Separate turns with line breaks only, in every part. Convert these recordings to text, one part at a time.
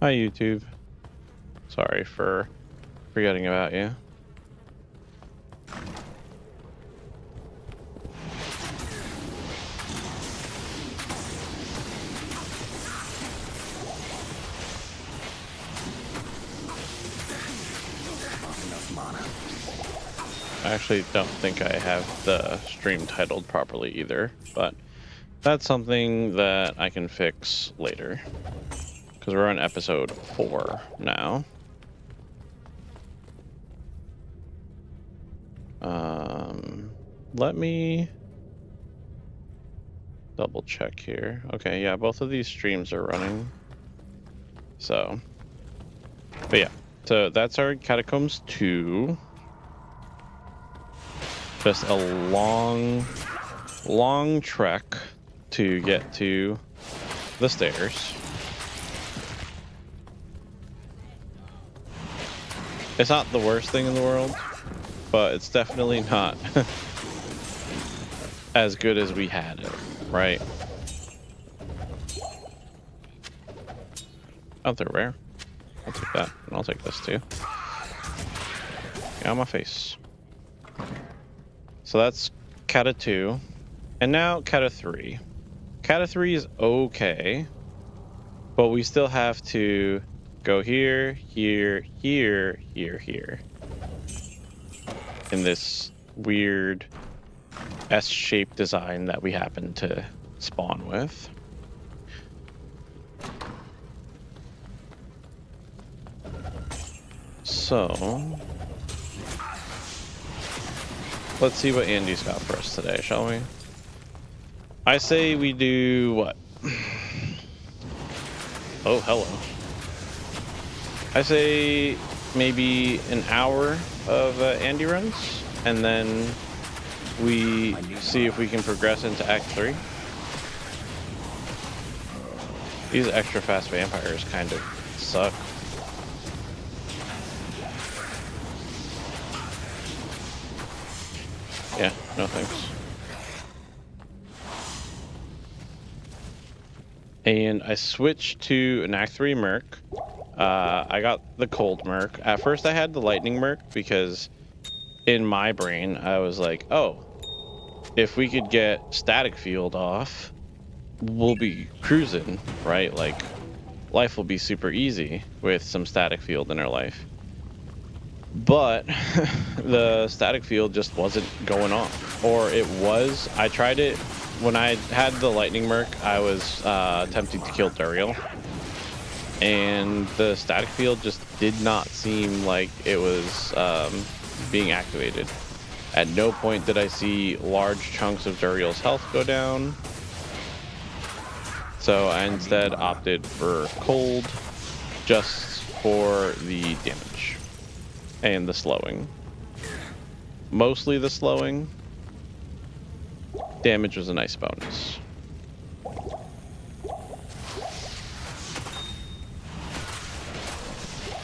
Hi, YouTube. Sorry for forgetting about you. I actually don't think I have the stream titled properly either, but that's something that I can fix later. Because we're on episode 4 now. Let me double check here. Okay, yeah, both of these streams are running. So, but yeah, so that's our Catacombs 2. Just a long trek to get to the stairs. It's not the worst thing in the world, but it's definitely not as good as we had it, right? Oh, they're rare. I'll take that, and I'll take this too. Get on my face. So that's Kata 2, and now Kata 3. Kata 3 is okay, but we still have to go here, here, here, here, here. In this weird S-shaped design that we happen to spawn with. So, let's see what Andy's got for us today, shall we? I say we do what? Oh, hello. I say maybe an hour of Andy runs, and then we see if we can progress into Act 3. These extra fast vampires kind of suck. Yeah, no thanks. And I switched to an Act 3 Merc. I got the Cold Merc. At first I had the Lightning Merc because in my brain I was like, oh, if we could get Static Field off, we'll be cruising, right? Like, life will be super easy with some Static Field in our life. But the Static Field just wasn't going on. Or it was. I tried it when I had the Lightning Merc. I was attempting to kill Duriel, and the Static Field just did not seem like it was being activated. At no point did I see large chunks of Duriel's health go down. So I instead opted for Cold, just for the damage and the slowing. Mostly the slowing. Damage was a nice bonus.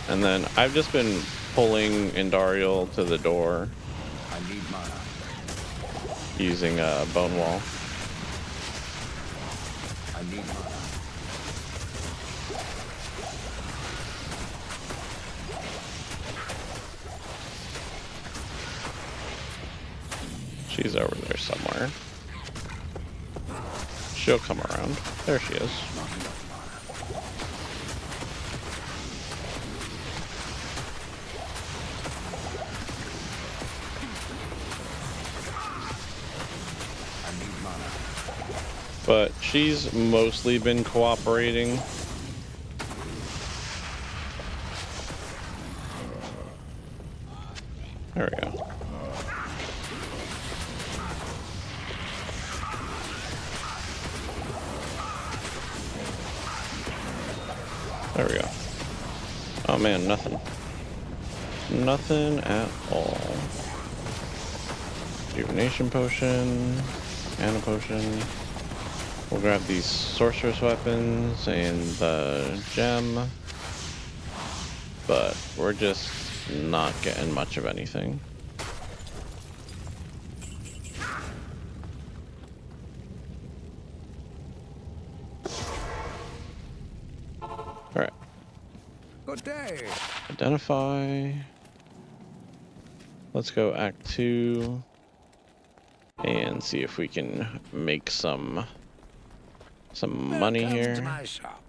And then I've just been pulling Indariel to the door using a bone wall. She's over there somewhere. She'll come around. There she is. But she's mostly been cooperating. There we go. There we go. Oh man, nothing. Nothing at all. Rejuvenation potion, mana potion. We'll grab these sorceress weapons and the gem. But we're just not getting much of anything. Alright.
Good day.
Identify. Let's go Act 2 and see if we can make some money
Welcome
here.
to my shop.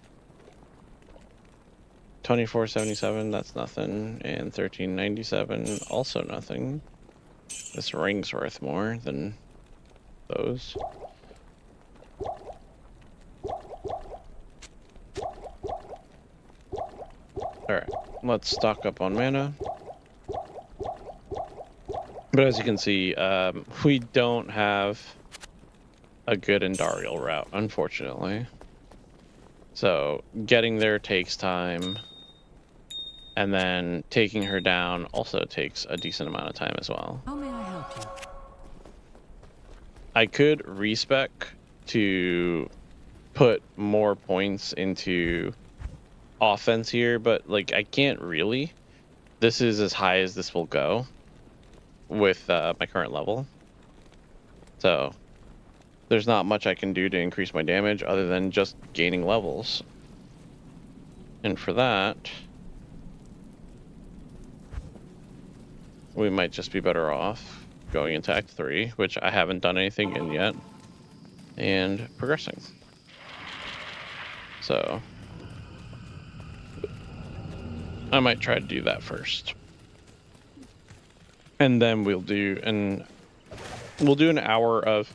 2477, that's nothing, and 1397, also nothing. This ring's worth more than those. Alright, let's stock up on mana. But as you can see, we don't have a good Endarial route, unfortunately. So getting there takes time, and then taking her down also takes a decent amount of time as well.
How may I help you?
I could respec to put more points into offense here, but like I can't really. This is as high as this will go with my current level. So there's not much I can do to increase my damage other than just gaining levels. And for that, we might just be better off going into Act 3, which I haven't done anything in yet, and progressing. So I might try to do that first. And then we'll do an hour of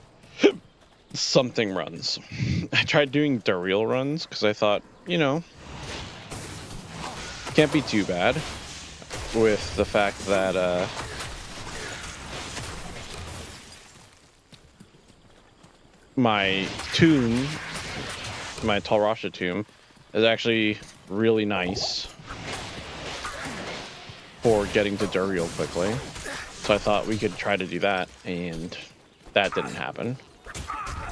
something runs. I tried doing Duriel runs because I thought, you know, can't be too bad with the fact that my tomb, my Talrasha tomb, is actually really nice for getting to Duriel quickly. So I thought we could try to do that, and that didn't happen.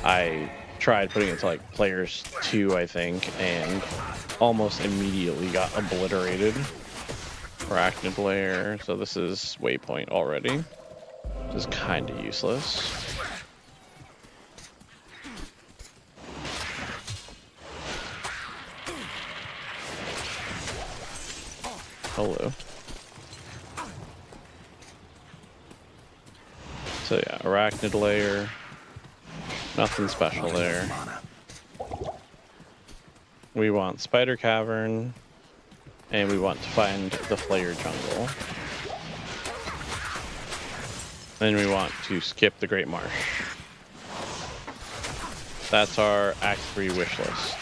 I tried putting it to like players 2, I think, and almost immediately got obliterated. Arachnid Lair, so this is waypoint already, which is kind of useless. Hello. So yeah, Arachnid Lair, nothing special there. We want Spider Cavern, and we want to find the Flayer Jungle. Then we want to skip the Great Marsh. That's our Act 3 wish list.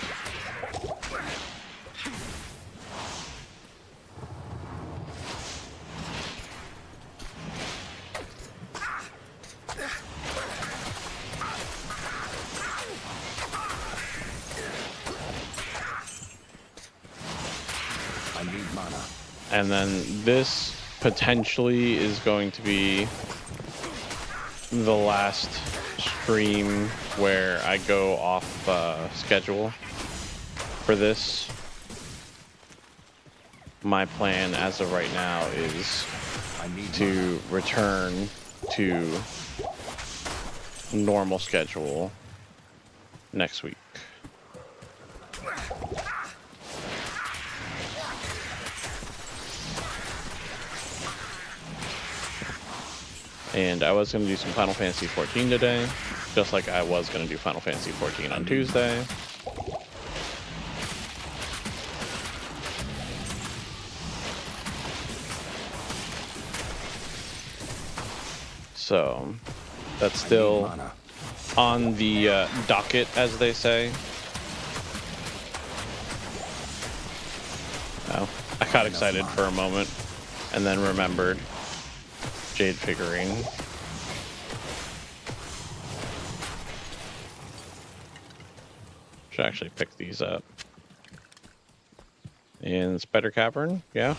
And then this potentially is going to be the last stream where I go off schedule for this. My plan as of right now is to return to normal schedule next week. And I was going to do some Final Fantasy 14 today, just like I was going to do Final Fantasy 14 on Tuesday. So that's still on the docket, as they say. Oh, I got excited for a moment and then remembered Jade figurine. Should actually pick these up. In Spider Cavern, yeah.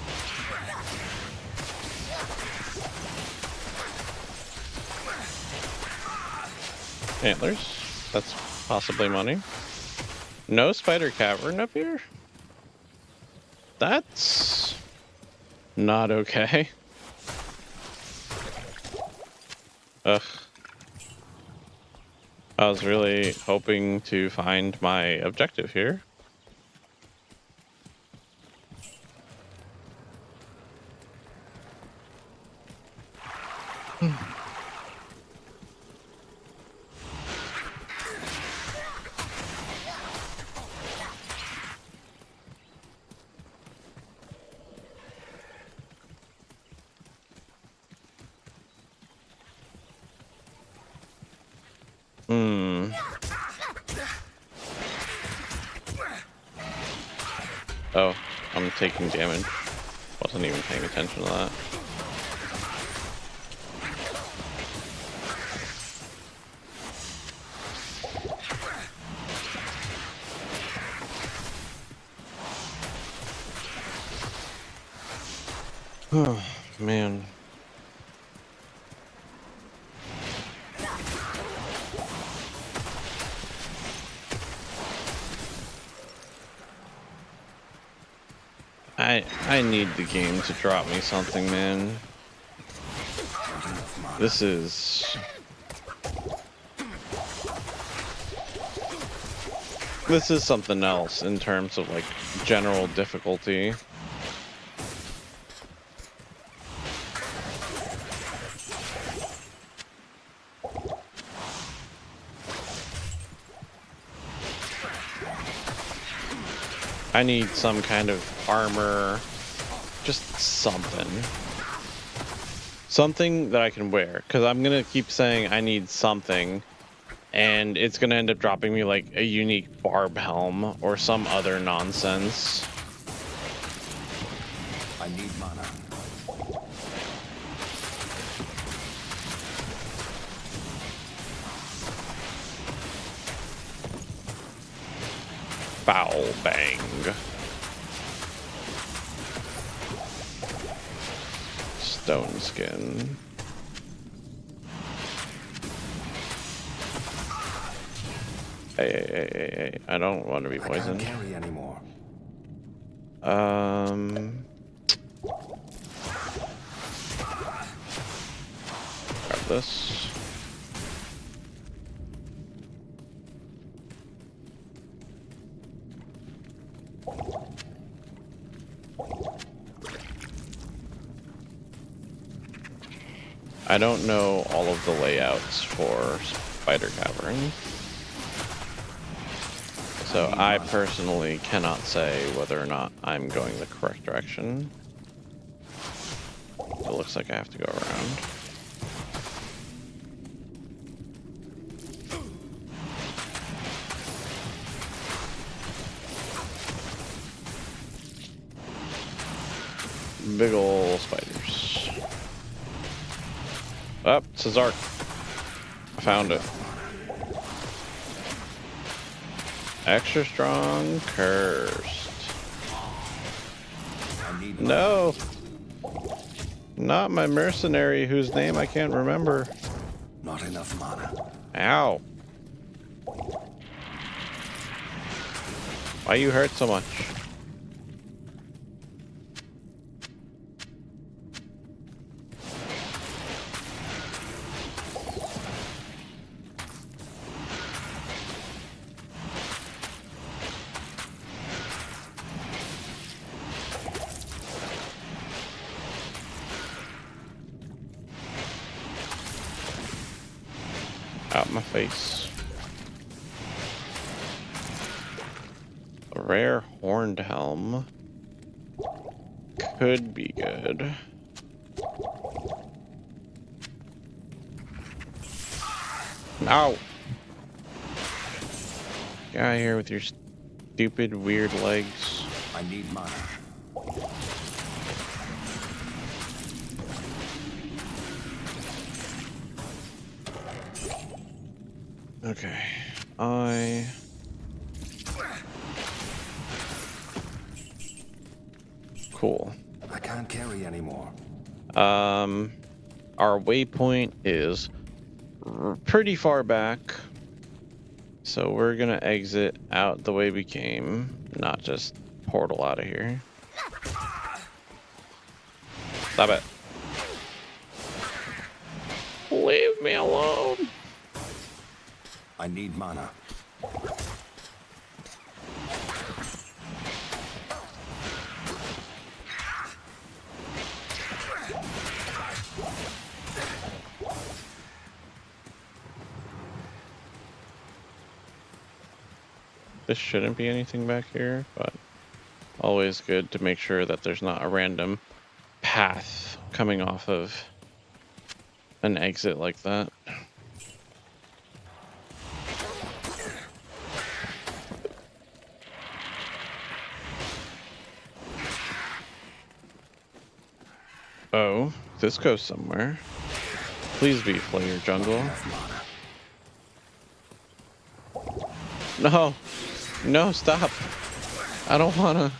Antlers, that's possibly money. No Spider Cavern up here? That's not okay. Ugh. I was really hoping to find my objective here. Oh, I'm taking damage. Wasn't even paying attention to that. Oh, man. I need the game to drop me something, man. This is something else in terms of like general difficulty. I need some kind of armor, just something that I can wear, because I'm gonna keep saying I need something, and it's gonna end up dropping me like a unique barb helm or some other nonsense.
I need mana.
Foul bang. Stone skin. Hey, I don't want to be poisoned.
I can't carry anymore.
Grab this. I don't know all of the layouts for Spider Cavern, so I personally cannot say whether or not I'm going the correct direction. It looks like I have to go around. Big ol' spiders. Oh, it's a Zark. I found it. Extra strong cursed. No! Not my mercenary whose name I can't remember.
Not enough mana.
Ow. Why you hurt so much? Out my face. A rare horned helm could be good. Ow! Get out of here with your stupid, weird legs.
I need mana.
Okay, Cool.
I can't carry anymore.
Our waypoint is pretty far back, so we're gonna exit out the way we came, not just portal out of here. Stop it. Leave me alone.
I need mana.
This shouldn't be anything back here, but always good to make sure that there's not a random path coming off of an exit like that. Oh, this goes somewhere. Please be Player Jungle. No! No, stop! I don't wanna.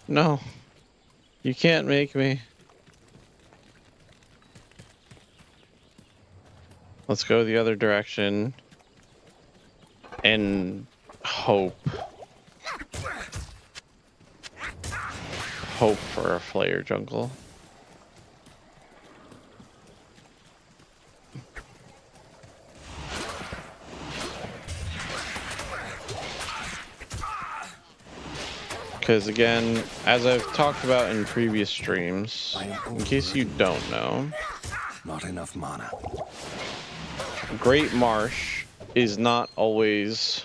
No. You can't make me. Let's go the other direction. And hope. Hope for a Player Jungle. Because again, as I've talked about in previous streams, in case you don't know,
Not enough mana.
Great Marsh is not always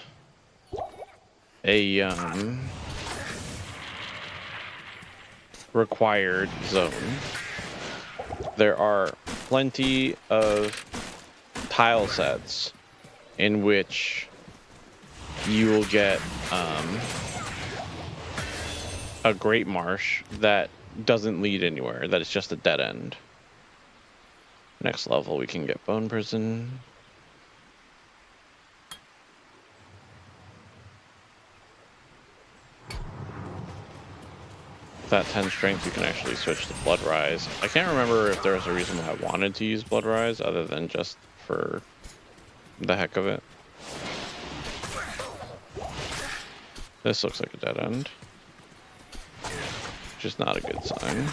a required zone. There are plenty of tile sets in which you will get a Great Marsh that doesn't lead anywhere, that is just a dead end. Next level we can get Bone Prison. With that 10 strength you can actually switch to Blood Rise. I can't remember if there was a reason why I wanted to use Blood Rise other than just for the heck of it. This looks like a dead end. Which is not a good sign.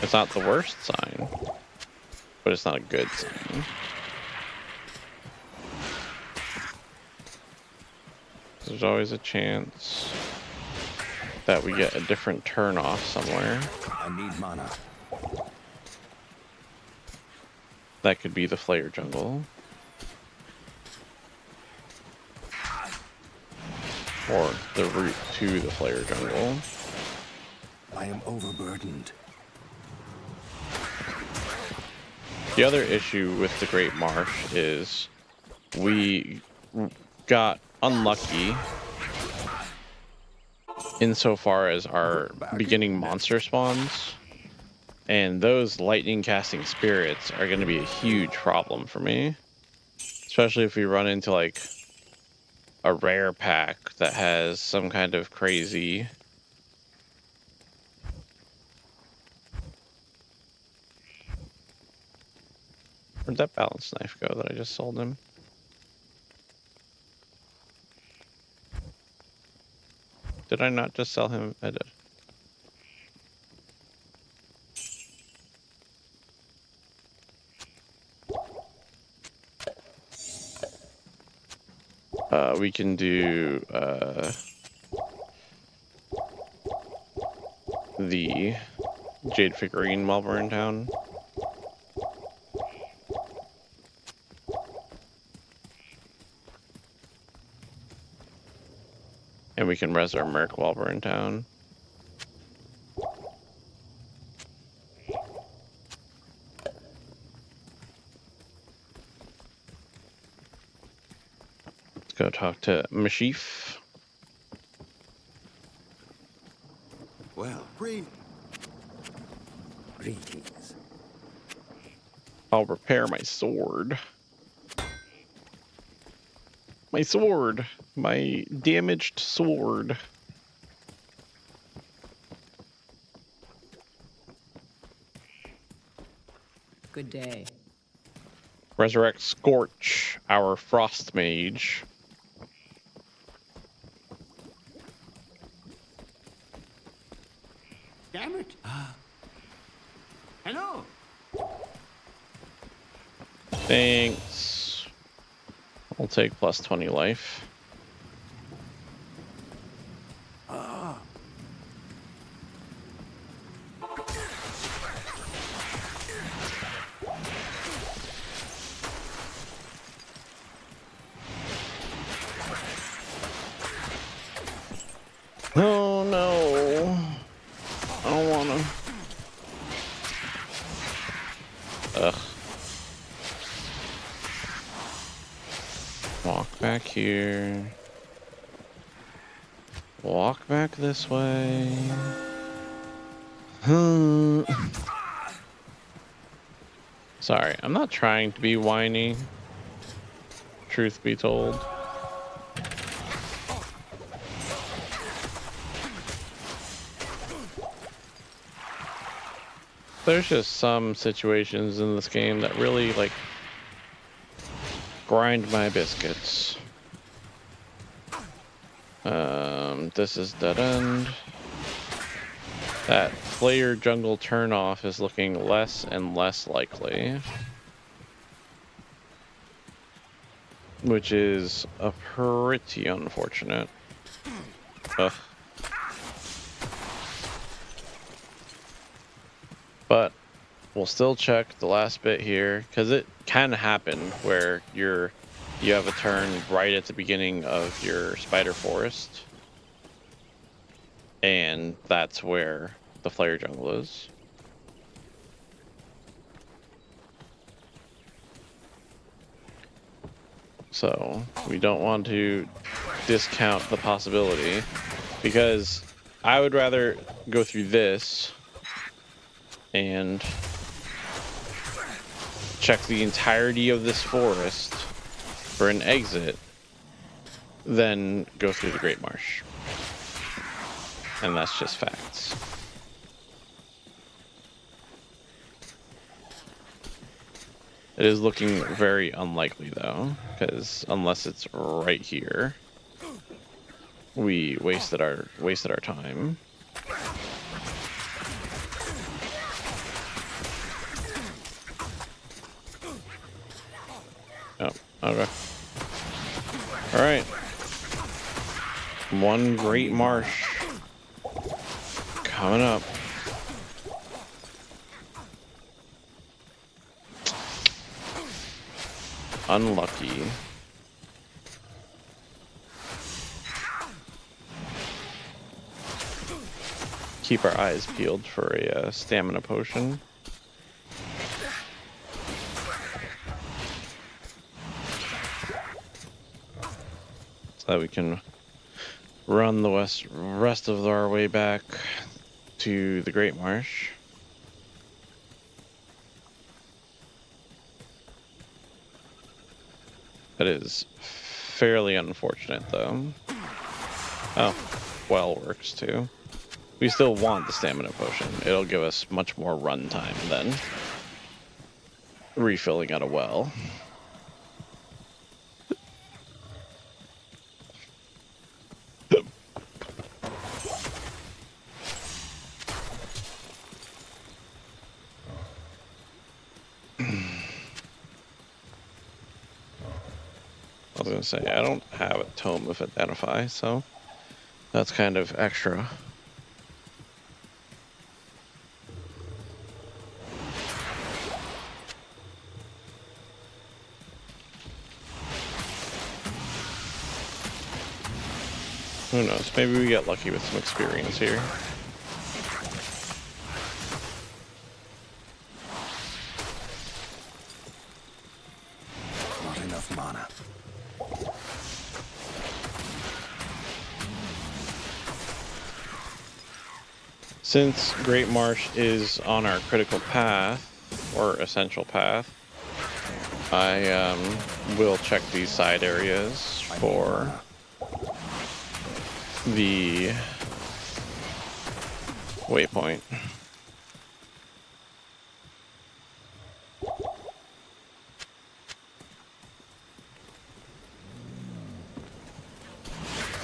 It's not the worst sign, but it's not a good sign. There's always a chance that we get a different turn off somewhere.
I need mana.
That could be the Player Jungle. Or the route to the Player Jungle.
I am overburdened.
The other issue with the Great Marsh is we got unlucky insofar as our beginning monster spawns, and those lightning casting spirits are going to be a huge problem for me, especially if we run into like a rare pack that has some kind of crazy where'd that balance knife go that I just sold him? Did I not just sell him? I did. We can do the Jade figurine while we're in town. And we can res our Merc while we're in town. Let's go talk to Mashif.
Well, greetings.
I'll repair my sword. My sword! My damaged sword.
Good day.
Resurrect Scorch, our Frost Mage.
Damn it. Hello.
Thanks. I'll take plus 20 life. back here. Walk back this way. Sorry, I'm not trying to be whiny. Truth be told. There's just some situations in this game that really, like, grind my biscuits. This is dead end. That player jungle turnoff is looking less and less likely. Which is a pretty unfortunate. Ugh. But we'll still check the last bit here, because it can happen where you have a turn right at the beginning of your spider forest, and that's where the flare jungle is. So we don't want to discount the possibility, because I would rather go through this and check the entirety of this forest for an exit than go through the Great Marsh. And that's just facts. It is looking very unlikely though, because unless it's right here, we wasted our time. Oh, okay. Alright. One Great Marsh coming up. Unlucky. Keep our eyes peeled for a stamina potion. So that we can run the rest of our way back to the Great Marsh. That is fairly unfortunate though. Oh, well works too. We still want the stamina potion. It'll give us much more run time than refilling at a well. I was gonna say, I don't have a tome of Identify, so that's kind of extra. Who knows, maybe we get lucky with some experience here.
Not enough mana.
Since Great Marsh is on our critical path, or essential path, I will check these side areas for the waypoint.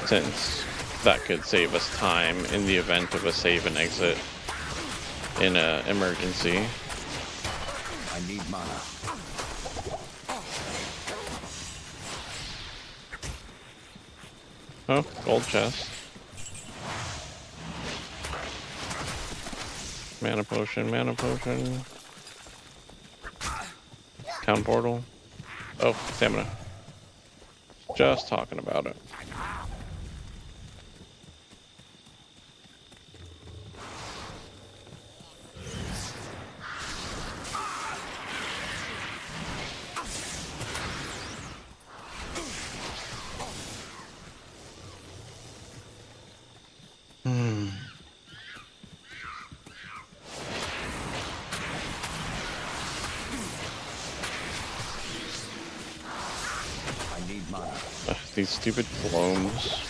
Since that could save us time in the event of a save and exit in an emergency.
I need mana.
Oh, gold chest. Mana potion, mana potion. Town portal. Oh, stamina. Just talking about it.
need mana.
Ugh, these stupid glomes.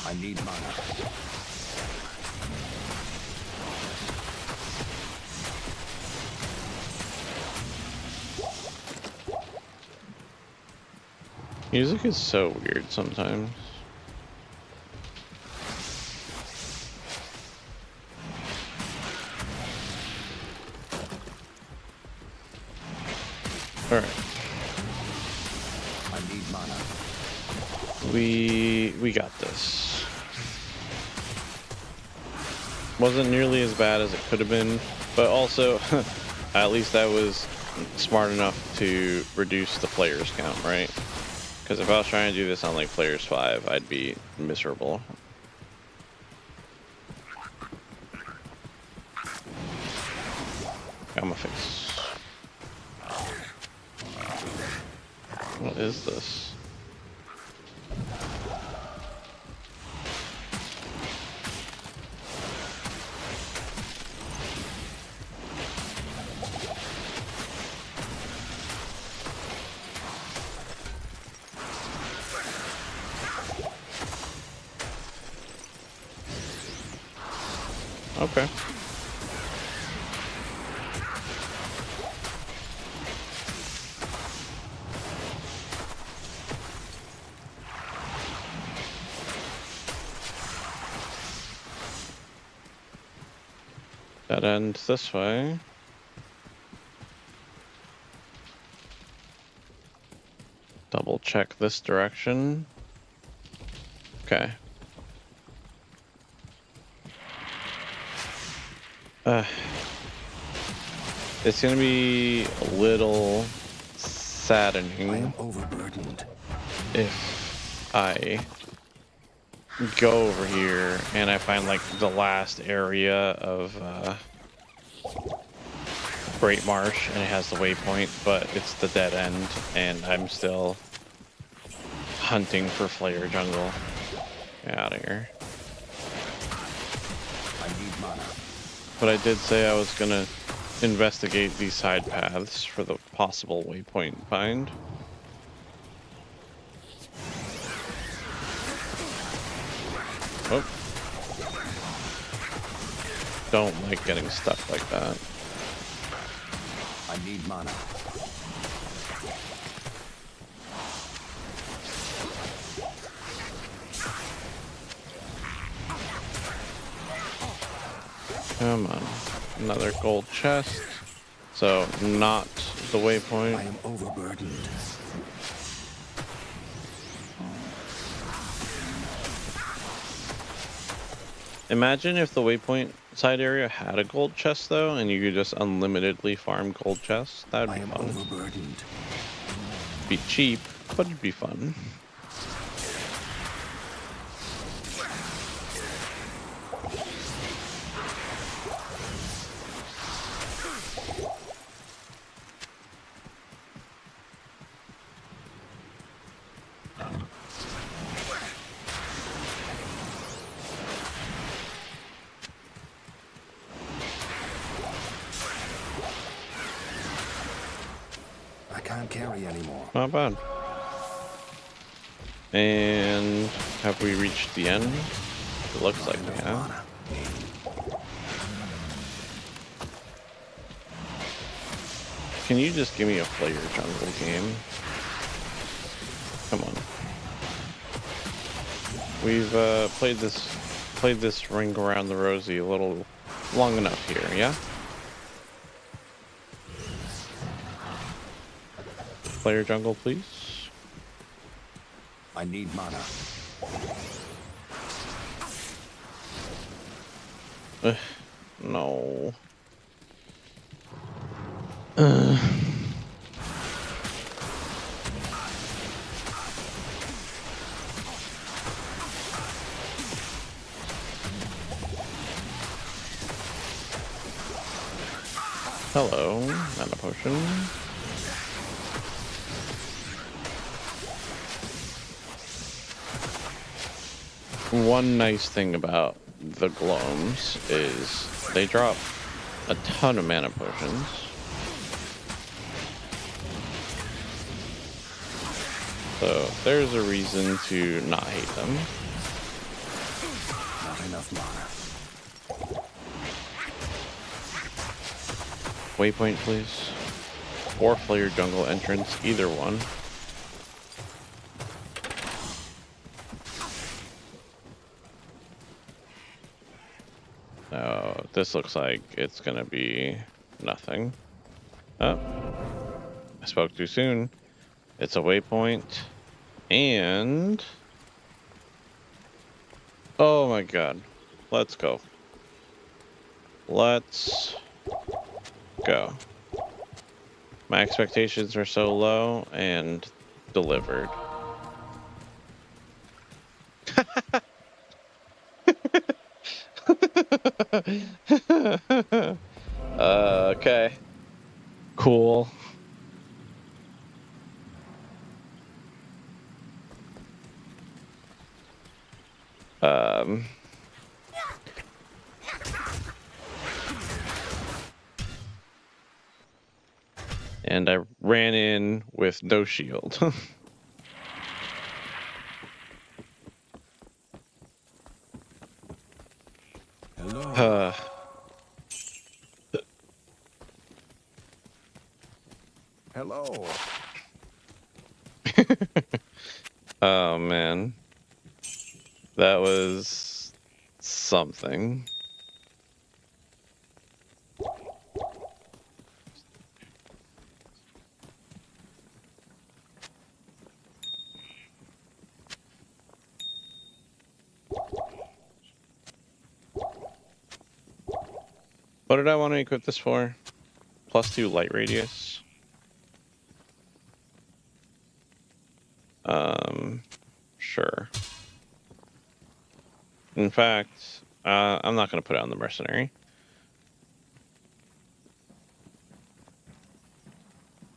I need mana.
Music is so weird sometimes. All right.
I need mana.
We got this. Wasn't nearly as bad as it could have been, but also at least I was smart enough to reduce the players count, right? Because if I was trying to do this on like players 5, I'd be miserable. Got my face. What is this? Okay. That ends this way. Double check this direction. Okay. It's gonna be a little
I
saddening
am overburdened.
if I go over here and I find like the last area of Great Marsh and it has the waypoint, but it's the dead end and I'm still hunting for Flayer Jungle. Get out of here.
I need mana.
But I did say I was gonna investigate these side paths for the possible waypoint find. Oh. Don't like getting stuck like that.
I need mana.
Come on. Another gold chest. So, not the
I
waypoint.
am overburdened.
Imagine if the waypoint side area had a gold chest though, and you could just unlimitedly farm gold chests. That would
I
be
am
fun.
overburdened.
Be cheap, but it'd be fun.
I can't carry anymore.
Not bad. And have we reached the end? It looks like we have.
Mana.
Can you just give me a Flayer Jungle game? Come on. We've played this ring around the rosy a little long enough here, yeah? Flayer Jungle, please.
I need mana.
No. Hello, mana potion. One nice thing about the gloams is they drop a ton of mana potions. So there's a reason to not hate them.
Not enough mana.
Waypoint, please. Or Flare Jungle entrance, either one. Oh, this looks like it's gonna be nothing. Oh, I spoke too soon. It's a waypoint. And... oh my god. Let's go. Let's go. My expectations are so low and delivered. Okay. Cool. And I ran in with no shield.
Hello. Hello.
Oh man. That was something. What did I want to equip this for? +2 light radius. Sure. In fact, I'm not going to put it on the mercenary.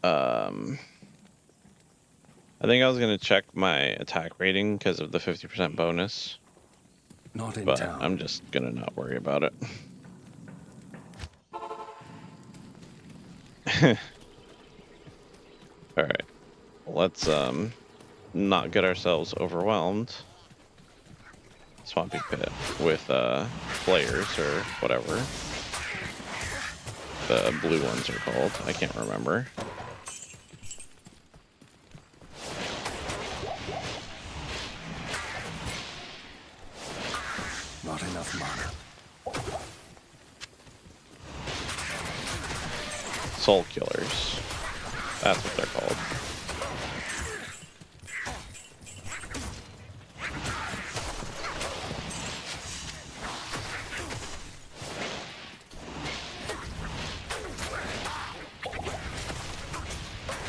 I think I was going to check my attack rating because of the 50% bonus.
Not in
But
town.
I'm just going to not worry about it. Alright. Let's not get ourselves overwhelmed. Swampy Pit with flares or whatever the blue ones are called. I can't remember.
Not enough mana.
Soul Killers. That's what they're called.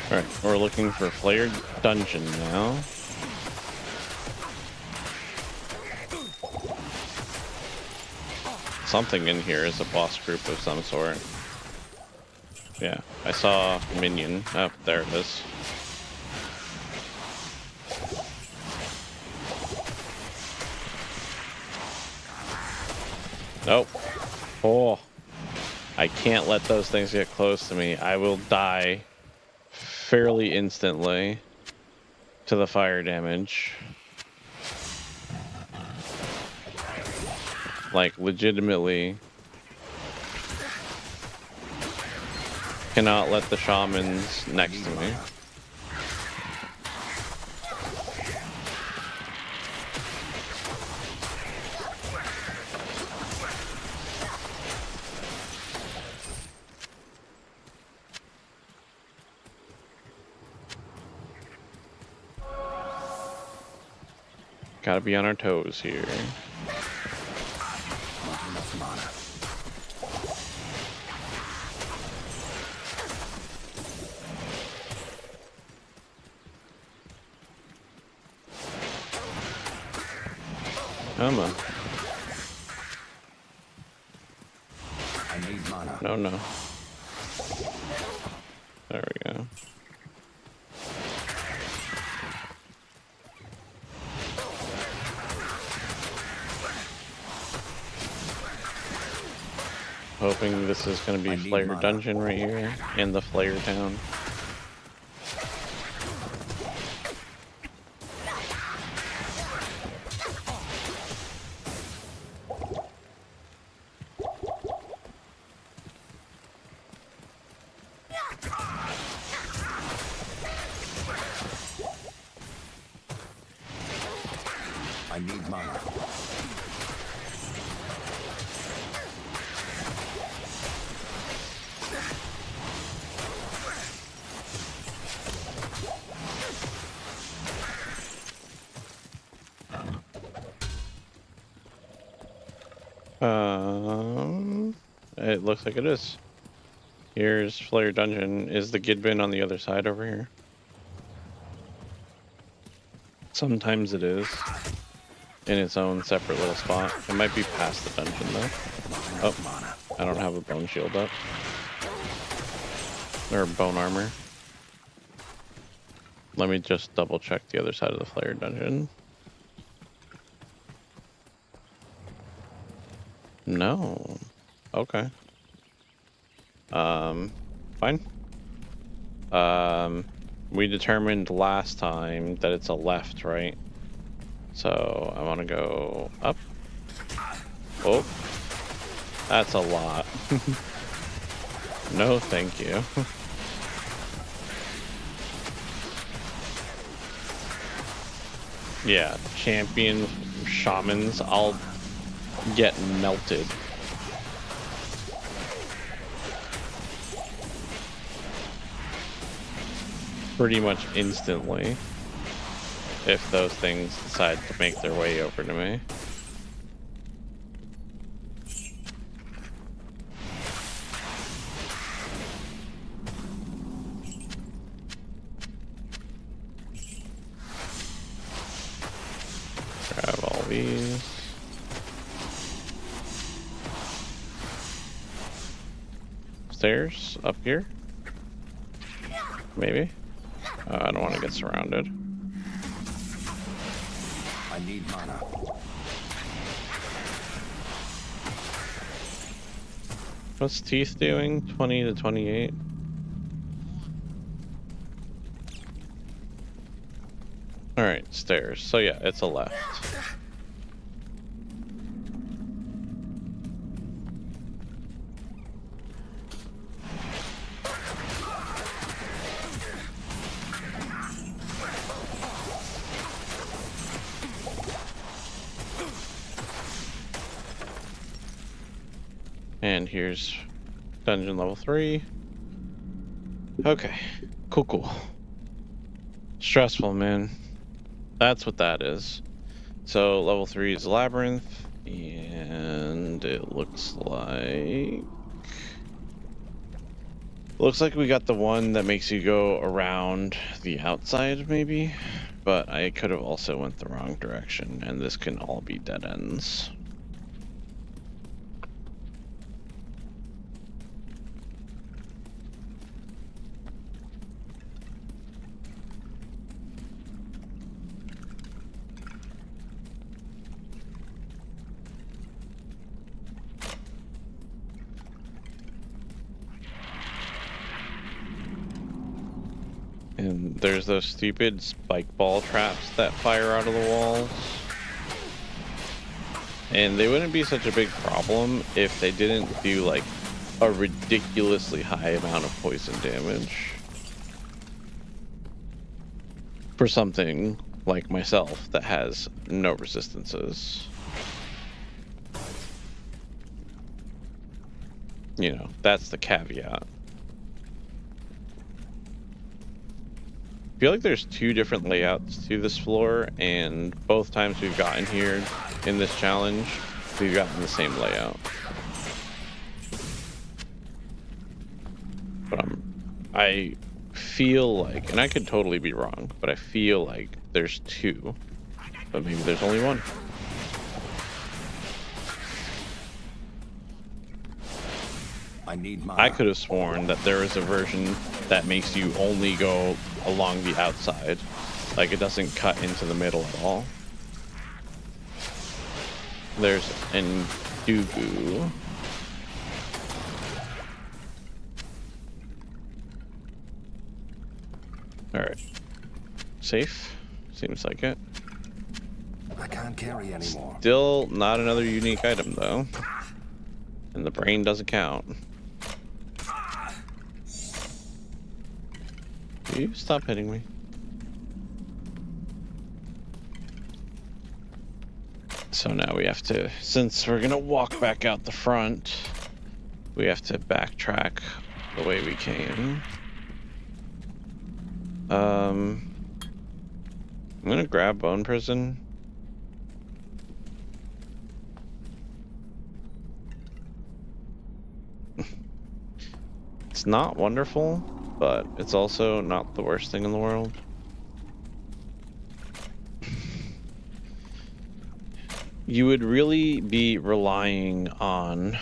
Alright, we're looking for Flared Dungeon now. Something in here is a boss group of some sort. Yeah, I saw minion. Oh, there it is. Nope. Oh. I can't let those things get close to me. I will die fairly instantly to the fire damage. Like, legitimately cannot let the shamans next to me. Gotta be on our toes here.
Not enough mana.
Come on.
I need mana.
No, no. There we go. Hoping this is going to be Flare Dungeon right here in the Flare Town.
I need mana.
It looks like it is. Here's Flare Dungeon. Is the Gidbin on the other side over here? Sometimes it is. In its own separate little spot. It might be past the dungeon though. Oh, I don't have a bone shield up. Or bone armor. Let me just double check the other side of the Flare Dungeon. No. Okay. Fine. We determined last time that it's a left, right? So I want to go up. Oh, that's a lot. No, thank you. Yeah, champion shamans, I'll get melted. Pretty much instantly if those things decide to make their way over to me. Grab all these. Stairs up here? Maybe? I don't want to get surrounded.
I need mana.
What's Teeth doing? 20 to 28? Alright, stairs. So yeah, it's a left. And here's dungeon level 3. Okay, cool. Stressful, man. That's what that is. So level 3 is Labyrinth, and it looks like we got the one that makes you go around the outside, maybe. But I could have also went the wrong direction, and this can all be dead ends. And there's those stupid spike ball traps that fire out of the walls. And they wouldn't be such a big problem if they didn't do like a ridiculously high amount of poison damage. For something like myself that has no resistances. You know, that's the caveat. I feel like there's two different layouts to this floor, and both times we've gotten here in this challenge, we've gotten the same layout. But I feel like, and I could totally be wrong, but I feel like there's two, but maybe there's only one.
I need mana.
I could have sworn that there is a version that makes you only go along the outside. Like it doesn't cut into the middle at all. There's an Dugu. Alright. Safe? Seems like it.
I can't carry anymore.
Still not another unique item though. And the brain doesn't count. You stop hitting me. So now we have to, since we're gonna walk back out the front, we have to backtrack the way we came. I'm gonna grab Bone Prison. It's not wonderful, but it's also not the worst thing in the world. You would really be relying on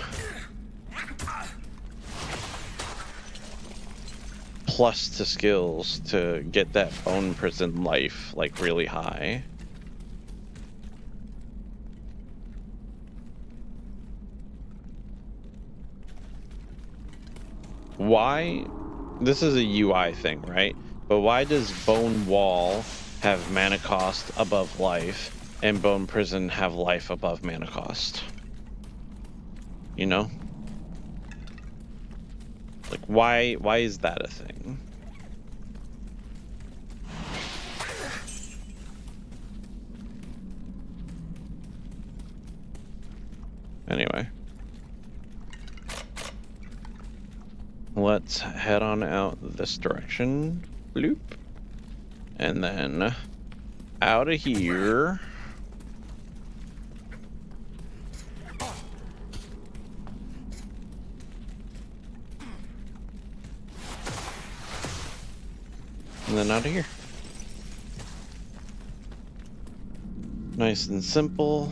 plus to skills to get that Bone Prison life like really high. Why? This is a UI thing, right? But why does Bone Wall have mana cost above life and Bone Prison have life above mana cost? You know? Like why is that a thing? Anyway. Let's head on out this direction. Bloop. And then out of here. And then out of here. Nice and simple.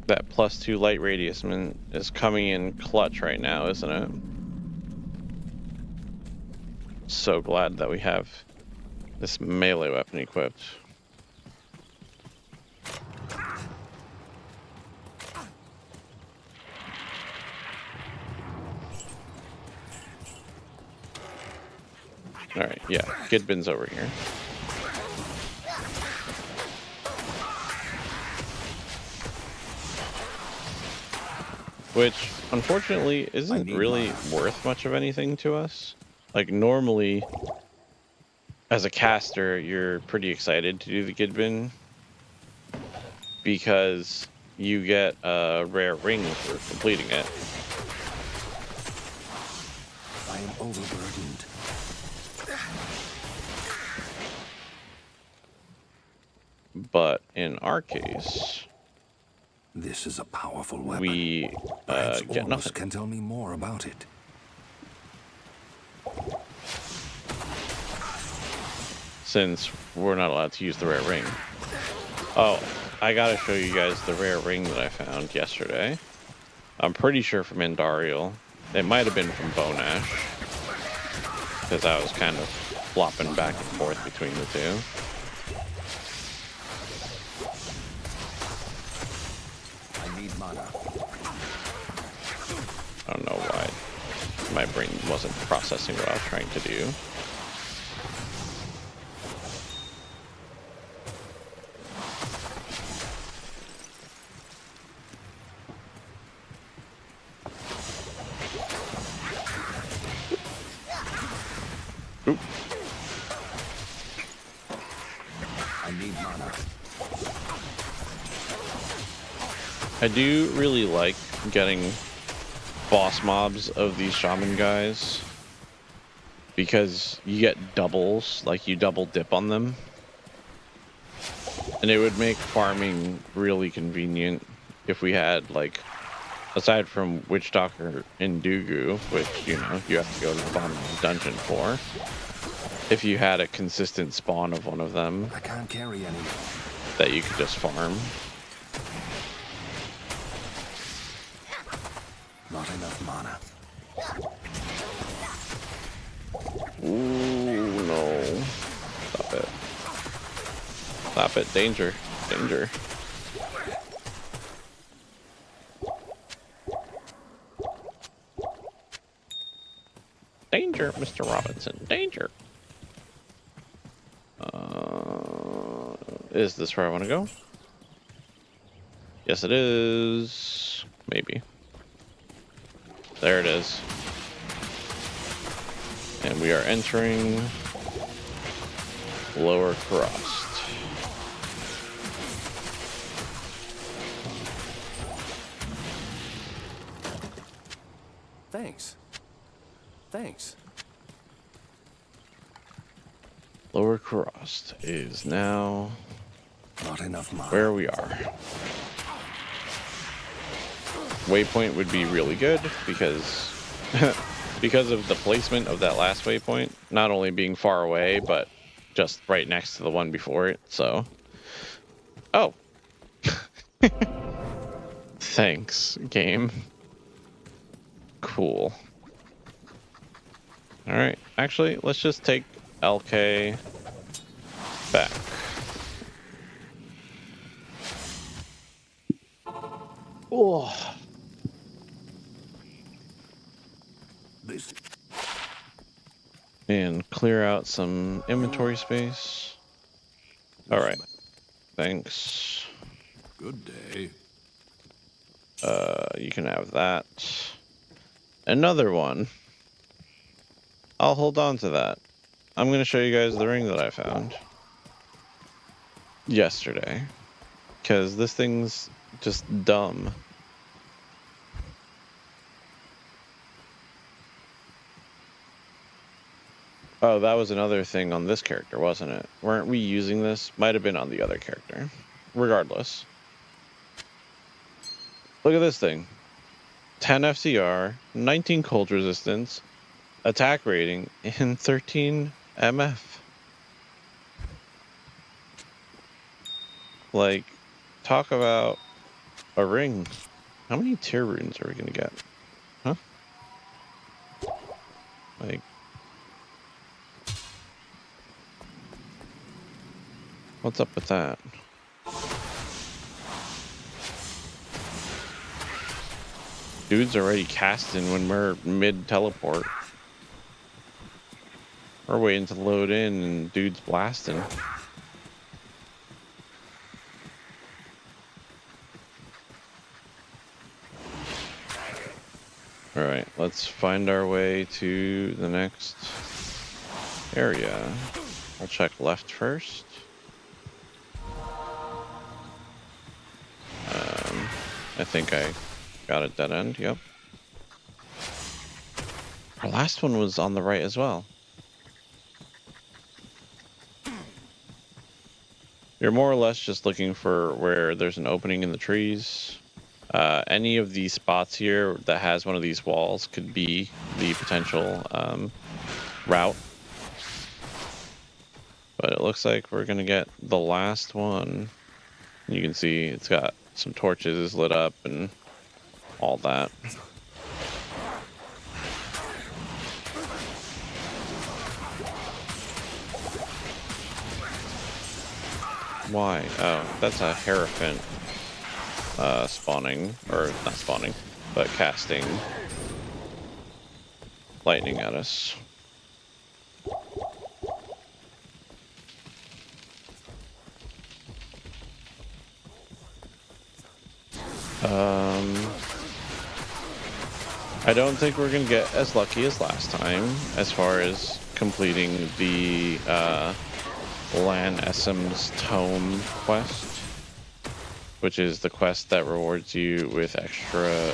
That +2 light radius is coming in clutch right now, isn't it? So glad that we have this melee weapon equipped. Alright, yeah, Gidbin's over here. Which, unfortunately, isn't really worth much of anything to us. Like, normally, as a caster, you're pretty excited to do the Gidbin because you get a rare ring for completing it.
I am overburdened.
But in our case,
This is a powerful weapon.
we
Perhaps
get
Ormus
nothing.
can tell me more about it.
Since we're not allowed to use the rare ring. Oh, I gotta show you guys the rare ring that I found yesterday. I'm pretty sure from Indariel. It might have been from Bone Ash, because I was kind of flopping back and forth between the two.
I need mana.
I don't know why my brain wasn't processing what I was trying to do. Oop.
I need mana.
I do really like getting boss mobs of these shaman guys because you get doubles, like you double dip on them, and it would make farming really convenient if we had, like, aside from Witch Doctor and Dugu, which, you know, you have to go to the bottom of the dungeon for, if you had a consistent spawn of one of them.
I can't carry anymore.
that you could just farm.
Not enough mana.
Ooh, no. Stop it. Stop it. Danger. Danger. Danger, Mr. Robinson. Danger. Is this where I want to go? Yes, it is. Maybe. There it is. And we are entering Lower Crossed.
Thanks. Thanks.
Lower Crossed is now
Not enough mana.
where we are. Waypoint would be really good because because of the placement of that last waypoint, not only being far away, but just right next to the one before it. So, oh, thanks, game. Cool. All right, actually, let's just take LK back. Oh.
This.
And clear out some inventory space. All right, thanks.
Good day.
You can have that. Another one. I'll hold on to that. I'm going to show you guys the ring that I found yesterday, because this thing's just dumb. Oh, that was another thing on this character, wasn't it? Weren't we using this? Might have been on the other character. Regardless. Look at this thing. 10 FCR, 19 cold resistance, attack rating, and 13 MF. Like, talk about a ring. How many tier runes are we gonna get? Huh? Like, what's up with that? Dude's already casting when we're mid-teleport. We're waiting to load in and dude's blasting. Alright, let's find our way to the next area. I'll check left first. I think I got a dead end, yep. Our last one was on the right as well. You're more or less just looking for where there's an opening in the trees. Any of these spots here that has one of these walls could be the potential route. But it looks like we're gonna get the last one. You can see it's got some torches lit up and all that. Why? Oh, that's a Hierophant spawning, or not spawning, but casting lightning at us. I don't think we're gonna get as lucky as last time as far as completing the Lan Essem's Tome quest, which is the quest that rewards you with extra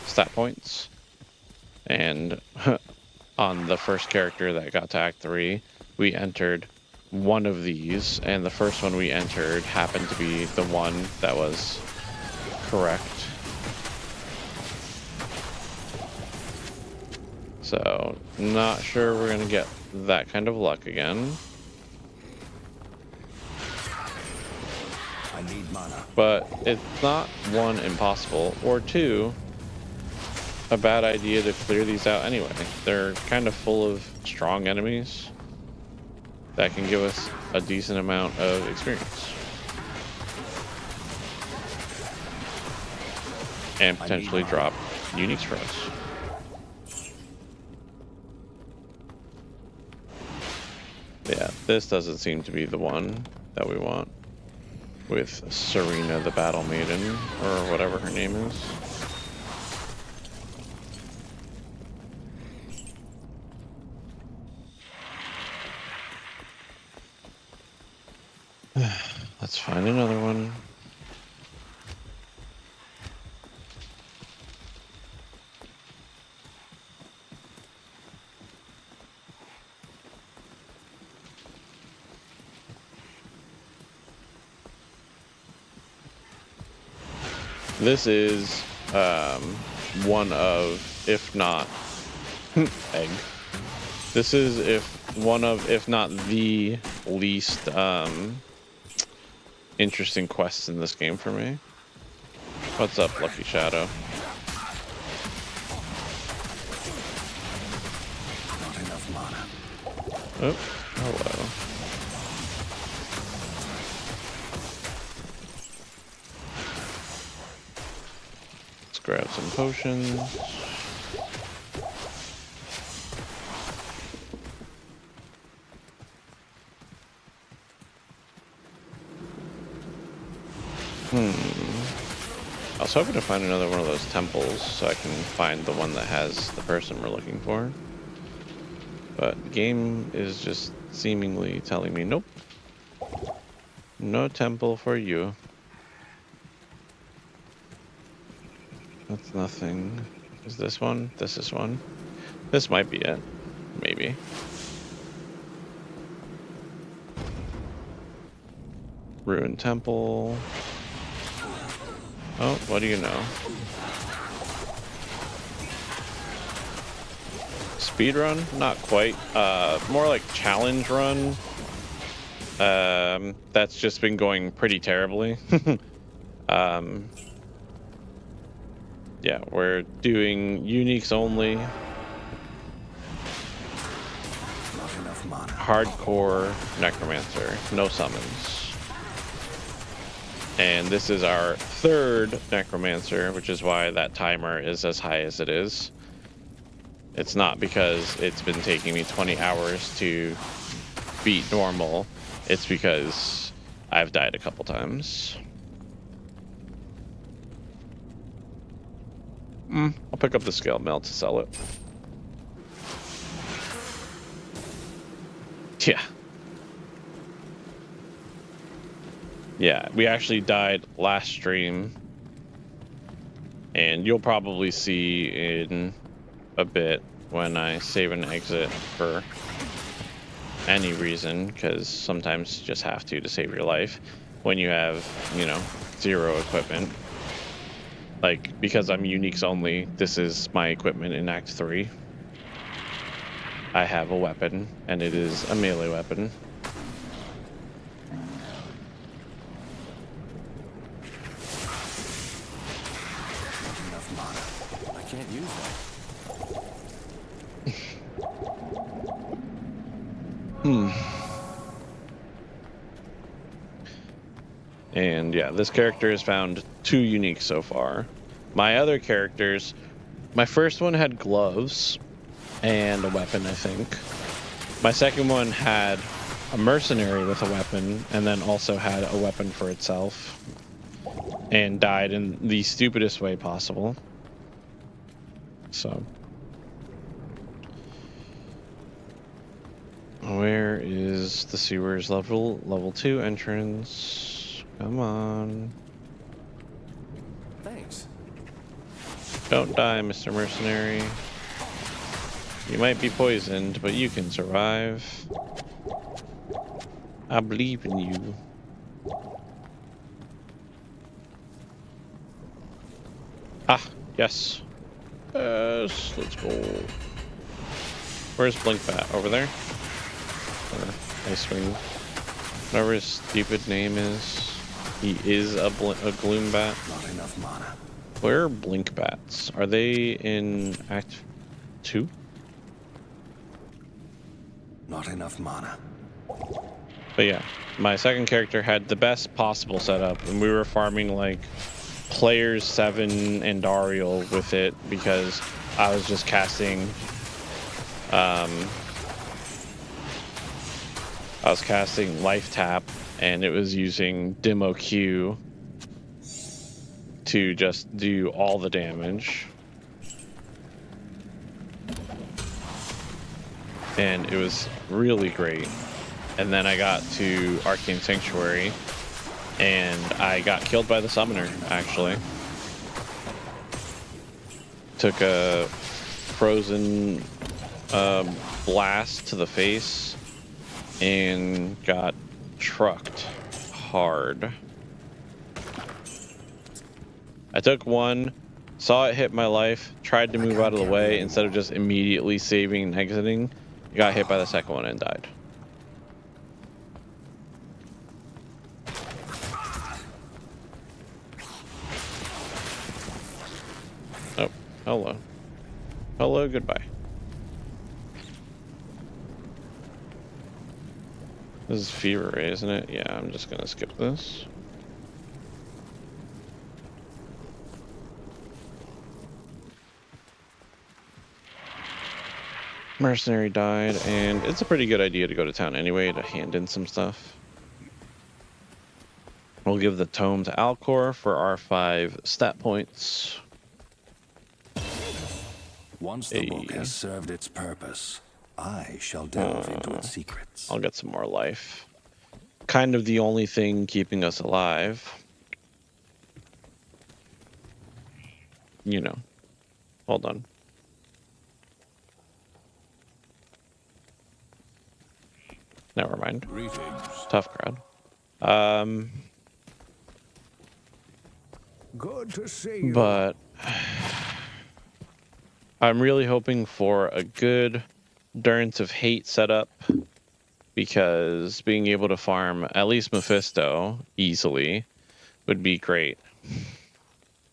stat points. And on the first character that got to Act 3, we entered one of these, and the first one we entered happened to be the one that was correct. So, not sure we're gonna get that kind of luck again.
need mana.
But it's not, one, impossible, or two, a bad idea to clear these out anyway. They're kind of full of strong enemies that can give us a decent amount of experience. And potentially drop uniques for us. Yeah, this doesn't seem to be the one that we want. With Serena the Battle Maiden, or whatever her name is. Let's find another one. This is one of, if not egg. This is if not the least interesting quests in this game for me. What's up, Lucky Shadow?
Not enough mana.
Oh, hello. Let's grab some potions. I was hoping to find another one of those temples so I can find the one that has the person we're looking for. But the game is just seemingly telling me, nope. No temple for you. That's nothing. Is this one? This is one. This might be it. Maybe. Ruined temple. Oh, what do you know? Speed run? Not quite. More like challenge run. That's just been going pretty terribly. Yeah, we're doing uniques only.
Not enough mana.
Hardcore necromancer, no summons. And this is our third necromancer, which is why that timer is as high as it is. It's not because it's been taking me 20 hours to beat normal. It's because I've died a couple times. I'll pick up the scale mail to sell it. Yeah. Yeah, we actually died last stream. And you'll probably see in a bit when I save and exit for any reason, because sometimes you just have to save your life when you have, you know, 0 equipment. Like, because I'm uniques only, this is my equipment in Act 3. I have a weapon, and it is a melee weapon.
Enough mana. I can't use that.
And yeah, this character has found 2 uniques so far. My other characters, my first one had gloves and a weapon, I think. My second one had a mercenary with a weapon, and then also had a weapon for itself, and died in the stupidest way possible. So, where is the sewers level 2 entrance? Come on.
Thanks.
Don't die, Mr. Mercenary. You might be poisoned, but you can survive. I believe in you. Ah, yes. Yes, let's go. Where's Blinkbat? Over there? Or Ice Wing. Whatever his stupid name is. He is a gloom bat.
Not enough mana.
Where are blink bats? Are they in Act 2?
Not enough mana.
But yeah, my second character had the best possible setup, and we were farming like players 7 and Dariel with it because I was just casting life tap, and it was using demo Q to just do all the damage. And it was really great. And then I got to Arcane Sanctuary, and I got killed by the summoner, actually. Took a frozen blast to the face and got trucked hard. I took one, saw it hit my life, tried to move out of the way instead of just immediately saving and exiting. Got hit by the second one and died. Oh, hello. Hello, goodbye. This is Fever Ray, isn't it? Yeah, I'm just gonna skip this. Mercenary died, and it's a pretty good idea to go to town anyway to hand in some stuff. We'll give the tome to Alcor for our 5 stat points.
Once the book has served its purpose, I shall delve into its secrets.
I'll get some more life. Kind of the only thing keeping us alive. You know. Hold on. Never mind.
Greetings.
Tough crowd.
Good to see you.
But I'm really hoping for a good Durance of Hate setup, because being able to farm at least Mephisto easily would be great.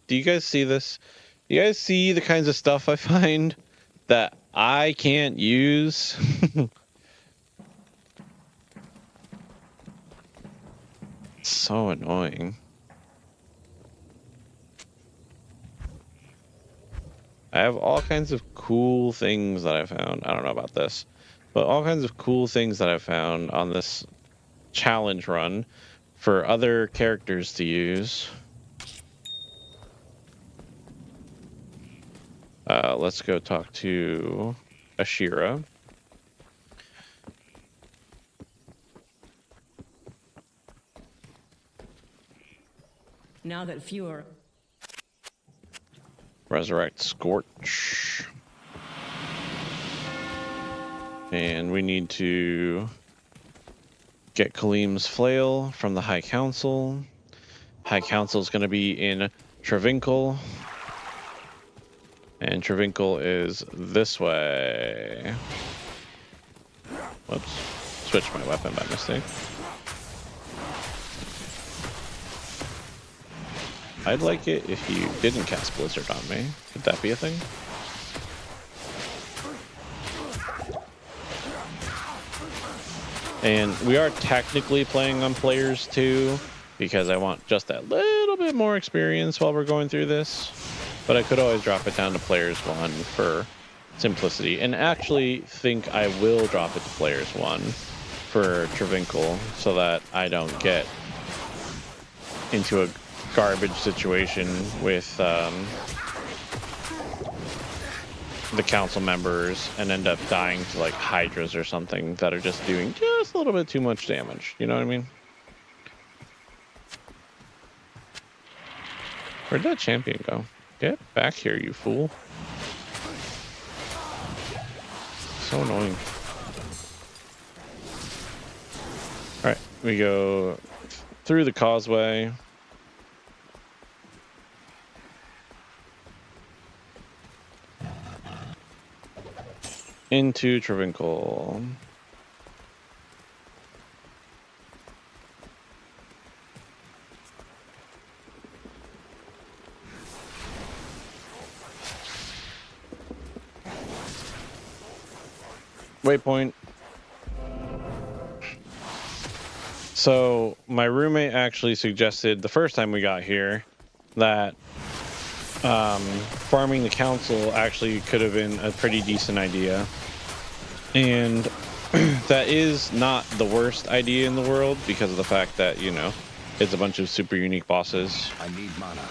Do you guys see this? Do you guys see the kinds of stuff I find that I can't use? It's so annoying. I have all kinds of cool things that I found. I don't know about this, but all kinds of cool things that I found on this challenge run for other characters to use. Let's go talk to Ashira.
Now that fewer...
Resurrect Scorch. And we need to get Kaleem's Flail from the High Council. High Council is going to be in Travincle. And Travincle is this way. Whoops. Switched my weapon by mistake. I'd like it if you didn't cast Blizzard on me. Could that be a thing? And we are technically playing on players 2, because I want just that little bit more experience while we're going through this. But I could always drop it down to players 1 for simplicity. And actually think I will drop it to players 1 for Travincle, so that I don't get into a garbage situation with the council members and end up dying to like Hydras or something that are just doing just a little bit too much damage. You know what I mean? Where'd that champion go? Get back here, you fool. So annoying. Alright, we go through the causeway. Into Travincle. Waypoint. So my roommate actually suggested the first time we got here that farming the council actually could have been a pretty decent idea. And that is not the worst idea in the world because of the fact that, you know, it's a bunch of super unique bosses.
I need mana.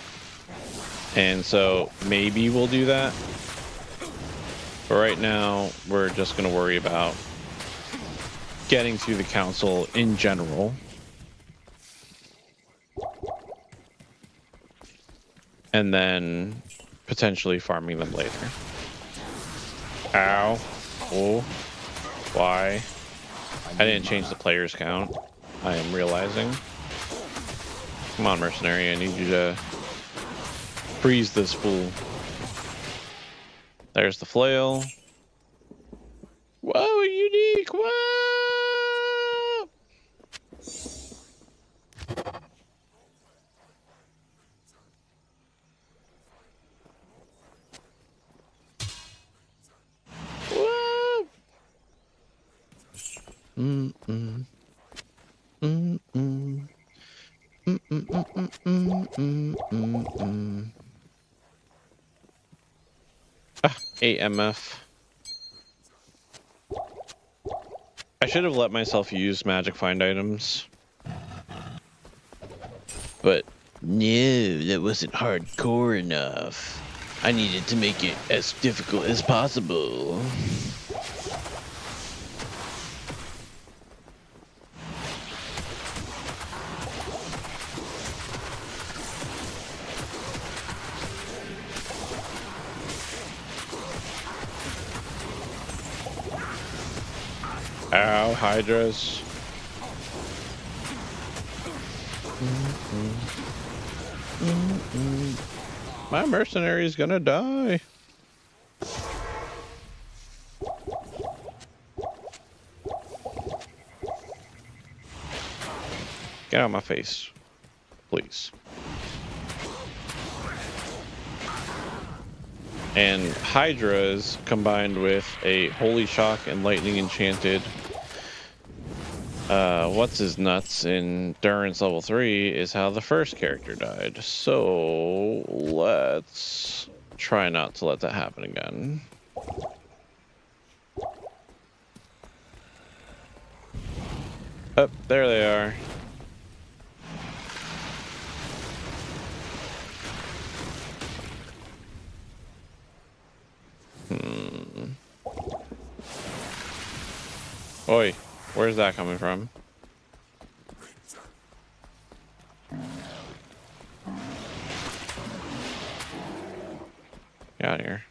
And so maybe we'll do that. But right now, we're just going to worry about getting through the council in general. And then potentially farming them later. Ow. Oh. Why? I didn't change the players count. I am realizing. Come on, mercenary. I need you to freeze this fool. There's the flail. Whoa, unique! Whoa! Whoa! Mm-mm. Mm-mm. Mm-mm-mm-mm-mm-mm-mm. AMF. I should have let myself use magic find items. But no, that wasn't hardcore enough. I needed to make it as difficult as possible. Ow, hydras. My mercenary is gonna die. Get out of my face, please. And hydras combined with a holy shock and lightning enchanted what's his nuts in endurance level 3 is how the first character died. So let's try not to let that happen again. Oh, there they are. Oi, where's that coming from? Get out of here.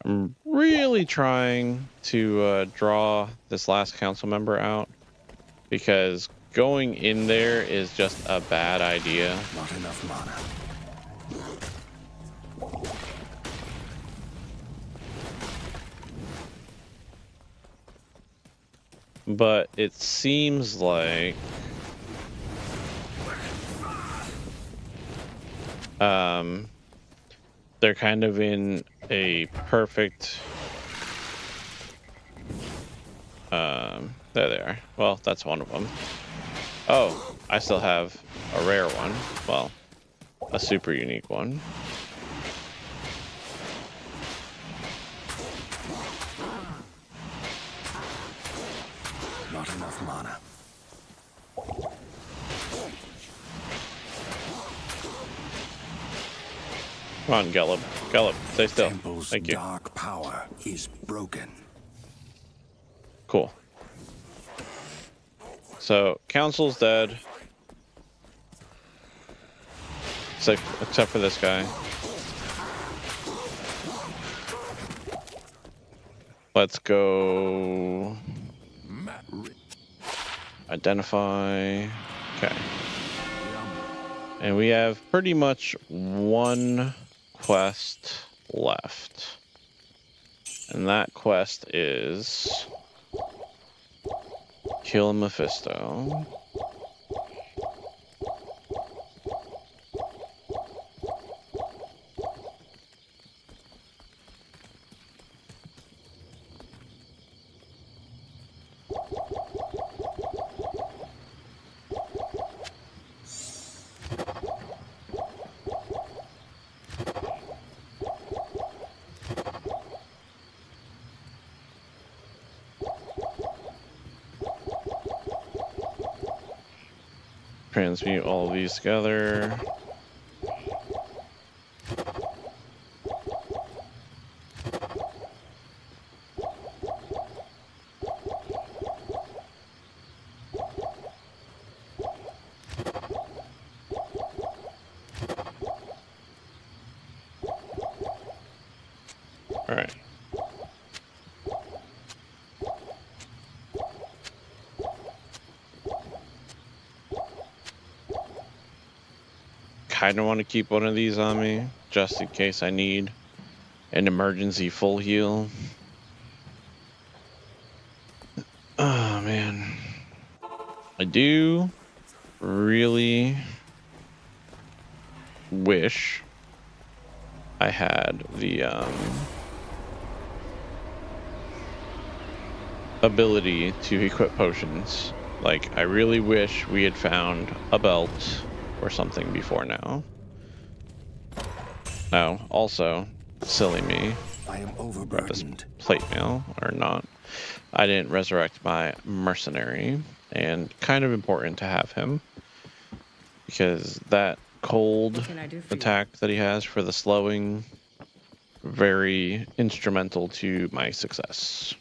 I'm really trying to draw this last council member out because going in there is just a bad idea.
Not enough mana.
But it seems like they're kind of in a perfect there they are. Well, that's one of them. Oh, I still have a rare one. Well, a super unique one.
Not enough mana.
Come on, Gallop. Gallop, stay still.
Temple's
Thank you.
dark power is broken.
Cool. So, Council's dead. Except for this guy. Let's go. Identify. Okay. And we have pretty much one quest left. And that quest is kill Mephisto. Transmute all of these together. All right. Kind of want to keep one of these on me, just in case I need an emergency full heal. Oh, man. I do really wish I had the ability to equip potions. Like, I really wish we had found a belt or something before now. Oh, also, silly me.
I am
Grab this
overburdened.
plate mail or not. I didn't resurrect my mercenary, and kind of important to have him because that cold
What can I do for you?
attack that he has for the slowing, very instrumental to my success.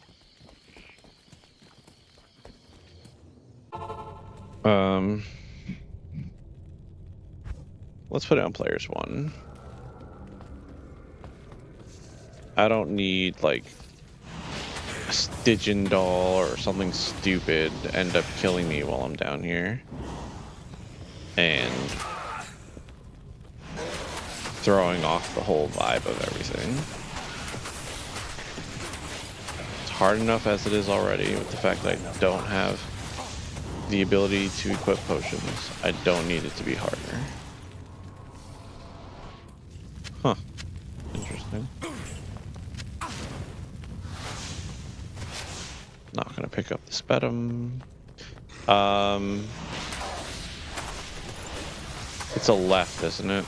Let's put it on players 1. I don't need like a Stygian doll or something stupid to end up killing me while I'm down here and throwing off the whole vibe of everything. It's hard enough as it is already with the fact that I don't have the ability to equip potions. I don't need it to be harder. Huh. Interesting. Not gonna pick up the Spetum. It's a left, isn't it?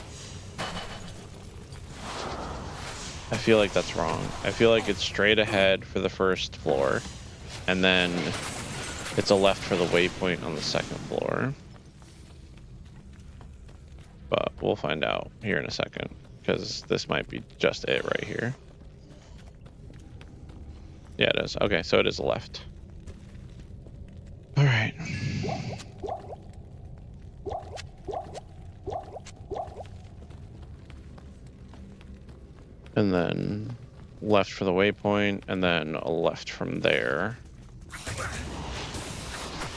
I feel like that's wrong. I feel like it's straight ahead for the first floor, and then it's a left for the waypoint on the second floor. But we'll find out here in a second, because this might be just it right here. Yeah, it is. Okay, so it is a left. All right. And then left for the waypoint, and then a left from there.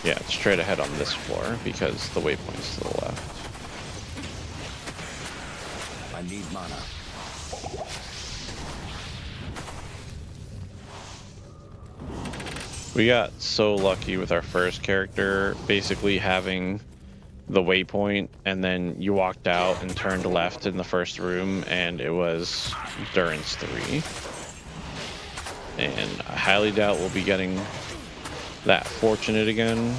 Yeah, it's straight ahead on this floor because the waypoint's to the left.
I need mana.
We got so lucky with our first character basically having the waypoint, and then you walked out and turned left in the first room and it was Durance 3. And I highly doubt we'll be getting that fortunate again.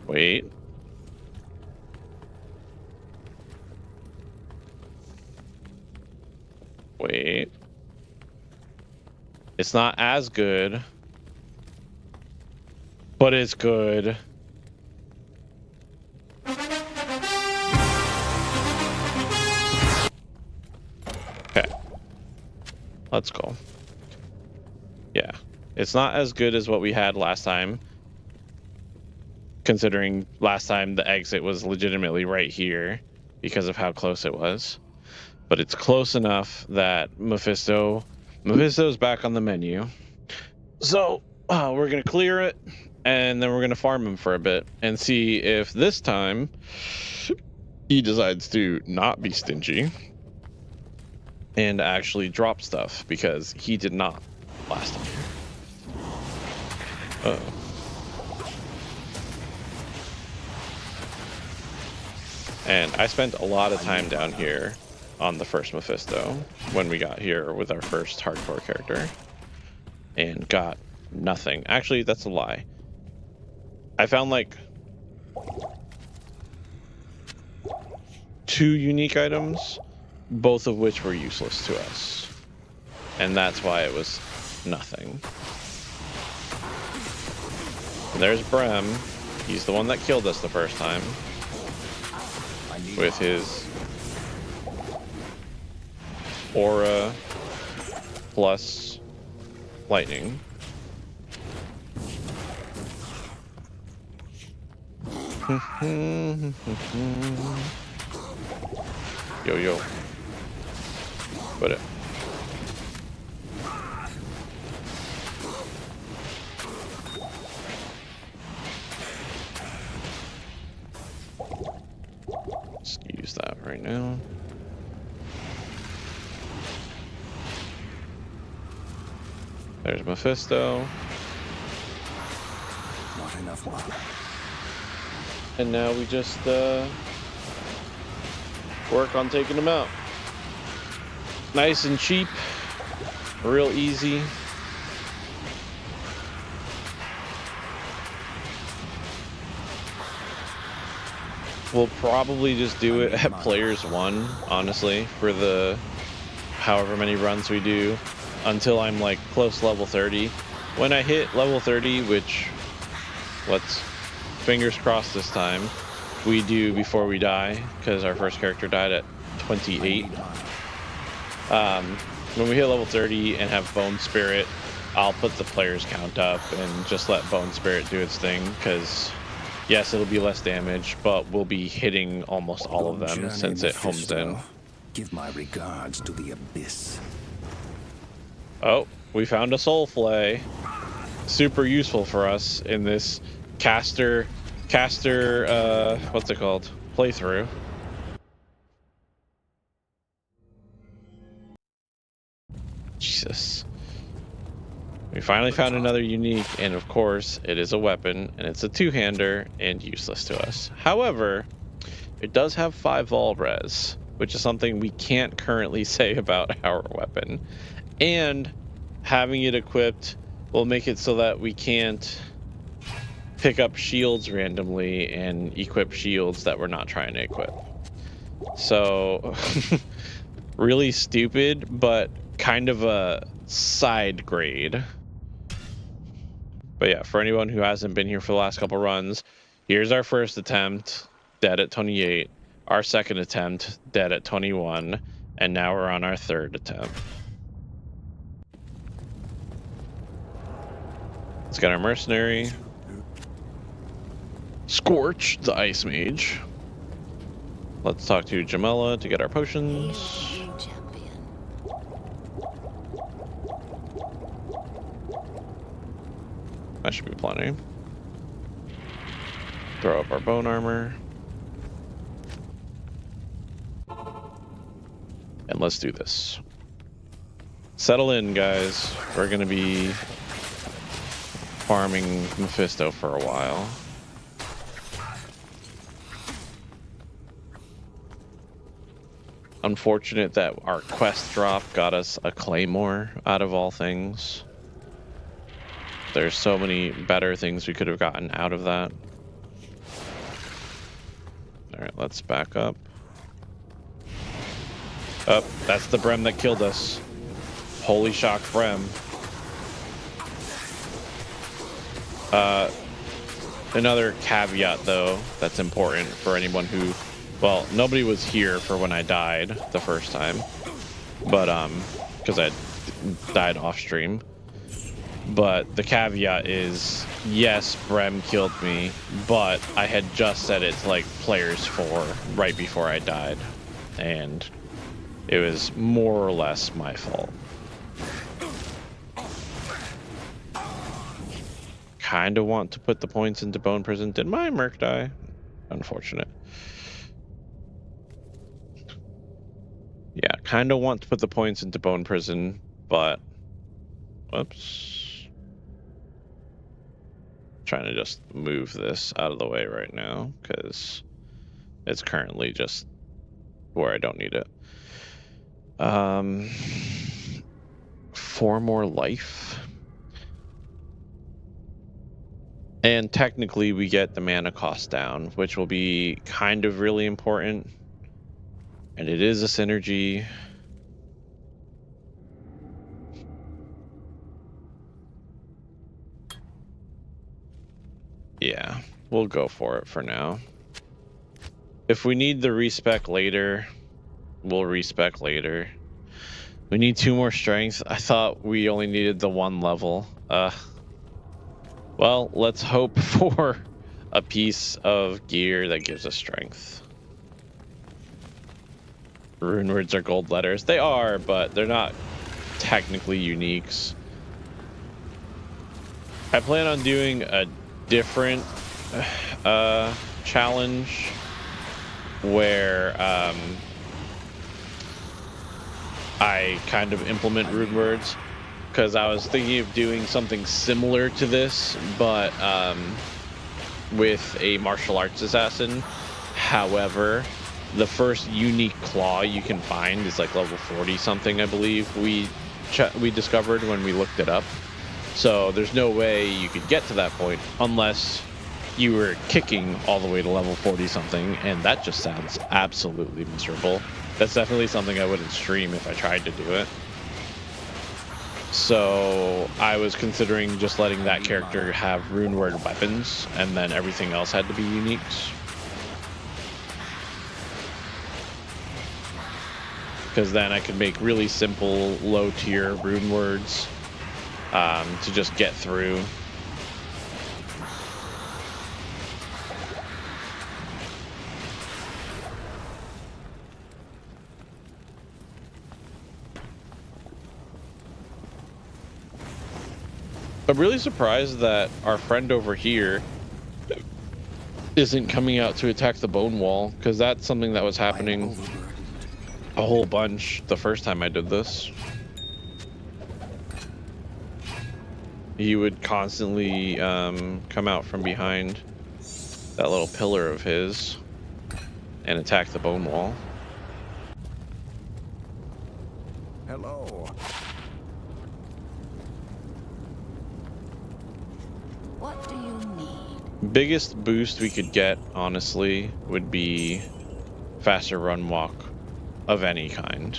Wait. Wait. It's not as good, but it's good. Okay. Let's go. Yeah. It's not as good as what we had last time, considering last time the exit was legitimately right here because of how close it was. But it's close enough that Mephisto's back on the menu. So we're going to clear it, and then we're going to farm him for a bit and see if this time he decides to not be stingy and actually drop stuff because he did not last time. Uh-oh. And I spent a lot of time down here on the first Mephisto when we got here with our first hardcore character and got nothing. Actually, that's a lie. I found like 2 unique items, both of which were useless to us. And that's why it was nothing. And there's Brem. He's the one that killed us the first time with his aura plus lightning. Yo. Put it. Let's use that right now. There's Mephisto.
Not enough mana.
And now we just work on taking them out. Nice and cheap, real easy. We'll probably just do it at players 1, honestly, for the however many runs we do until I'm like close to level 30. When I hit level 30, which let's fingers crossed this time we do before we die, because our first character died at 28. When we hit level 30 and have Bone Spirit, I'll put the players count up and just let Bone Spirit do its thing, because yes, it'll be less damage, but we'll be hitting almost all of them since it homes in.
Give my regards to the abyss.
Oh, we found a soul flay. Super useful for us in this caster what's it called, playthrough. Jesus, we finally found another unique, and of course it is a weapon, and it's a 2-hander and useless to us. However, it does have 5 vol res, which is something we can't currently say about our weapon, and having it equipped will make it so that we can't pick up shields randomly and equip shields that we're not trying to equip. So really stupid, but kind of a side grade. But yeah, for anyone who hasn't been here for the last couple runs, here's our first attempt, dead at 28, our second attempt, dead at 21, and now we're on our third attempt. Let's get our mercenary. Scorch, the ice mage. Let's talk to Jamela to get our potions. That should be plenty. Throw up our bone armor. And let's do this. Settle in, guys. We're gonna be farming Mephisto for a while. Unfortunate that our quest drop got us a claymore out of all things. There's so many better things we could have gotten out of that. Alright, let's back up. Oh, that's the Brem that killed us. Holy shock, Brem. Another caveat, though, that's important for anyone who... Well, nobody was here for when I died the first time. But, because I died off stream. But the caveat is, yes, Brem killed me, but I had just set it to, like, players 4 right before I died. And it was more or less my fault. Kind of want to put the points into Bone Prison. Did my Merc die? Unfortunate. kind of want to put the points into Bone Prison, but whoops. Trying to just move this out of the way right now because it's currently just where I don't need it. 4 more life. And technically we get the mana cost down, which will be kind of really important. And it is a synergy. Yeah, we'll go for it for now. If we need the respec later, we'll respec later. We need 2 more strength. I thought we only needed the 1 level. Well, let's hope for a piece of gear that gives us strength. Rune words are gold letters. They are, but they're not technically uniques. I plan on doing a different challenge where I kind of implement rune words, because I was thinking of doing something similar to this, but with a martial arts assassin. However, the first unique claw you can find is like level 40 something, I believe we discovered when we looked it up. So there's no way you could get to that point unless you were kicking all the way to level 40 something, and that just sounds absolutely miserable. That's definitely something I wouldn't stream if I tried to do it. So I was considering just letting that character have rune word weapons, and then everything else had to be uniques. Because then I could make really simple low tier rune words to just get through. I'm really surprised that our friend over here isn't coming out to attack the bone wall, because that's something that was happening a whole bunch the first time I did this. He would constantly come out from behind that little pillar of his and attack the bone wall.
Hello.
What do you need?
Biggest boost we could get, honestly, would be faster run walk of any kind.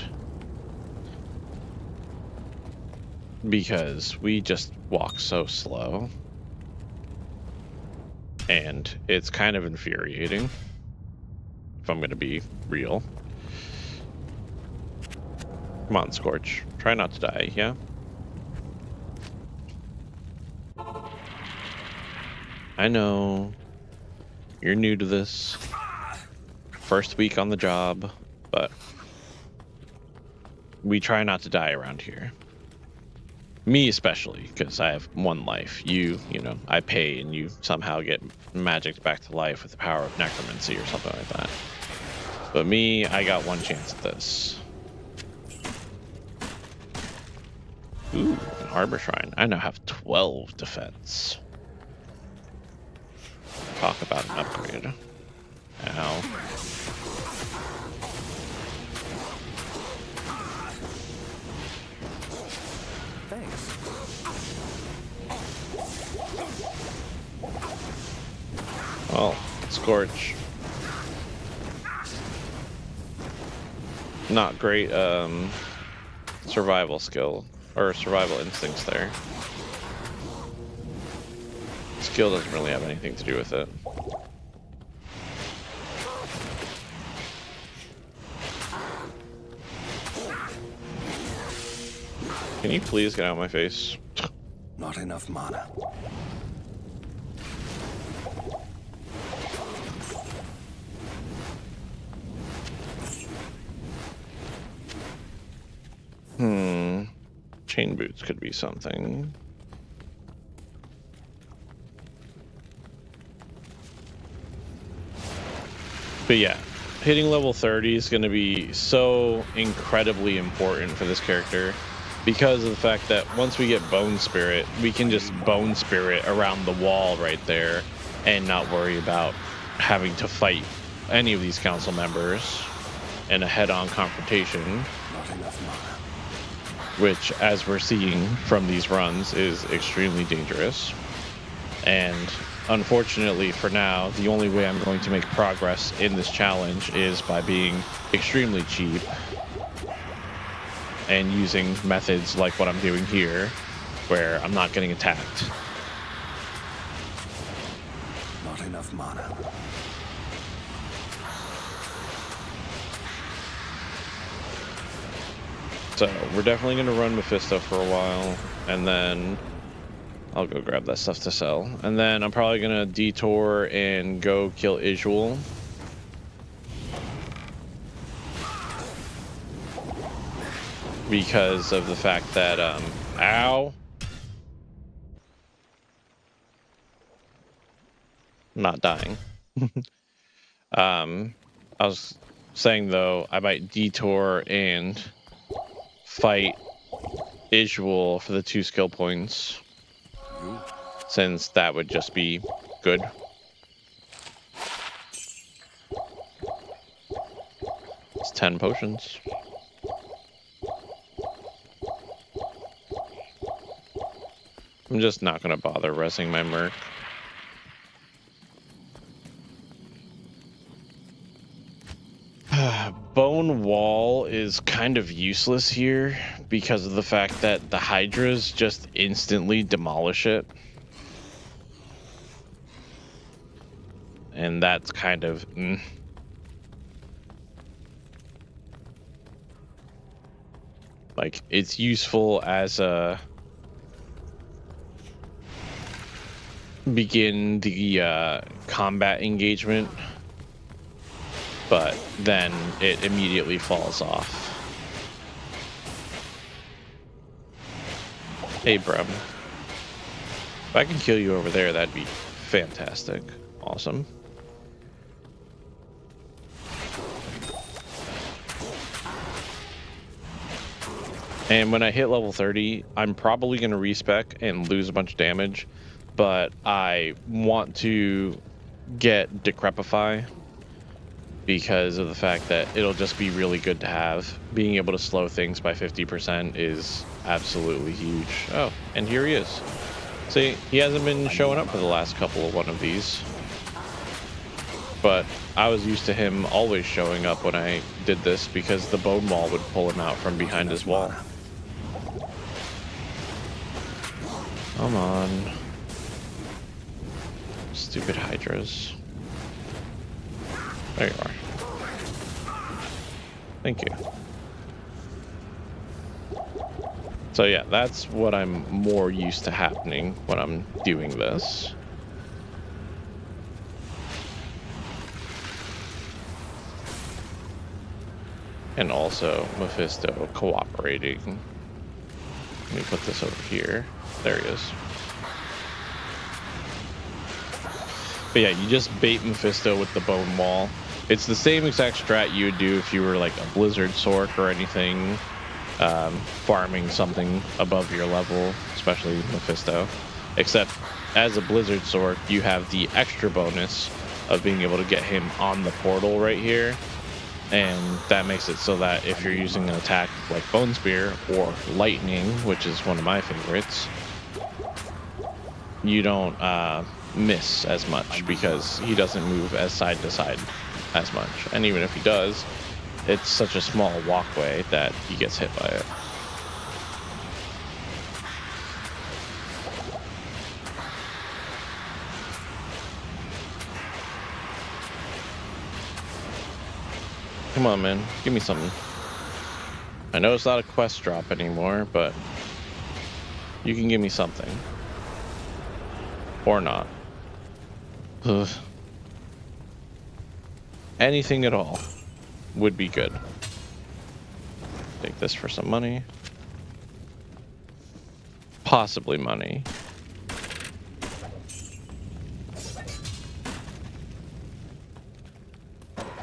Because we just walk so slow. And it's kind of infuriating, if I'm gonna be real. Come on, Scorch. Try not to die, yeah? I know. You're new to this. First week on the job, but we try not to die around here. Me especially, because I have 1 life. You know, I pay and you somehow get magicked back to life with the power of necromancy or something like that. But me, I got 1 chance at this. Ooh, an Arbor Shrine. I now have 12 defense. Talk about an upgrade. Ow.
Thanks.
Well, Scorch. Not great survival skill or survival instincts there. Skill doesn't really have anything to do with it. Can you please get out of my face?
Not enough mana.
Chain boots could be something. But yeah, hitting level 30 is going to be so incredibly important for this character because of the fact that once we get Bone Spirit, we can just Bone Spirit around the wall right there and not worry about having to fight any of these council members in a head-on confrontation, which, as we're seeing from these runs, is extremely dangerous. And unfortunately for now, the only way I'm going to make progress in this challenge is by being extremely cheap and using methods like what I'm doing here, where I'm not getting attacked.
Not enough mana.
So we're definitely going to run Mephisto for a while, and then I'll go grab that stuff to sell. And then I'm probably going to detour and go kill Isual. Because of the fact that, ow. I'm not dying. I was saying, though, I might detour and fight Isual for the 2 skill points, since that would just be good. It's 10 potions. I'm just not going to bother resing my Merc. Bone Wall is kind of useless here because of the fact that the Hydras just instantly demolish it. And that's kind of... Like, it's useful as a... begin the combat engagement, but then it immediately falls off. Hey, Brum. If I can kill you over there, that'd be fantastic. Awesome. And when I hit level 30, I'm probably going to respec and lose a bunch of damage, but I want to get Decrepify because of the fact that it'll just be really good to have. Being able to slow things by 50% is absolutely huge. Oh, and here he is. See, he hasn't been showing up for the last couple of one of these, but I was used to him always showing up when I did this because the Bone Wall would pull him out from behind his wall. Come on. Stupid Hydras. There you are. Thank you. So yeah, that's what I'm more used to happening when I'm doing this. And also Mephisto cooperating. Let me put this over here. There he is. But yeah, you just bait Mephisto with the Bone Wall. It's the same exact strat you would do if you were like a Blizzard Sork or anything, farming something above your level, especially Mephisto. Except as a Blizzard Sork, you have the extra bonus of being able to get him on the portal right here. And that makes it so that if you're using an attack like Bone Spear or Lightning, which is one of my favorites, you don't miss as much because he doesn't move as side to side as much. And even if he does, it's such a small walkway that he gets hit by it. Come on, man. Give me something. I know it's not a quest drop anymore, but you can give me something. Or not. Ugh. Anything at all would be good. Take this for some money. Possibly money.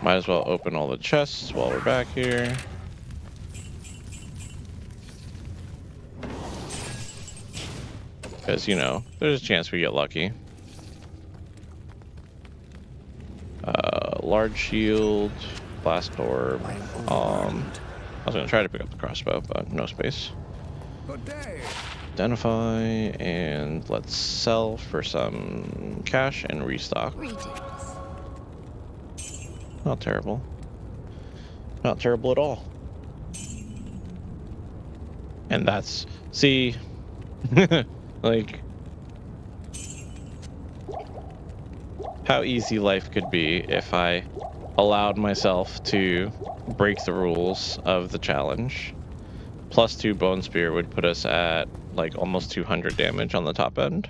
Might as well open all the chests while we're back here. Because, you know, there's a chance we get lucky. Large shield, blast orb. I was gonna try to pick up the crossbow, but no space.
Good day.
Identify, and let's sell for some cash and restock.
Greetings.
Not terrible. Not terrible at all. And that's, see, like, how easy life could be if I allowed myself to break the rules of the challenge. +2 bone spear would put us at like almost 200 damage on the top end.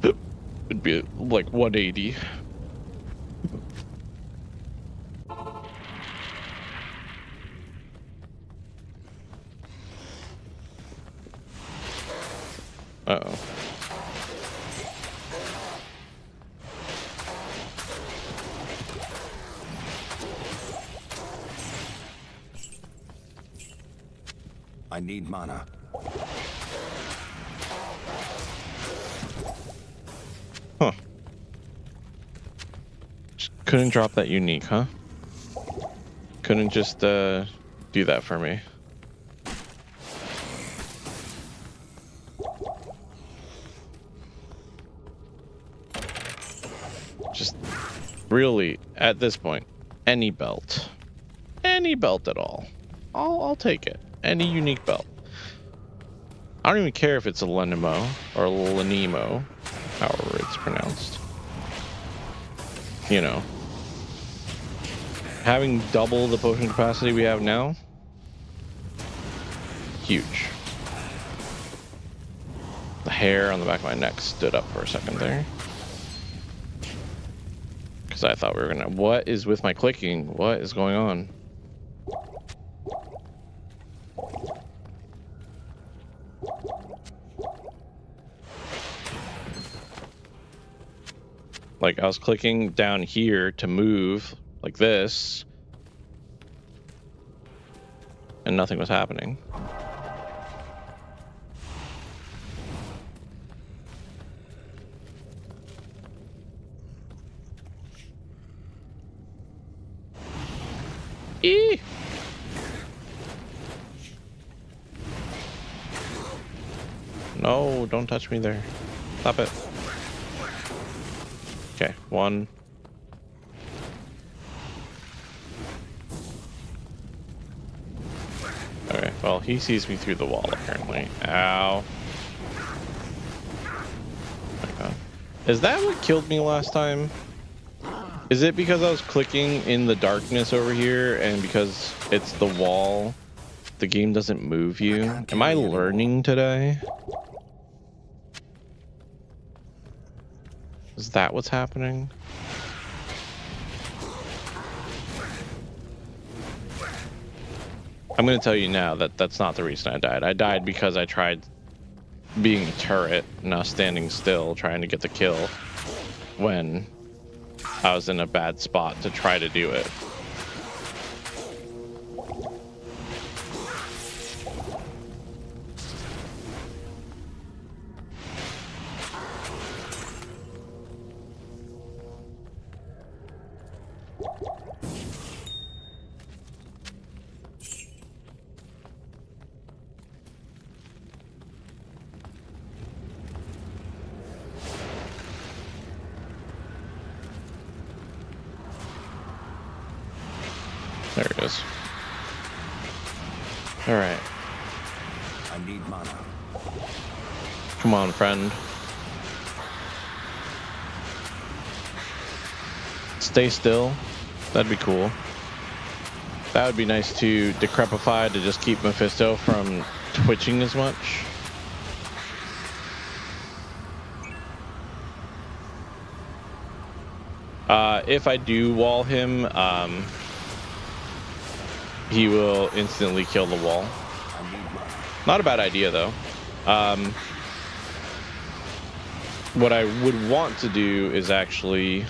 It'd be like 180. Uh-oh.
I need mana.
Huh. Just couldn't drop that unique, huh? Couldn't just do that for me. Just really, at this point, any belt at all, I'll take it. Any unique belt. I don't even care if it's a Lenimo or Lenimo, however it's pronounced. You know, having double the potion capacity we have now, huge. The hair on the back of my neck stood up for a second there. Because I thought we were gonna, what is with my clicking? What is going on? Like, I was clicking down here to move like this, and nothing was happening. Eee! No, don't touch me there. Stop it. Okay, one. Okay, well, he sees me through the wall, apparently. Ow. Oh my god. Is that what killed me last time? Is it because I was clicking in the darkness over here, and because it's the wall, the game doesn't move you? Am I learning today? Is that what's happening? I'm gonna tell you now that that's not the reason I died. I died because I tried being a turret, not standing still, trying to get the kill when I was in a bad spot to try to do it. There it is. All right.
I need mana.
Come on, friend. Stay still. That'd be cool. That would be nice to decrepify to just keep Mephisto from twitching as much. If I do wall him, he will instantly kill the wall. Not a bad idea, though. What I would want to do is actually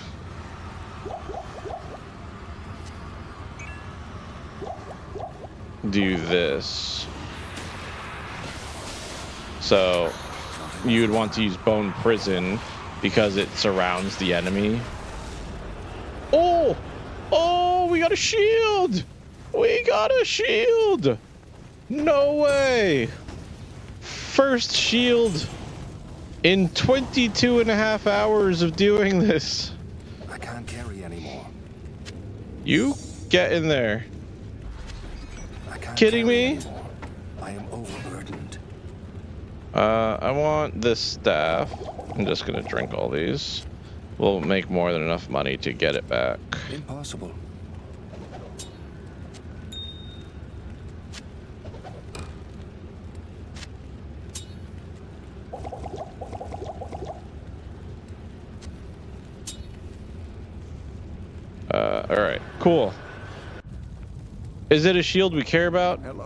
do this. So you would want to use Bone Prison because it surrounds the enemy. Oh! Oh, we got a shield! We got a shield! No way! First shield in 22 and a half hours of doing this.
I can't carry anymore.
You get in there.
I can't
Kidding
carry
me?
anymore. I am overburdened.
I want this staff. I'm just gonna drink all these. We'll make more than enough money to get it back.
Impossible.
All right, cool. Is it a shield we care about?
Hello.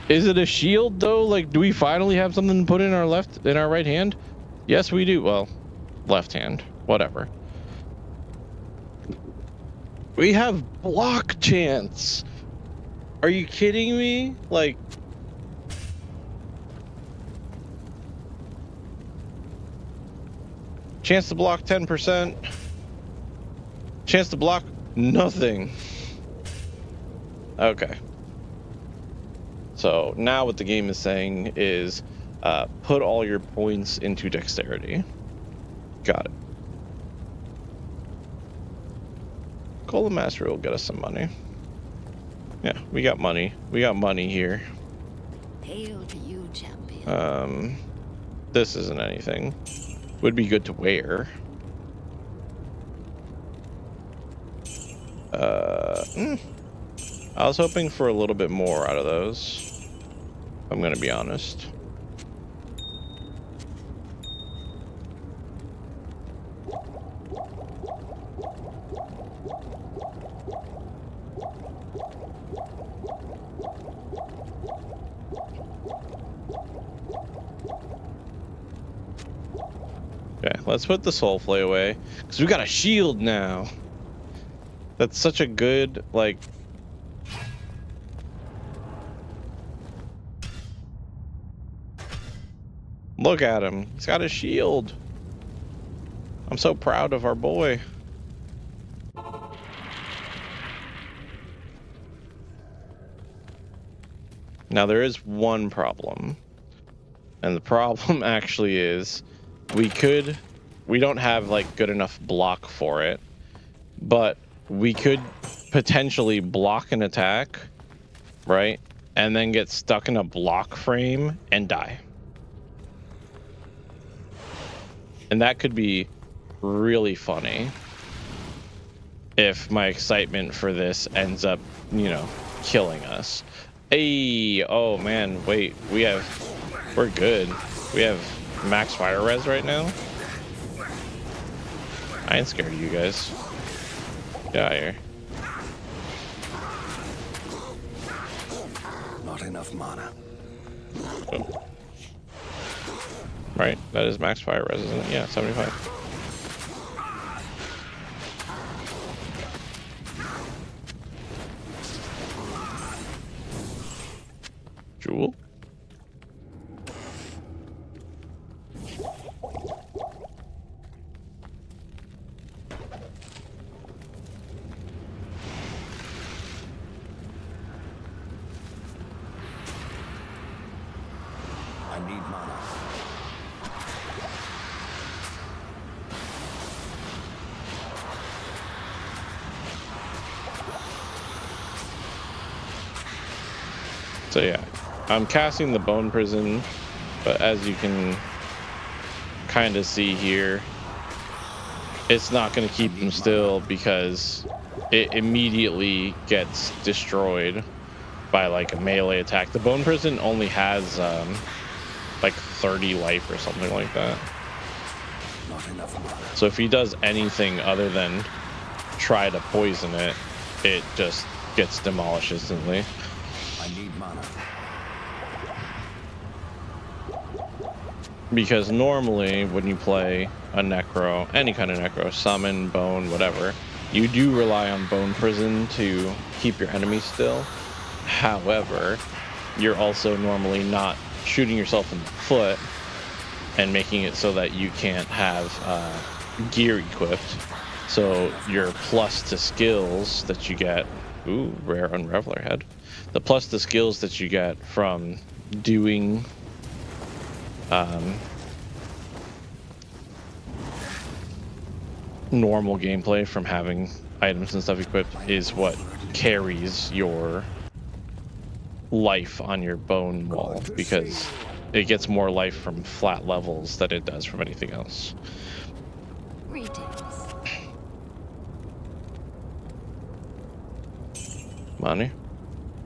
Is it a shield though? Like, do we finally have something to put in our right hand? Yes, we do. Well, left hand, whatever. We have block chance. Are you kidding me? Like, chance to block 10%. Chance to block nothing. Okay. So now what the game is saying is put all your points into dexterity. Got it. Golden Master will get us some money. Yeah, we got money. We got money here.
Hail to you, champion.
This isn't anything. Would be good to wear. I was hoping for a little bit more out of those. I'm gonna be honest. Okay, let's put the soul flay away because we got a shield now. That's such a good, like, look at him. He's got a shield. I'm so proud of our boy. Now there is one problem. And the problem actually is we don't have like good enough block for it, but we could potentially block an attack, right? And then get stuck in a block frame and die. And that could be really funny if my excitement for this ends up, you know, killing us. Hey, oh man, wait, we're good. We have max fire res right now. I ain't scared of you guys. Get out of here.
Not enough mana.
Oh. Right, that is max fire res, isn't it? Yeah, 75. Jewel?
I need mana.
So yeah, I'm casting the Bone Prison, but as you can kind of see here, it's not going to keep him still because it immediately gets destroyed by like a melee attack. The Bone Prison only has like 30 life or something like that.
Not enough mana.
So if he does anything other than try to poison it, it just gets demolished instantly.
I need mana.
Because normally when you play a necro, any kind of necro, summon, bone, whatever, you do rely on Bone Prison to keep your enemy still. However, you're also normally not shooting yourself in the foot and making it so that you can't have gear equipped. So your plus to skills that you get, ooh, rare Unraveler head. The plus to skills that you get from doing normal gameplay, from having items and stuff equipped, is what carries your life on your bone wall, because it gets more life from flat levels than it does from anything else.
Greetings.
Money.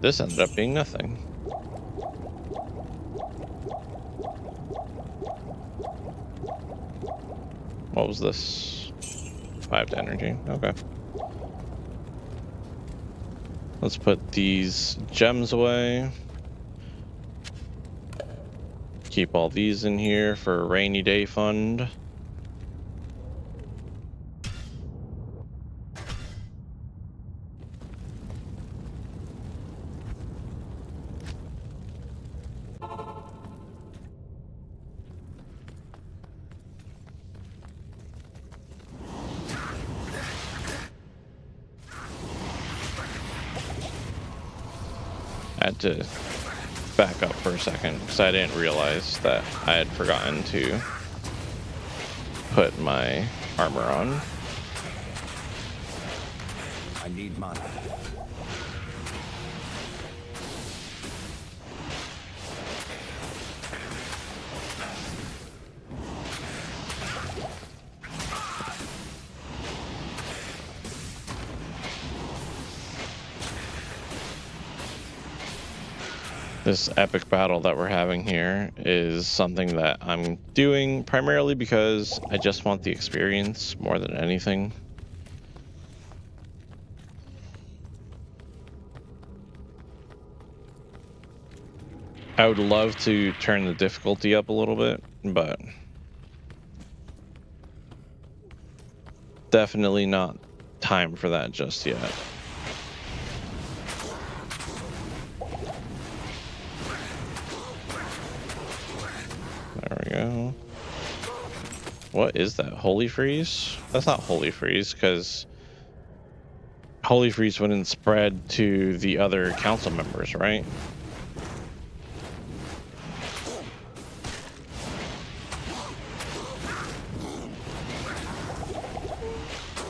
This ended up being nothing. What was this? 5 to energy. Okay. Let's put these gems away. Keep all these in here for a rainy day fund. I had to back up for a second because I didn't realize that I had forgotten to put my armor on.
I need mana.
This epic battle that we're having here is something that I'm doing primarily because I just want the experience more than anything. I would love to turn the difficulty up a little bit, but definitely not time for that just yet. There we go. What is that? Holy Freeze? That's not Holy Freeze, because Holy Freeze wouldn't spread to the other council members, right?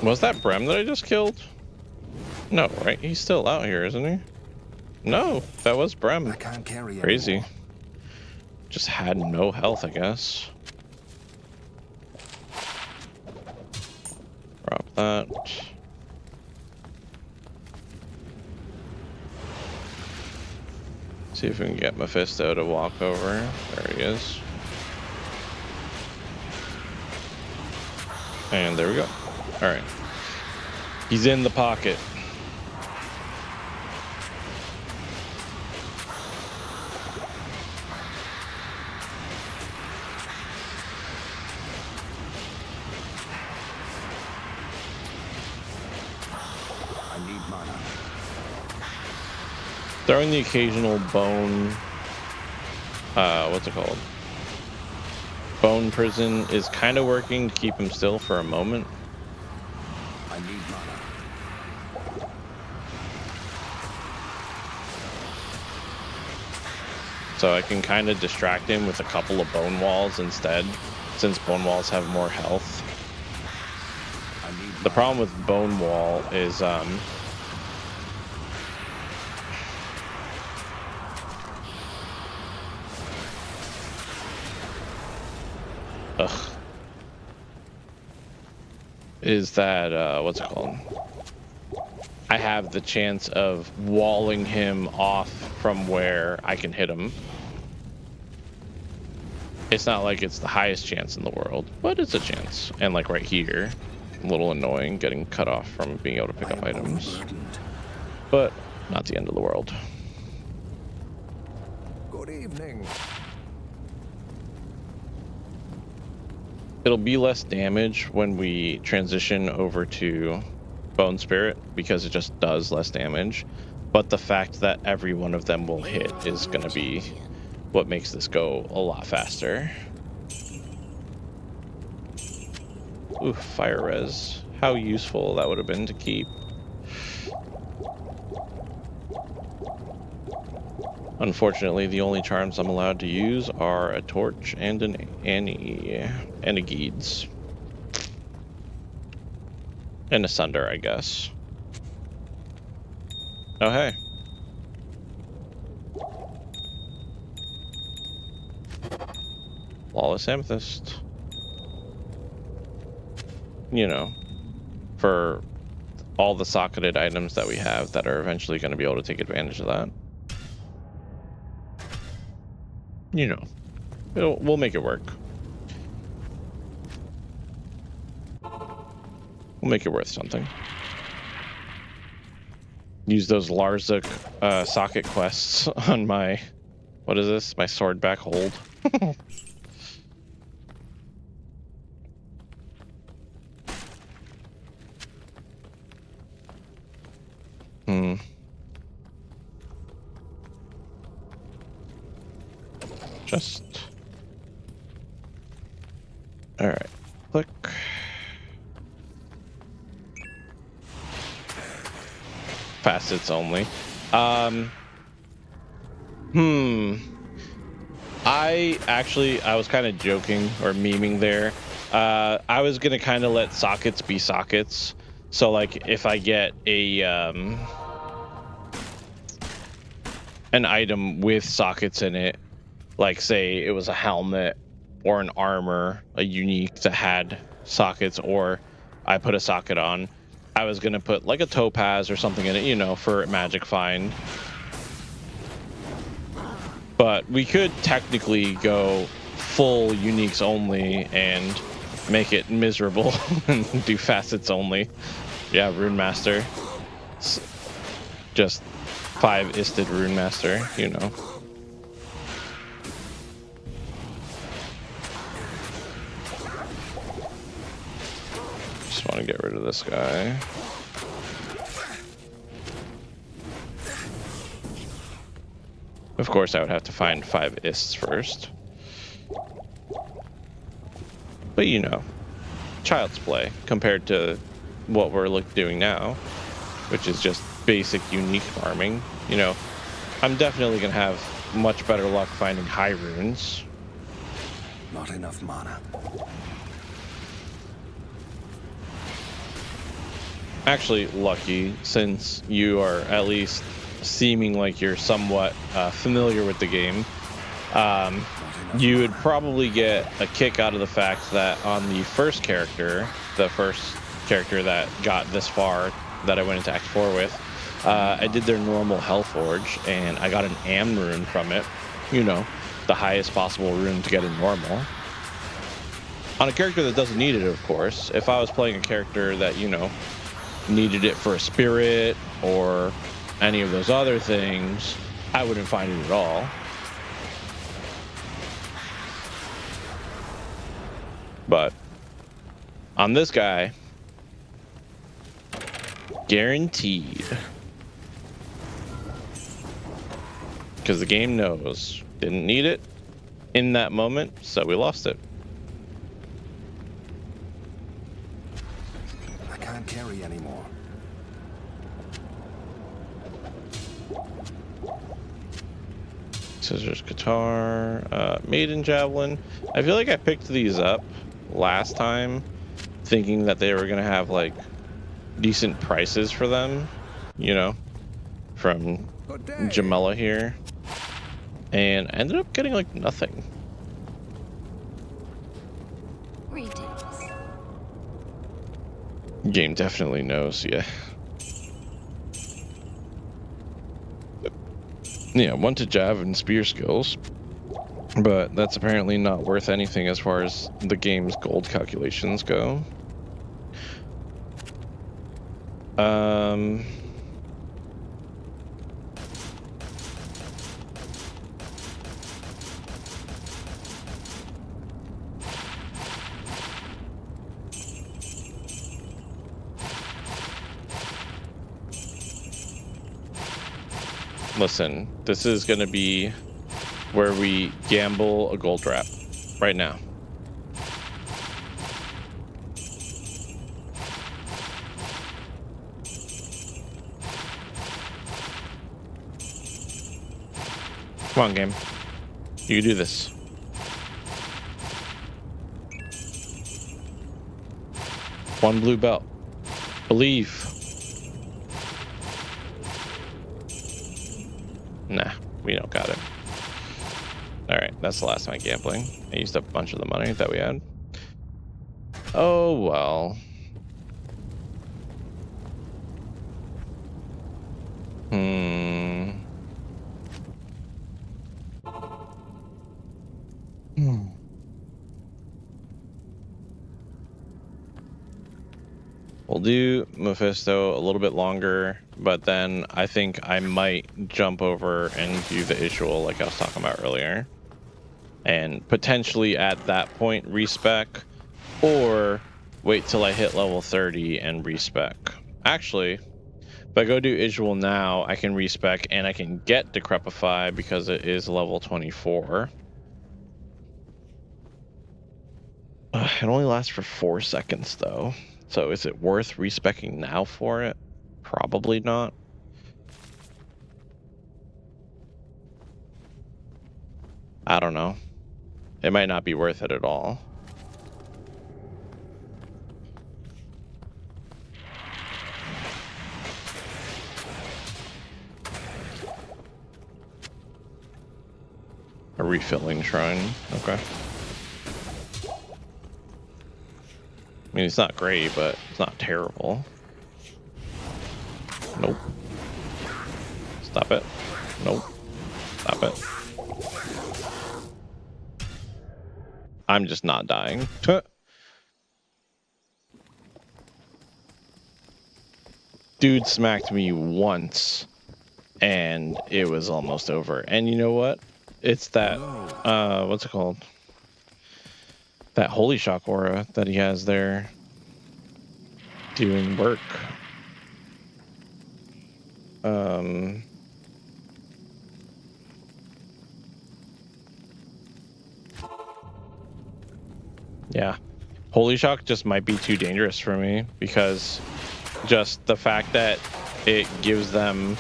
Was that Brem that I just killed? No, right? He's still out here, isn't he? No, that was Brem.
I can't carry
Crazy.
anymore.
Just had no health, I guess. Drop that. See if we can get Mephisto to walk over. There he is. And there we go. All right. He's in the pocket.
I need mana.
Throwing the occasional bone, what's it called? Bone prison is kind of working to keep him still for a moment.
I need mana.
So I can kind of distract him with a couple of bone walls instead, since bone walls have more health.
I need
The problem with bone wall is, is that, what's it called? I have the chance of walling him off from where I can hit him. It's not like it's the highest chance in the world, but it's a chance. And like right here, a little annoying getting cut off from being able to pick up items, but not the end of the world.
Good evening.
It'll be less damage when we transition over to Bone Spirit because it just does less damage. but the fact that every one of them will hit is going to be what makes this go a lot faster. Ooh, fire res. How useful that would have been to keep. Unfortunately, the only charms I'm allowed to use are a torch and an Annie and a Geeds. And a Sunder, I guess. Oh, hey. Flawless Amethyst. You know, for all the socketed items that we have that are eventually going to be able to take advantage of that. You know, we'll make it work. We'll make it worth something. Use those Larzik socket quests on my, what is this? My sword back hold. Just. All right. Click. Facets only. I was kind of joking or memeing there. I was gonna kind of let sockets be sockets. So like if I get a an item with sockets in it, like say it was a helmet or an armor, a unique that had sockets, or I put a socket on, I was gonna put like a topaz or something in it, you know, for magic find. But we could technically go full uniques only and make it miserable and do facets only. Yeah, Rune Master. Just 5 isted Rune Master, you know. Just want to get rid of this guy. Of course, I would have to find 5 ists first. But you know, child's play compared to what we're doing now, which is just basic unique farming. You know, I'm definitely going to have much better luck finding high runes.
Not enough mana.
Actually, lucky, since you are at least seeming like you're somewhat familiar with the game. You would probably get a kick out of the fact that on the first character that got this far, that I went into Act 4 with, I did their normal Hellforge, and I got an Am rune from it. You know, the highest possible rune to get in normal. On a character that doesn't need it, of course. If I was playing a character that, you know, needed it for a spirit or any of those other things, I wouldn't find it at all. But on this guy, guaranteed. Because the game knows didn't need it in that moment, so we lost it.
I can't carry anymore.
Scissors, guitar, maiden javelin. I feel like I picked these up last time thinking that they were gonna have like decent prices for them, you know, from Jamela here, and I ended up getting like nothing.
Greetings.
Game definitely knows, yeah. Yeah, 1 to jab and spear skills, but that's apparently not worth anything as far as the game's gold calculations go. Listen, this is gonna be where we gamble a gold wrap right now. Come on, game. You can do this. One blue belt. Believe. Nah, we don't got it. Alright, that's the last time gambling. I used up a bunch of the money that we had. Oh, well. We'll do Mephisto a little bit longer, but then I think I might jump over and do the Isual like I was talking about earlier. And potentially at that point respec, or wait till I hit level 30 and respec. Actually, if I go do Isual now, I can respec and I can get Decrepify because it is level 24. It only lasts for 4 seconds though. So is it worth respecing now for it? Probably not. I don't know. It might not be worth it at all. A refilling shrine. Okay. I mean, it's not great, but it's not terrible. Nope. Stop it. Nope. Stop it. I'm just not dying. Dude smacked me once, and it was almost over. And you know what? It's that, what's it called? That Holy Shock aura that he has there doing work. Yeah. Holy Shock just might be too dangerous for me because just the fact that it gives them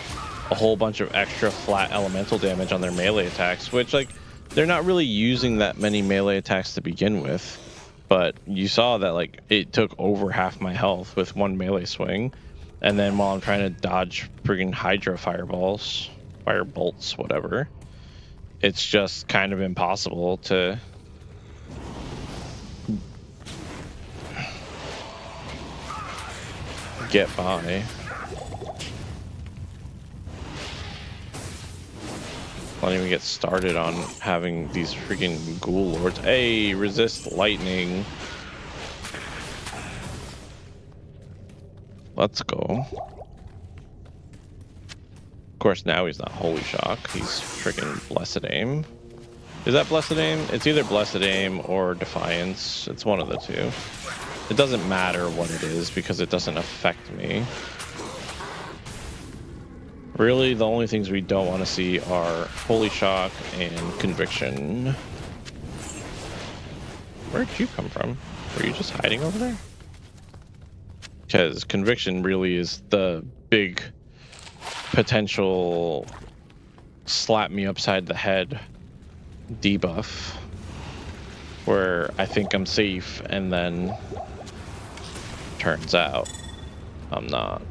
a whole bunch of extra flat elemental damage on their melee attacks, which, like, they're not really using that many melee attacks to begin with, but you saw that, like, it took over half my health with one melee swing, and then while I'm trying to dodge friggin' Hydra fireballs, fire bolts, whatever, it's just kind of impossible to get by. Don't even get started on having these freaking ghoul lords. Hey, resist lightning. Let's go. Of course, now he's not Holy Shock. He's freaking Blessed Aim. Is that Blessed Aim? It's either Blessed Aim or Defiance. It's one of the two. It doesn't matter what it is because it doesn't affect me. Really, the only things we don't want to see are Holy Shock and Conviction. Where'd you come from? Were you just hiding over there? Because Conviction really is the big potential slap me upside the head debuff, where I think I'm safe and then turns out I'm not.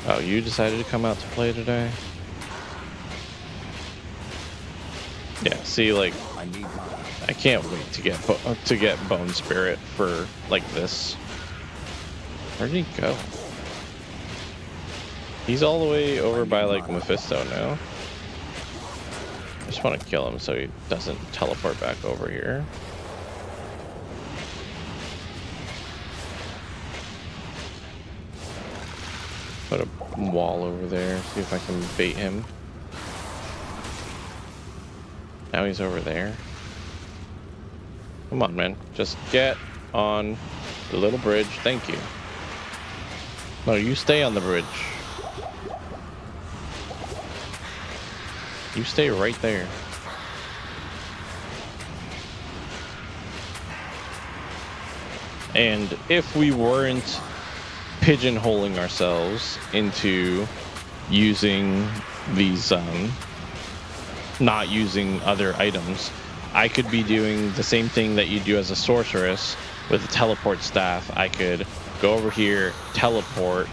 Oh, you decided to come out to play today? Yeah, see, like, I can't wait to get Bone Spirit for, like, this. Where'd he go? He's all the way over by, like, Mephisto now. I just want to kill him so he doesn't teleport back over here. Put a wall over there, see if I can bait him. Now he's over there. Come on, man. Just get on the little bridge. Thank you. No, you stay on the bridge. You stay right there. And if we weren't pigeonholing ourselves into using these, not using other items, I could be doing the same thing that you do as a sorceress with a teleport staff. I could go over here, teleport,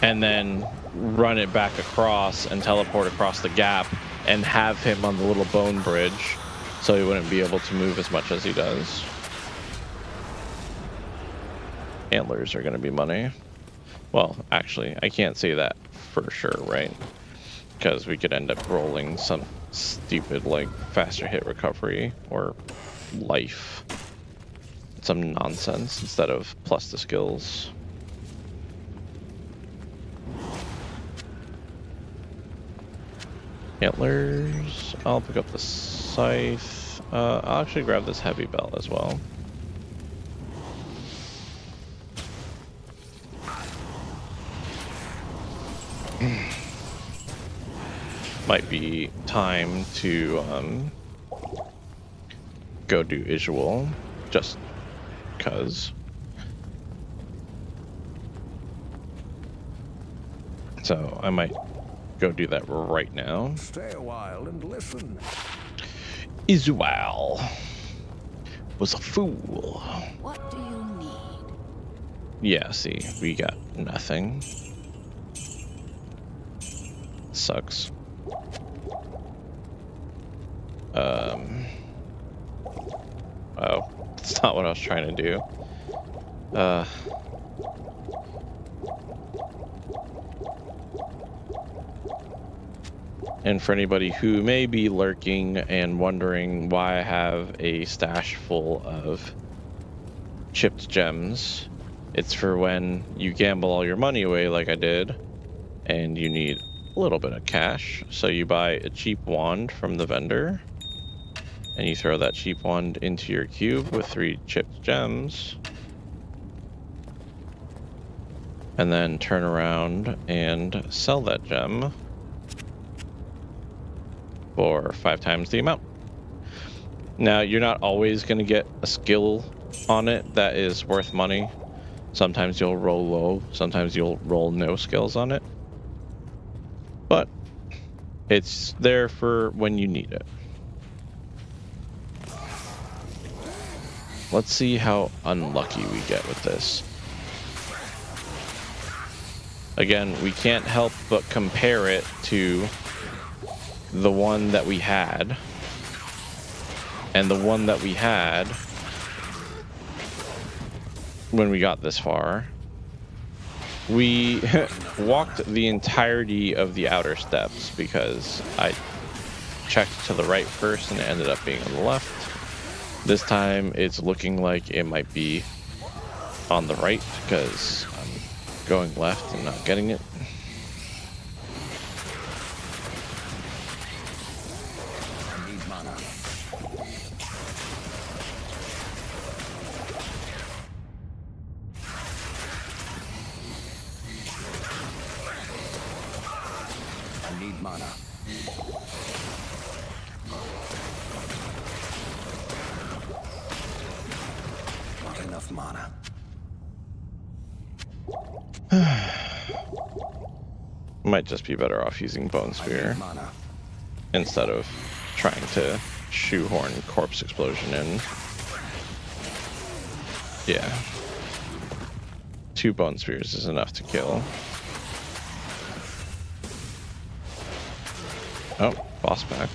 and then run it back across and teleport across the gap and have him on the little bone bridge so he wouldn't be able to move as much as he does. Antlers are going to be money. Well, actually, I can't say that for sure, right? Because we could end up rolling some stupid, like, faster hit recovery or life. Some nonsense instead of plus the skills. Antlers. I'll pick up the scythe. I'll actually grab this heavy belt as well. Might be time to go do visual, just cause. So I might go do that right now.
Stay a while and listen.
Isual was a fool.
What do you need?
Yeah, see, we got nothing. Sucks. Oh, that's not what I was trying to do. And for anybody who may be lurking and wondering why I have a stash full of chipped gems, it's for when you gamble all your money away like I did, and you need a little bit of cash. So you buy a cheap wand from the vendor, and you throw that cheap wand into your cube with 3 chipped gems, and then turn around and sell that gem for 5 times the amount. Now, you're not always going to get a skill on it that is worth money. Sometimes you'll roll low, sometimes you'll roll no skills on it. But it's there for when you need it. Let's see how unlucky we get with this. Again, we can't help but compare it to the one that we had. And the one that we had when we got this far, we walked the entirety of the outer steps because I checked to the right first and it ended up being on the left. This time it's looking like it might be on the right because I'm going left and not getting it. Might just be better off using Bone Spear instead of trying to shoehorn Corpse Explosion in. Yeah. 2 Bone Spears is enough to kill. Oh, boss back.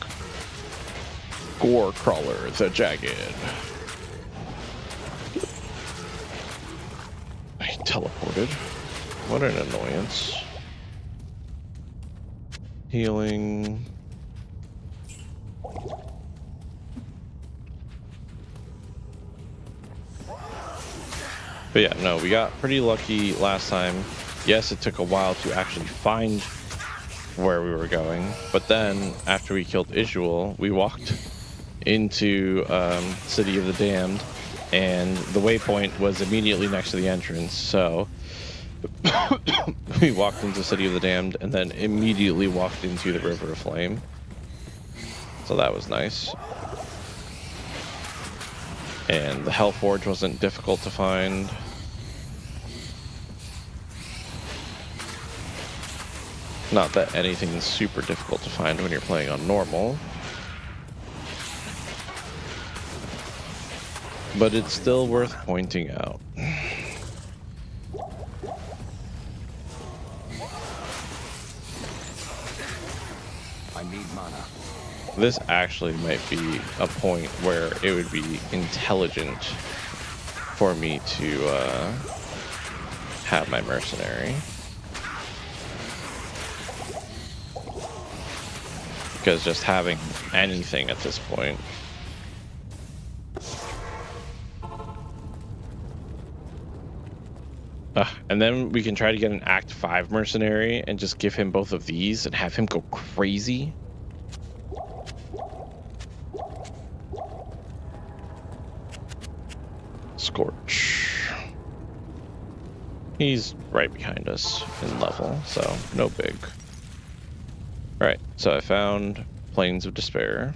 Gore Crawler the Jagged. I teleported. What an annoyance. Healing. But yeah, no, we got pretty lucky last time. Yes, it took a while to actually find where we were going, but then after we killed Isual, we walked into City of the Damned and the waypoint was immediately next to the entrance. So we walked into City of the Damned and then immediately walked into the River of Flame. So that was nice. And the Hellforge wasn't difficult to find. Not that anything is super difficult to find when you're playing on normal. But it's still worth pointing out.
I need mana.
This actually might be a point where it would be intelligent for me to have my mercenary. Because just having anything at this point. And then we can try to get an Act 5 mercenary and just give him both of these and have him go crazy. Scorch. He's right behind us in level, so no big. Alright, so I found Plains of Despair.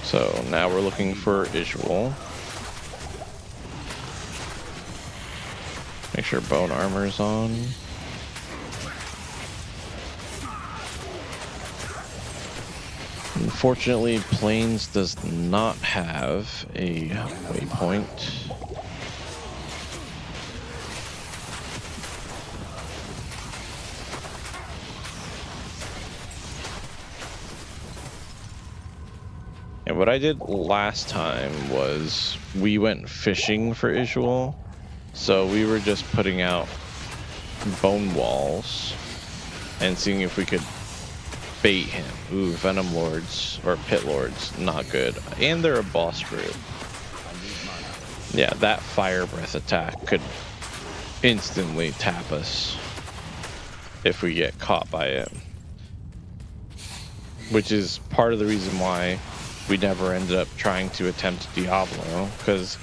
So now we're looking for Isual. Make sure bone armor's on. Unfortunately, Plains does not have a waypoint. And what I did last time was we went fishing for Isual. So we were just putting out bone walls and seeing if we could bait him. Ooh, Venom Lords or Pit Lords, not good. And they're a boss group. Yeah, that Fire Breath attack could instantly tap us if we get caught by it. Which is part of the reason why we never ended up trying to attempt Diablo, because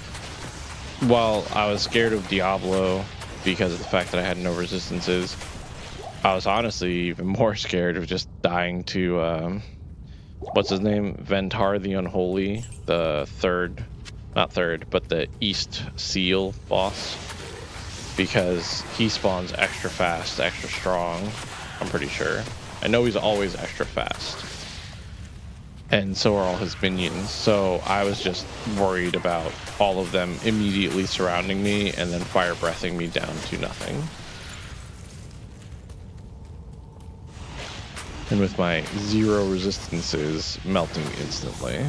while I was scared of Diablo because of the fact that I had no resistances, I was honestly even more scared of just dying to, what's his name? Ventar the Unholy, the not third, but the East Seal boss, because he spawns extra fast, extra strong, I'm pretty sure. I know he's always extra fast. And so are all his minions. So I was just worried about all of them immediately surrounding me and then fire breathing me down to nothing. And with my 0 resistances melting instantly.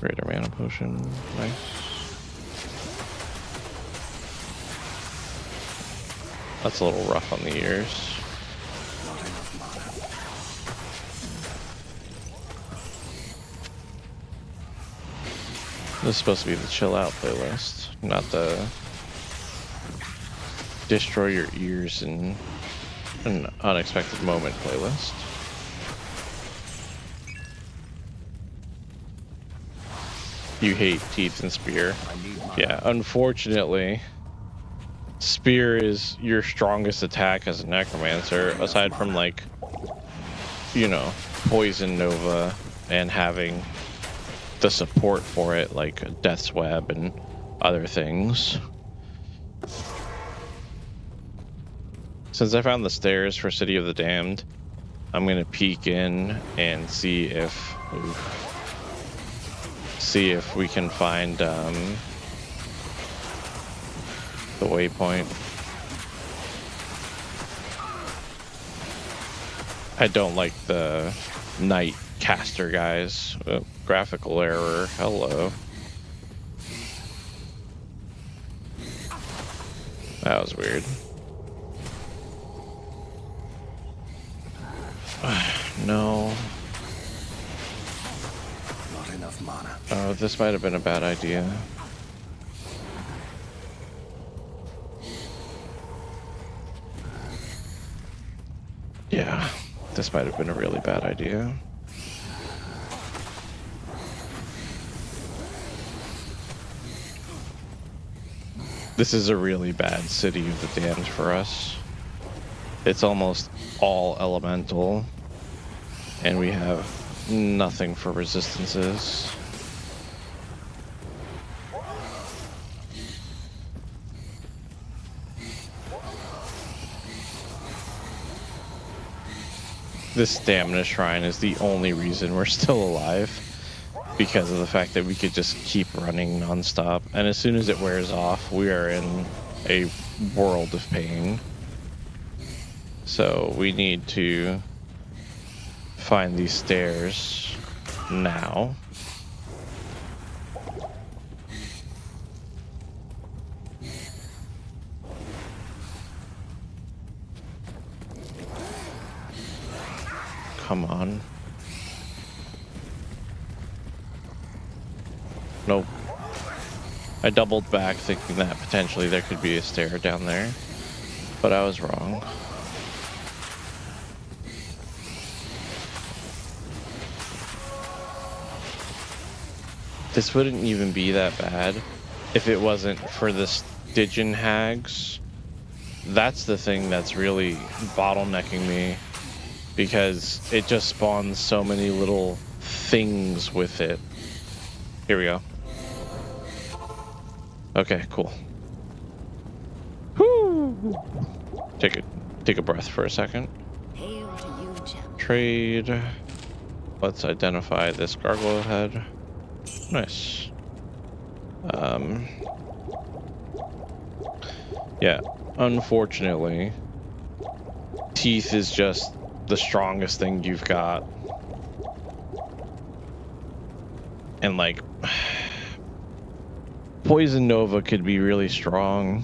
Greater mana potion, nice. That's a little rough on the ears. This is supposed to be the chill out playlist, not the destroy your ears in an unexpected moment playlist. You hate teeth and spear. Yeah, unfortunately, spear is your strongest attack as a necromancer, aside from, like, you know, poison nova and having the support for it, like Death's Web and other things. Since I found the stairs for City of the Damned, I'm gonna peek in and see if we can find the waypoint. I don't like the night caster guys. Oh, graphical error. Hello. That was weird. No. know. This might have been a bad idea. Yeah, this might have been a really bad idea. This is a really bad City of the Damned for us. It's almost all elemental, and we have nothing for resistances. This stamina shrine is the only reason we're still alive, because of the fact that we could just keep running nonstop, and as soon as it wears off, we are in a world of pain. So we need to find these stairs now. Come on. Nope. I doubled back thinking that potentially there could be a stair down there, but I was wrong. This wouldn't even be that bad if it wasn't for the Stygian hags. That's the thing that's really bottlenecking me, because it just spawns so many little things with it. Here we go. Okay, cool. Whoo! Take a breath for a second.
Hail to you, champion.
Trade. Let's identify this gargoyle head. Nice. Yeah, unfortunately, teeth is just the strongest thing you've got. And like, Poison Nova could be really strong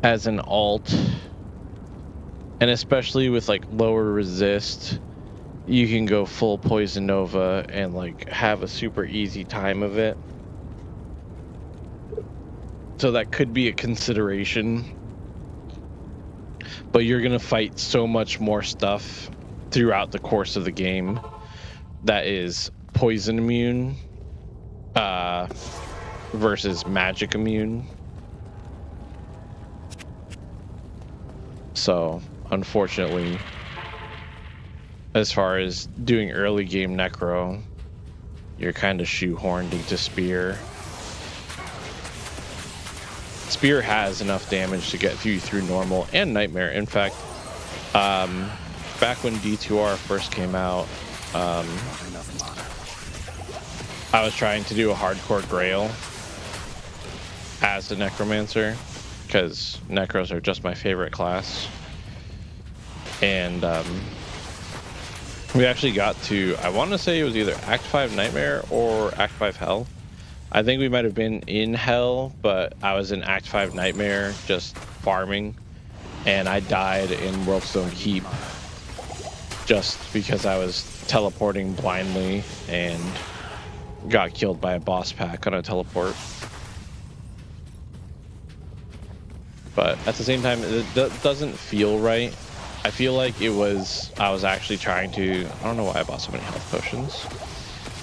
as an alt, and especially with like lower resist, you can go full Poison Nova and like have a super easy time of it. So that could be a consideration, but you're gonna fight so much more stuff throughout the course of the game that is poison immune versus magic immune. So unfortunately, as far as doing early game necro, you're kind of shoehorned into spear. Spear has enough damage to get you through normal and nightmare. In fact, back when D2R first came out, I was trying to do a hardcore Grail as a necromancer, because necros are just my favorite class. And we actually got to, I want to say it was either Act 5 Nightmare or Act 5 Hell. I think we might have been in Hell, but I was in Act 5 Nightmare just farming, and I died in Worldstone Keep just because I was teleporting blindly and got killed by a boss pack on a teleport. But at the same time, it doesn't feel right. I feel like I was actually trying to, I don't know why I bought so many health potions.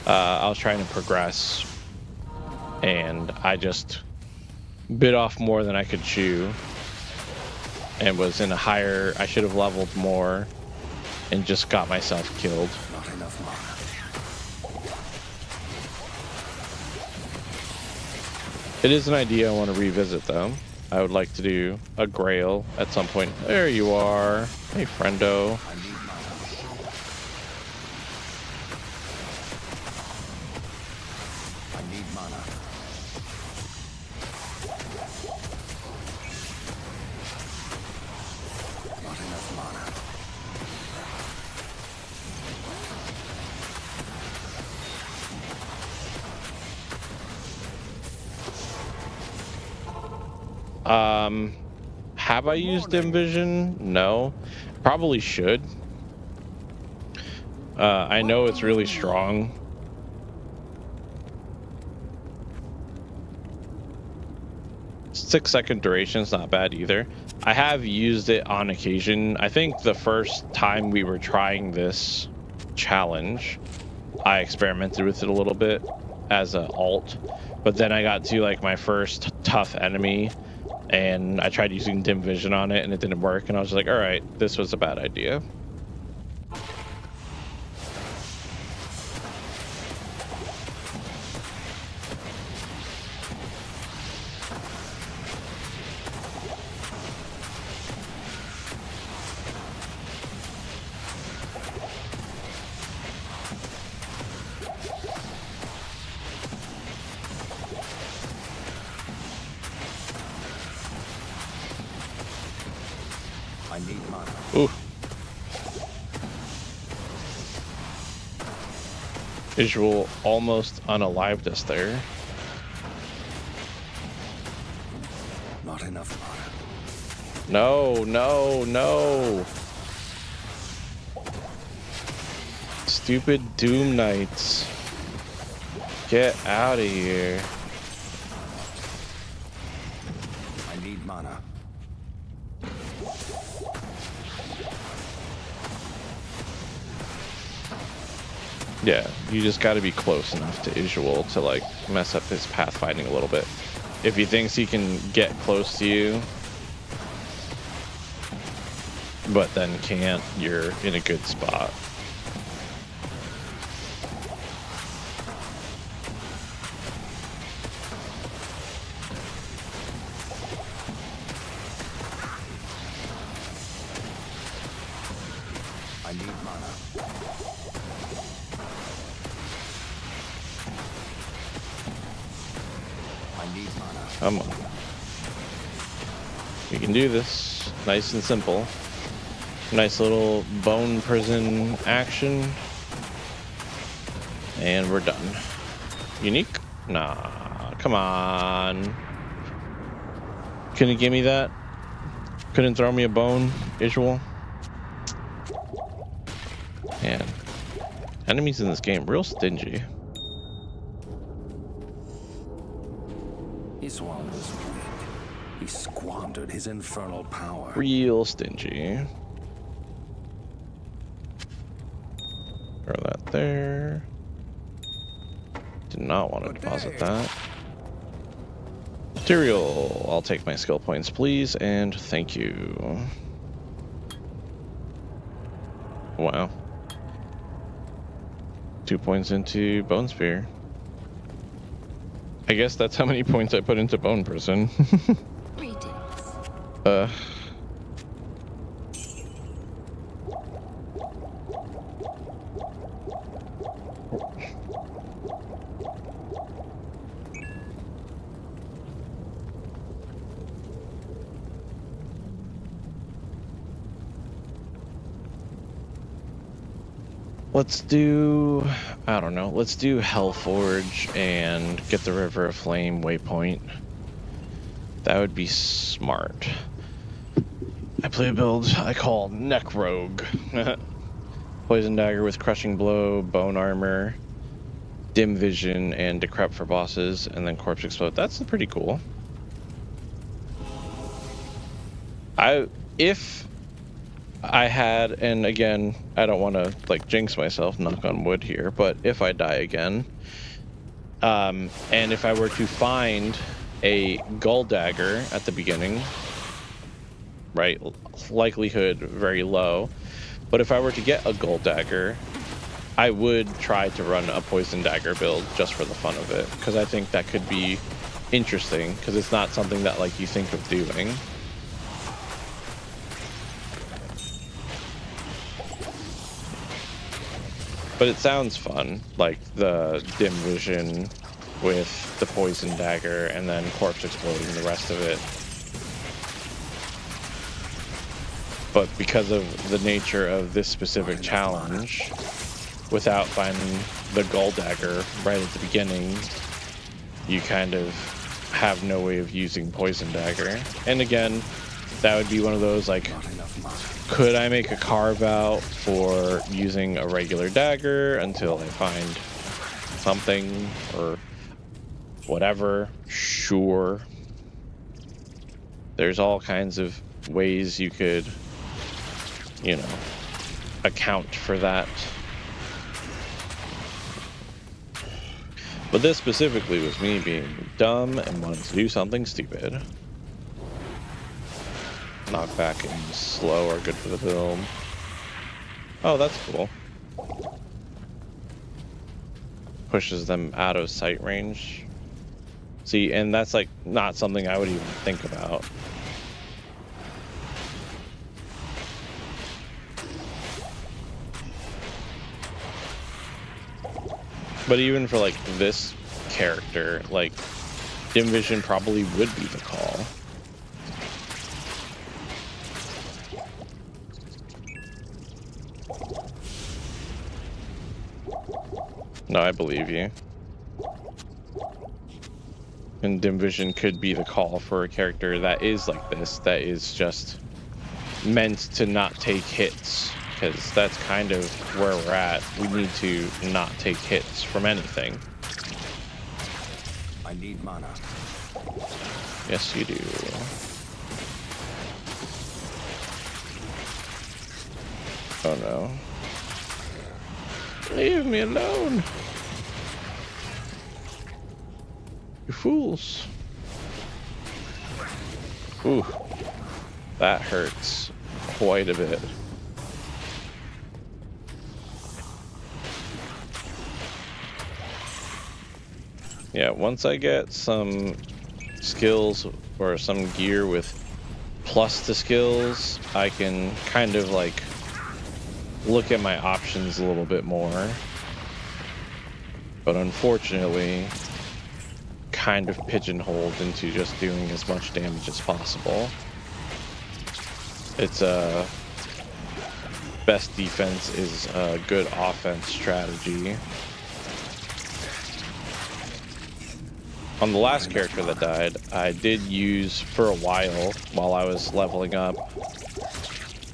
I was trying to progress, and I just bit off more than I could chew, and was in a higher, I should have leveled more, and just got myself killed.
Not enough
It is an idea I want to revisit, though. I would like to do a Grail at some point. There you are. Hey, friendo.
mana. I need mana. I need mana. Not enough mana.
Have I used Envision? No. Probably should. I know it's really strong. Six-second duration is not bad either. I have used it on occasion. I think the first time we were trying this challenge, I experimented with it a little bit as an alt, but then I got to like my first tough enemy and I tried using dim vision on it and it didn't work, and I was like, all right, this was a bad idea.
I need mana.
Ooh. Visual almost unalived us there.
Not enough mana.
No, no, no. Stupid Doom Knights. Get out of here.
I need mana.
Yeah, you just got to be close enough to Visual to like mess up his pathfinding a little bit. If he thinks he can get close to you, but then can't, you're in a good spot.
I need mana. I need mana.
Come on. We can do this. Nice and simple. Nice little bone prison action. And we're done. Unique? Nah, come on. Couldn't you give me that? Couldn't throw me a bone visual? Man. Enemies in this game, real stingy.
His one was weak. He squandered his infernal power.
Real stingy. Throw that there. Did not want to deposit that. Material. I'll take my skill points, please, and thank you. Wow. 2 points into Bone Spear. I guess that's how many points I put into Bone Prison.
Greetings.
Let's do, I don't know, let's do Hellforge and get the River of Flame waypoint. That would be smart. I play a build I call Neck Rogue. Poison Dagger with Crushing Blow, Bone Armor, Dim Vision, and Decrep for bosses, and then Corpse Explode. That's pretty cool. If I had, and again, I don't want to like jinx myself, knock on wood here, but if I die again, and if I were to find a Gull Dagger at the beginning, right, likelihood very low, but if I were to get a Gull Dagger, I would try to run a Poison Dagger build just for the fun of it, because I think that could be interesting, because it's not something that like you think of doing. But it sounds fun, like the Dim Vision with the Poison Dagger and then Corpse Exploding the rest of it. But because of the nature of this specific challenge, without finding the Gull Dagger right at the beginning, you kind of have no way of using Poison Dagger. And again, that would be one of those, like,
Not enough mana.
could I make a carve out for using a regular dagger until I find something or whatever? Sure. There's all kinds of ways you could, you know, account for that. But this specifically was me being dumb and wanting to do something stupid. Knockback and slow are good for the build. Oh, that's cool. Pushes them out of sight range. See, and that's like not something I would even think about. But even for like this character, like dim vision probably would be the call. No, I believe you. And dim vision could be the call for a character that is like this, that is just meant to not take hits, because that's kind of where we're at. We need to not take hits from anything.
I need mana.
Yes, you do. Oh no. Leave me alone. You fools. Ooh. That hurts quite a bit. Yeah, once I get some skills or some gear with plus to skills, I can kind of like look at my options a little bit more. But unfortunately, kind of pigeonholed into just doing as much damage as possible. It's best defense is a good offense strategy. On the last character that died, I did use for a while I was leveling up,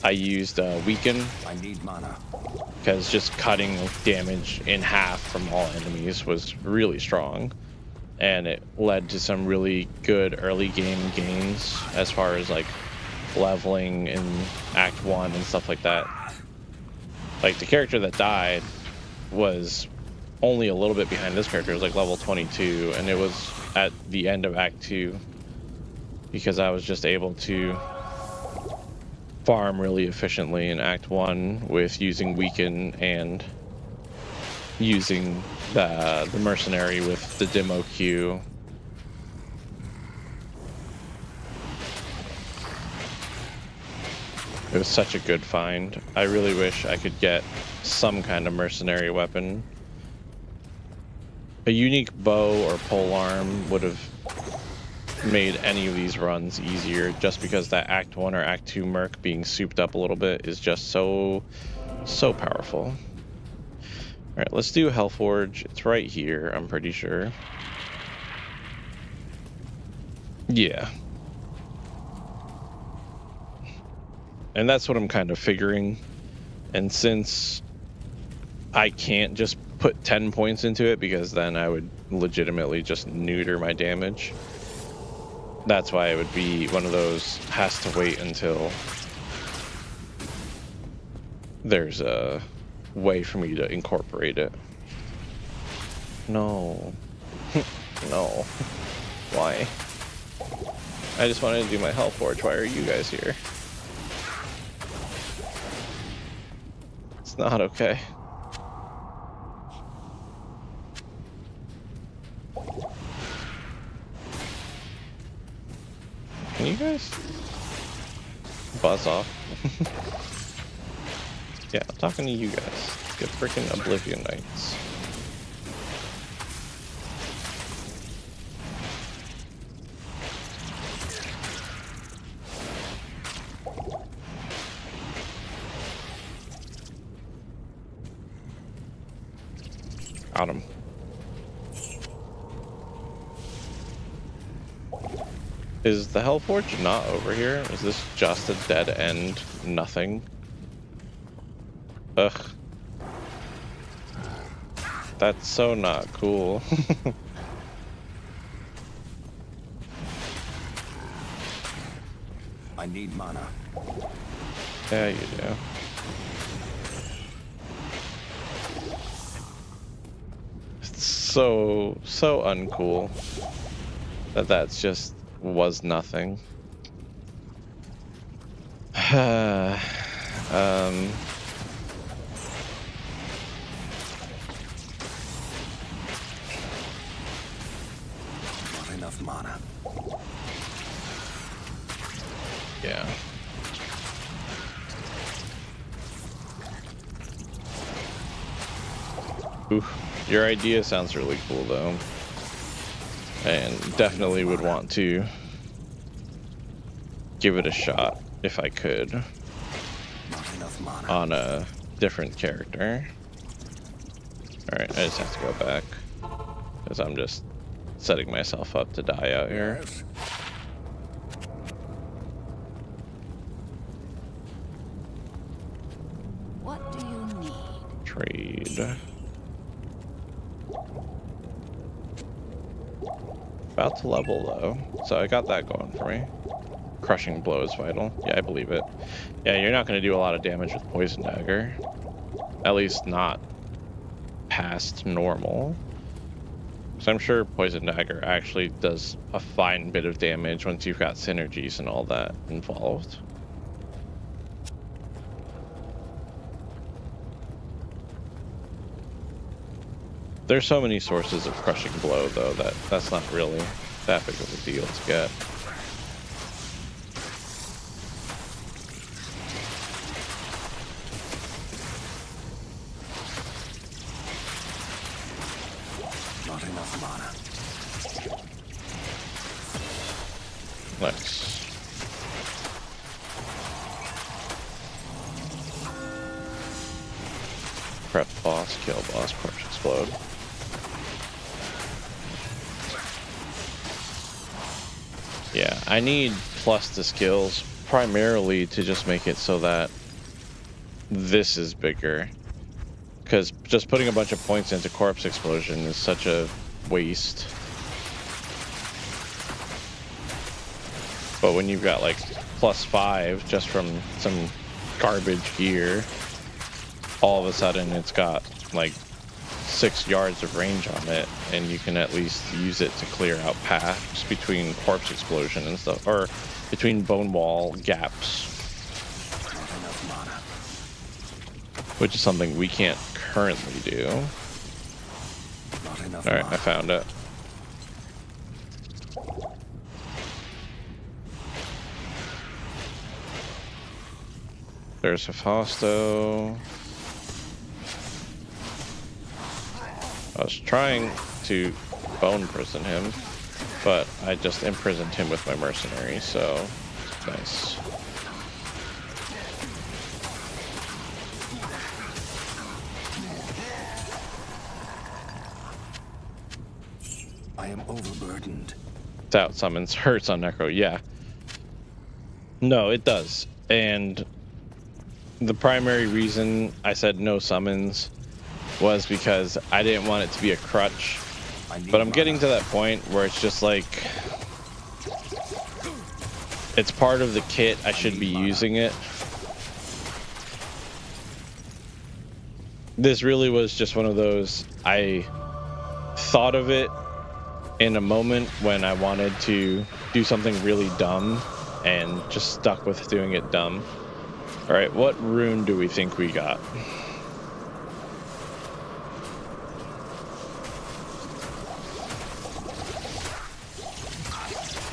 I used weaken.
I need mana.
Because just cutting damage in half from all enemies was really strong. And it led to some really good early game gains as far as like leveling in Act 1 and stuff like that. Like the character that died was only a little bit behind this character. It was like level 22, and it was at the end of Act 2 because I was just able to farm really efficiently in Act 1 with using weaken and using the mercenary with the demo Q. It was such a good find. I really wish I could get some kind of mercenary weapon. A unique bow or polearm would have made any of these runs easier, just because that Act 1 or Act 2 merc being souped up a little bit is just so powerful. Alright, let's do Hellforge. It's right here, I'm pretty sure. Yeah. And that's what I'm kind of figuring. And since I can't just put 10 points into it, because then I would legitimately just neuter my damage, that's why it would be one of those has to wait until there's a way for me to incorporate it. No. No. Why? I just wanted to do my Hellforge. Why are you guys here? It's not okay. Can you guys buzz off? Yeah, I'm talking to you guys. Get freaking Oblivion Knights. Got him. Is the Hellforge not over here? Is this just a dead end? Nothing? Ugh. That's so not cool.
I need mana.
Yeah, you do. It's so uncool that that's just was nothing.
Not enough mana.
Yeah. Oof. Your idea sounds really cool though. And definitely would want to give it a shot if I could
Not enough mana.
on a different character. Alright, I just have to go back because I'm just setting myself up to die out here.
Yes.
What do you need?
Trade. About to level though, so I got that going for me. Crushing blow is vital. Yeah, I believe it. Yeah, you're not going to do a lot of damage with poison dagger. At least not past normal. So I'm sure poison dagger actually does a fine bit of damage once you've got synergies and all that involved. There's so many sources of crushing blow though that that's not really that big of a deal to get.
Not enough mana.
Nice. Prep boss, kill boss, crush explode. Yeah, I need plus the skills primarily to just make it so that this is bigger. Because just putting a bunch of points into corpse explosion is such a waste. But when you've got like +5 just from some garbage gear, all of a sudden it's got like 6 yards of range on it, and you can at least use it to clear out paths between corpse explosion and stuff, or between bone wall gaps, which is something we can't currently do. All right, I found it. There's Hephasto. I was trying to bone prison him, but I just imprisoned him with my mercenary, so nice.
I am overburdened.
Doubt summons hurts on Necro, yeah. No, it does. And the primary reason I said no summons was because I didn't want it to be a crutch. But I'm getting to that point where it's just like, it's part of the kit, I should be using it. This really was just one of those, I thought of it in a moment when I wanted to do something really dumb and just stuck with doing it dumb. All right, what rune do we think we got?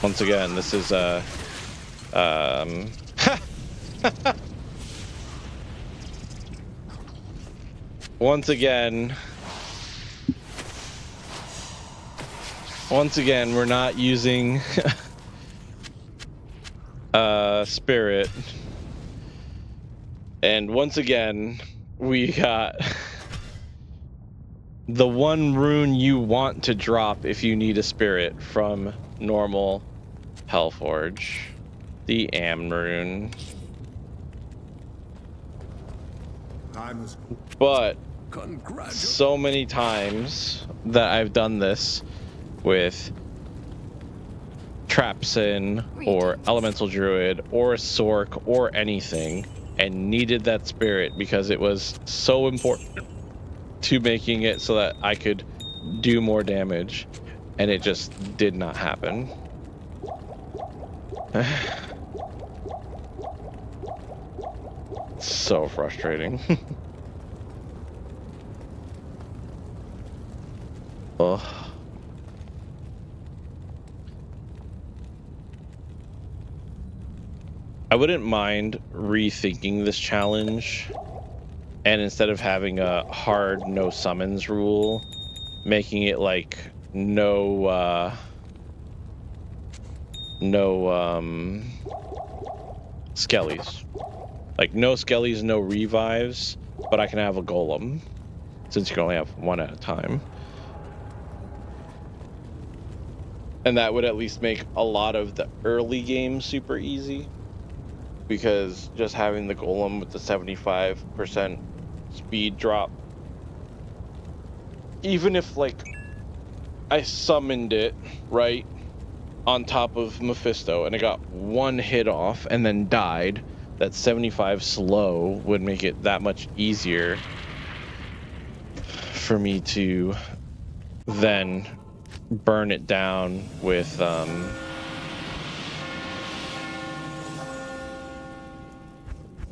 Once again, this is once again, we're not using spirit, and once again, we got the one rune you want to drop if you need a spirit from normal Hellforge, the Amrune. But so many times that I've done this with Trapsin or Elemental Druid or a Sork or anything, and needed that spirit because it was so important to making it so that I could do more damage, and it just did not happen. So frustrating. Ugh. I wouldn't mind rethinking this challenge, and instead of having a hard no summons rule, making it like no skellies. Like no skellies, no revives, but I can have a golem, since you can only have one at a time. And that would at least make a lot of the early game super easy, because just having the golem with the 75% speed drop, even if like I summoned it right on top of Mephisto and it got one hit off and then died, that 75 slow would make it that much easier for me to then burn it down with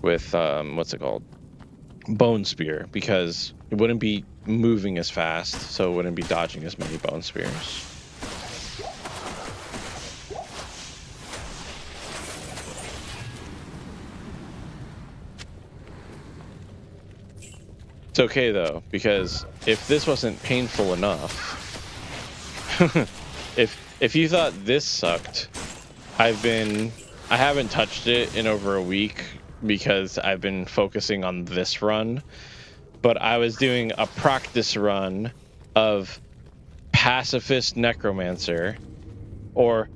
what's it called, Bone Spear, because it wouldn't be moving as fast, so it wouldn't be dodging as many Bone Spears. It's okay though, because if this wasn't painful enough, if you thought this sucked, I haven't touched it in over a week because I've been focusing on this run, but I was doing a practice run of Pacifist Necromancer, or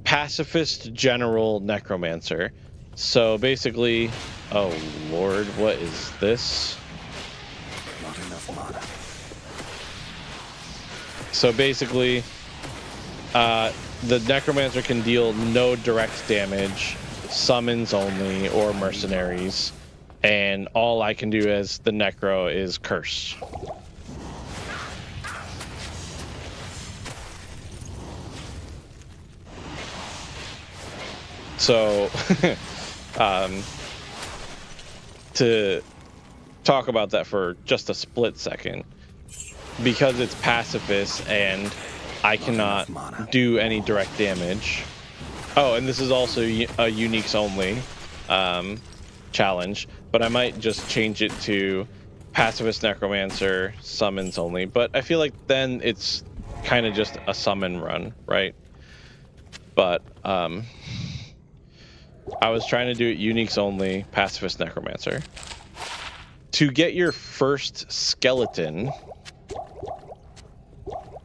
Pacifist General Necromancer. So basically, oh lord, what is this?
Not enough mana.
So basically, the Necromancer can deal no direct damage, summons only, or mercenaries, and all I can do as the Necro is curse. So, to talk about that for just a split second, because it's pacifist and I cannot do any direct damage. Oh, and this is also a uniques only challenge, but I might just change it to Pacifist Necromancer, summons only. But I feel like then it's kind of just a summon run, right? But I was trying to do it uniques only, Pacifist Necromancer. To get your first skeleton,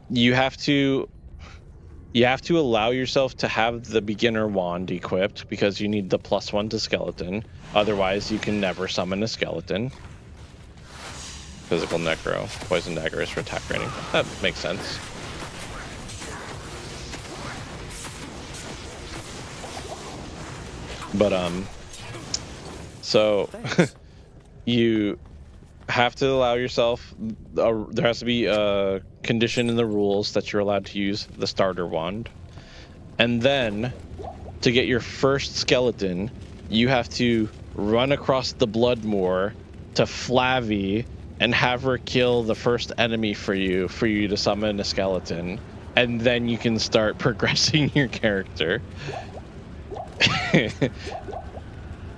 you have to allow yourself to have the beginner wand equipped, because you need the +1 to skeleton. Otherwise, you can never summon a skeleton. Physical necro, poison dagger is for attack rating. That makes sense. But so you have to allow yourself, there has to be a condition in the rules that you're allowed to use the starter wand. And then to get your first skeleton, you have to run across the blood moor to Flavie and have her kill the first enemy for you to summon a skeleton, and then you can start progressing your character.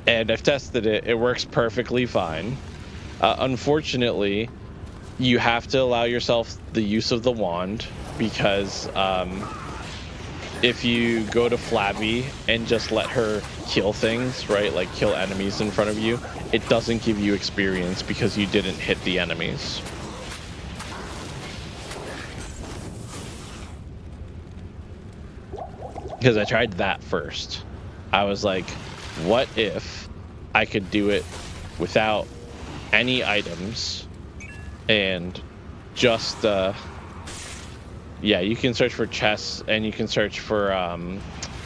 And I've tested it, it works perfectly fine. Unfortunately, you have to allow yourself the use of the wand, because if you go to Flavie and just let her kill things, right, like kill enemies in front of you, it doesn't give you experience because you didn't hit the enemies. because I tried that first. I was like, what if I could do it without any items and just yeah, you can search for chests and you can search for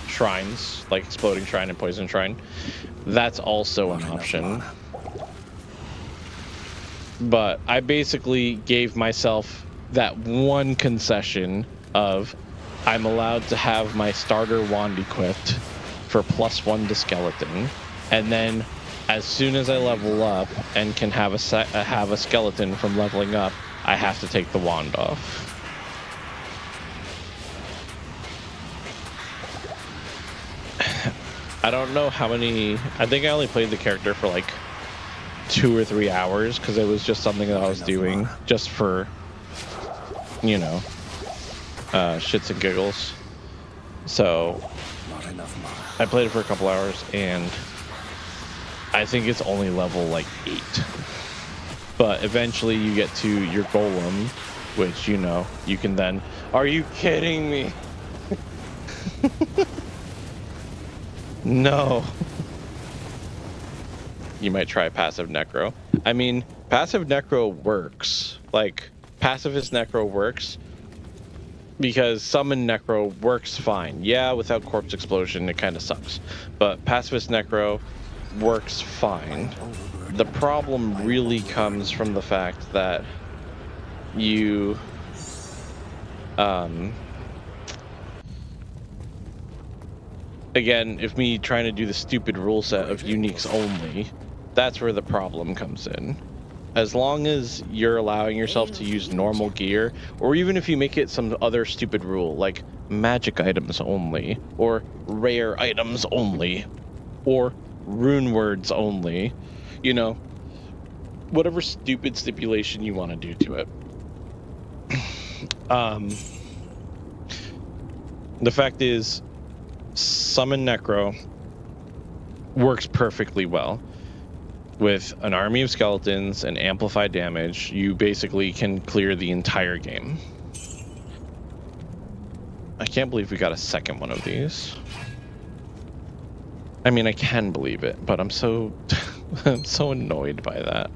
shrines, like exploding shrine and poison shrine. That's also an option. But I basically gave myself that one concession of I'm allowed to have my starter wand equipped for +1 to skeleton, and then as soon as I level up and can have a skeleton from leveling up, I have to take the wand off. I don't know how many. I think I only played the character for like 2 or 3 hours because it was just something that I was doing just for, you know, shits and giggles. So I played it for a couple hours and I think it's only level like 8. But eventually you get to your golem, which, you know, you can then. Are you kidding me? No. You might try passive necro. I mean, passive necro works. Like, pacifist necro works because summon necro works fine. Yeah, without corpse explosion, it kind of sucks. But pacifist necro works fine. The problem really comes from the fact that you again, if me trying to do the stupid rule set of uniques only, that's where the problem comes in. As long as you're allowing yourself to use normal gear, or even if you make it some other stupid rule, like magic items only, or rare items only, or rune words only, you know, whatever stupid stipulation you want to do to it. The fact is, Summon Necro works perfectly well. With an army of skeletons and amplified damage, you basically can clear the entire game. I can't believe we got a second one of these. I mean, I can believe it, but I'm so I'm so annoyed by that.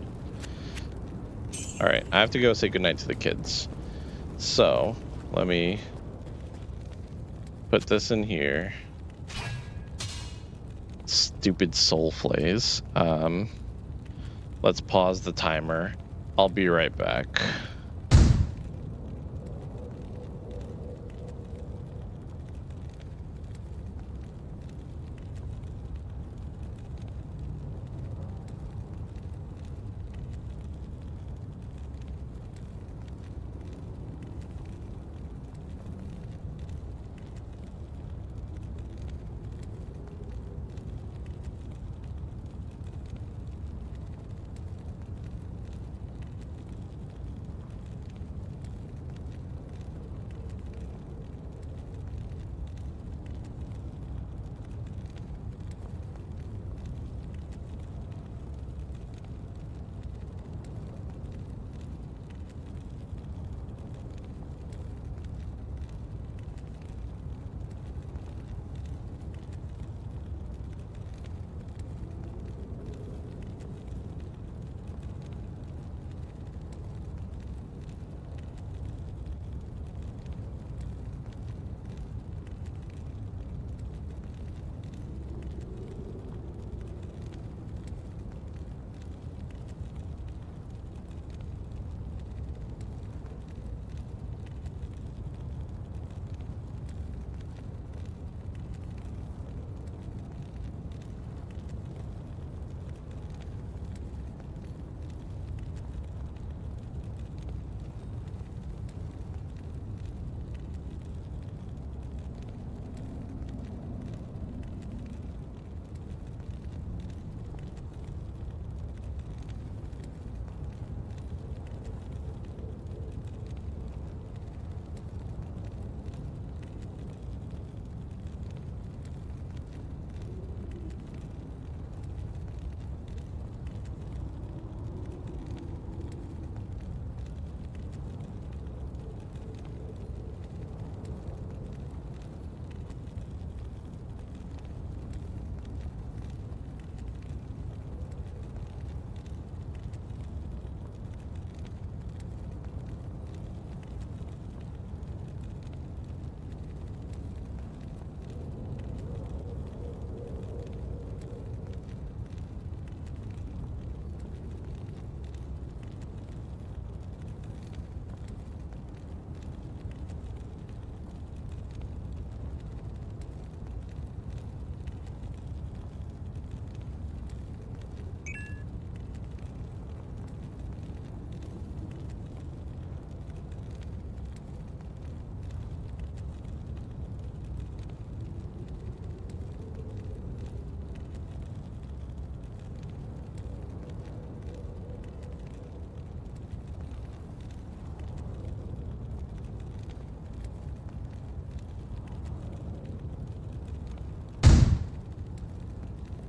All right, I have to go say goodnight to the kids. So, let me put this in here. Stupid soul flays. Let's pause the timer. I'll be right back.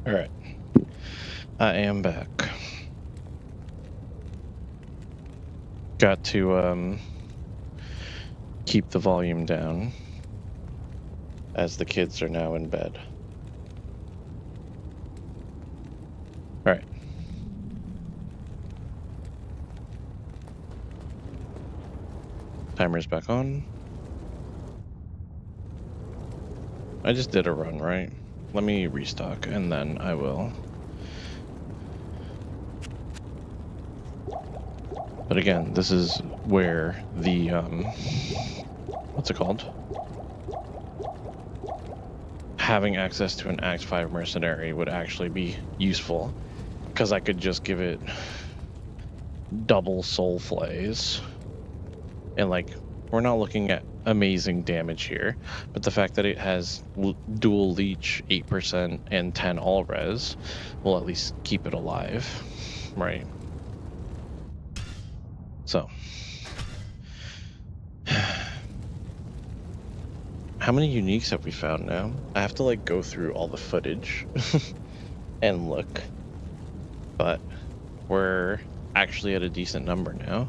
All right. I am back. Got to keep the volume down as the kids are now in bed. All right. Timer's back on. I just did a run, right? Let me restock and then I will. But again, this is where the, what's it called? Having access to an Act 5 mercenary would actually be useful, because I could just give it double soul flays. And like, we're not looking at amazing damage here, but the fact that it has dual leech 8% and 10 all res will at least keep it alive, right? So, how many uniques have we found now? I have to like go through all the footage and look, but we're actually at a decent number now.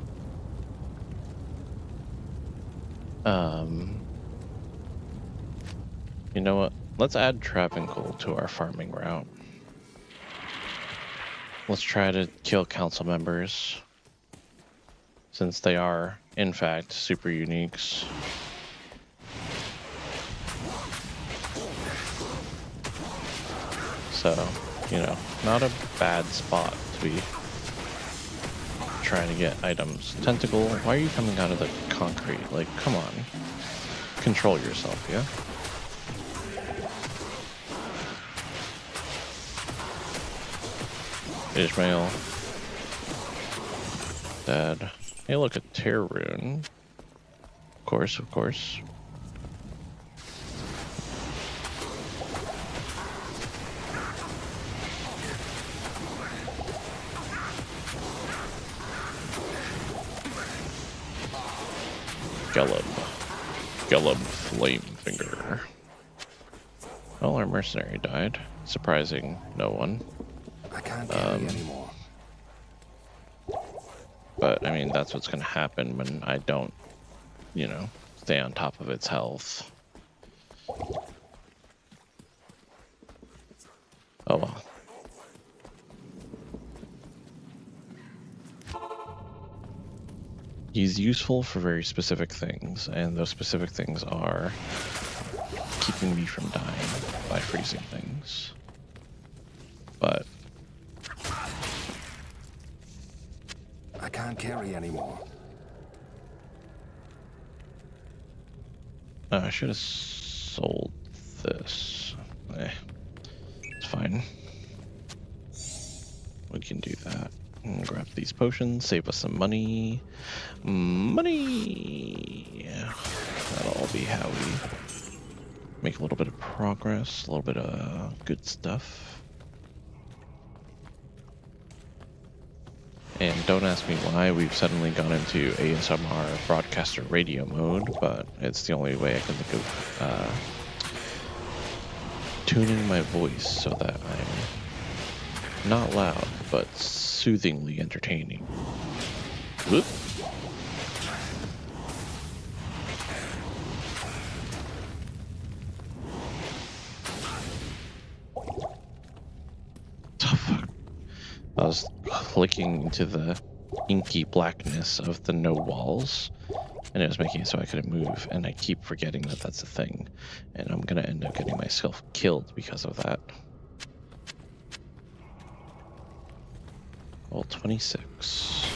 You know what? Let's add Travancore to our farming route. Let's try to kill council members, since they are, in fact, super uniques. So, you know, not a bad spot to be trying to get items. Tentacle, why are you coming out of the concrete? Like, come on. Control yourself, yeah? Ishmael. Dad. Hey, look, a tear rune. Of course, of course. Gelub Flamefinger. Well, our mercenary died. Surprising no one.
I can't carry anymore.
But, I mean, that's what's going to happen when I don't, you know, stay on top of its health. Oh well. He's useful for very specific things, and those specific things are keeping me from dying by freezing things. But
I can't carry anymore.
I should have sold this. It's fine. We can do that. And grab these potions, save us some money. Money! That'll all be how we make a little bit of progress, a little bit of good stuff. And don't ask me why we've suddenly gone into ASMR broadcaster radio mode, but it's the only way I can think of tuning my voice so that I'm not loud, but soothingly entertaining. Whoop. I was clicking into the inky blackness of the no walls, and it was making it so I couldn't move, and I keep forgetting that that's a thing, and I'm gonna end up getting myself killed because of that. Well, 26.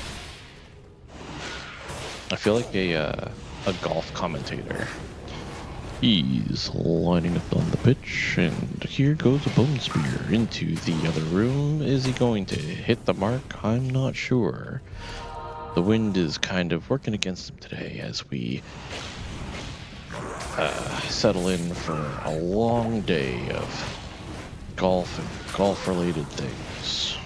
I feel like a golf commentator. He's lining up on the pitch, and here goes a bone spear into the other room. Is he going to hit the mark? I'm not sure. The wind is kind of working against him today as we settle in for a long day of golf and golf-related things.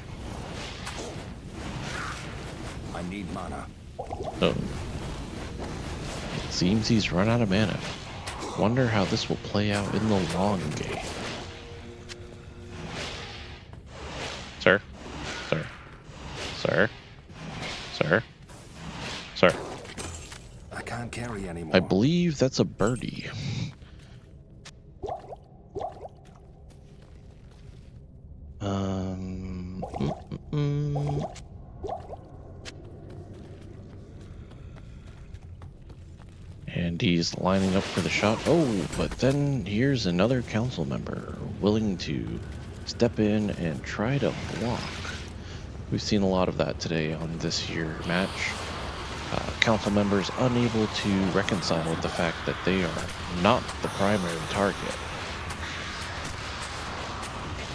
I need mana.
Oh. It seems he's run out of mana. Wonder how this will play out in the long game. Sir? Sir? Sir? Sir? Sir?
I can't carry anymore.
I believe that's a birdie. And he's lining up for the shot. Oh, but then here's another council member willing to step in and try to block. We've seen a lot of that today on this here match. Council members unable to reconcile with the fact that they are not the primary target.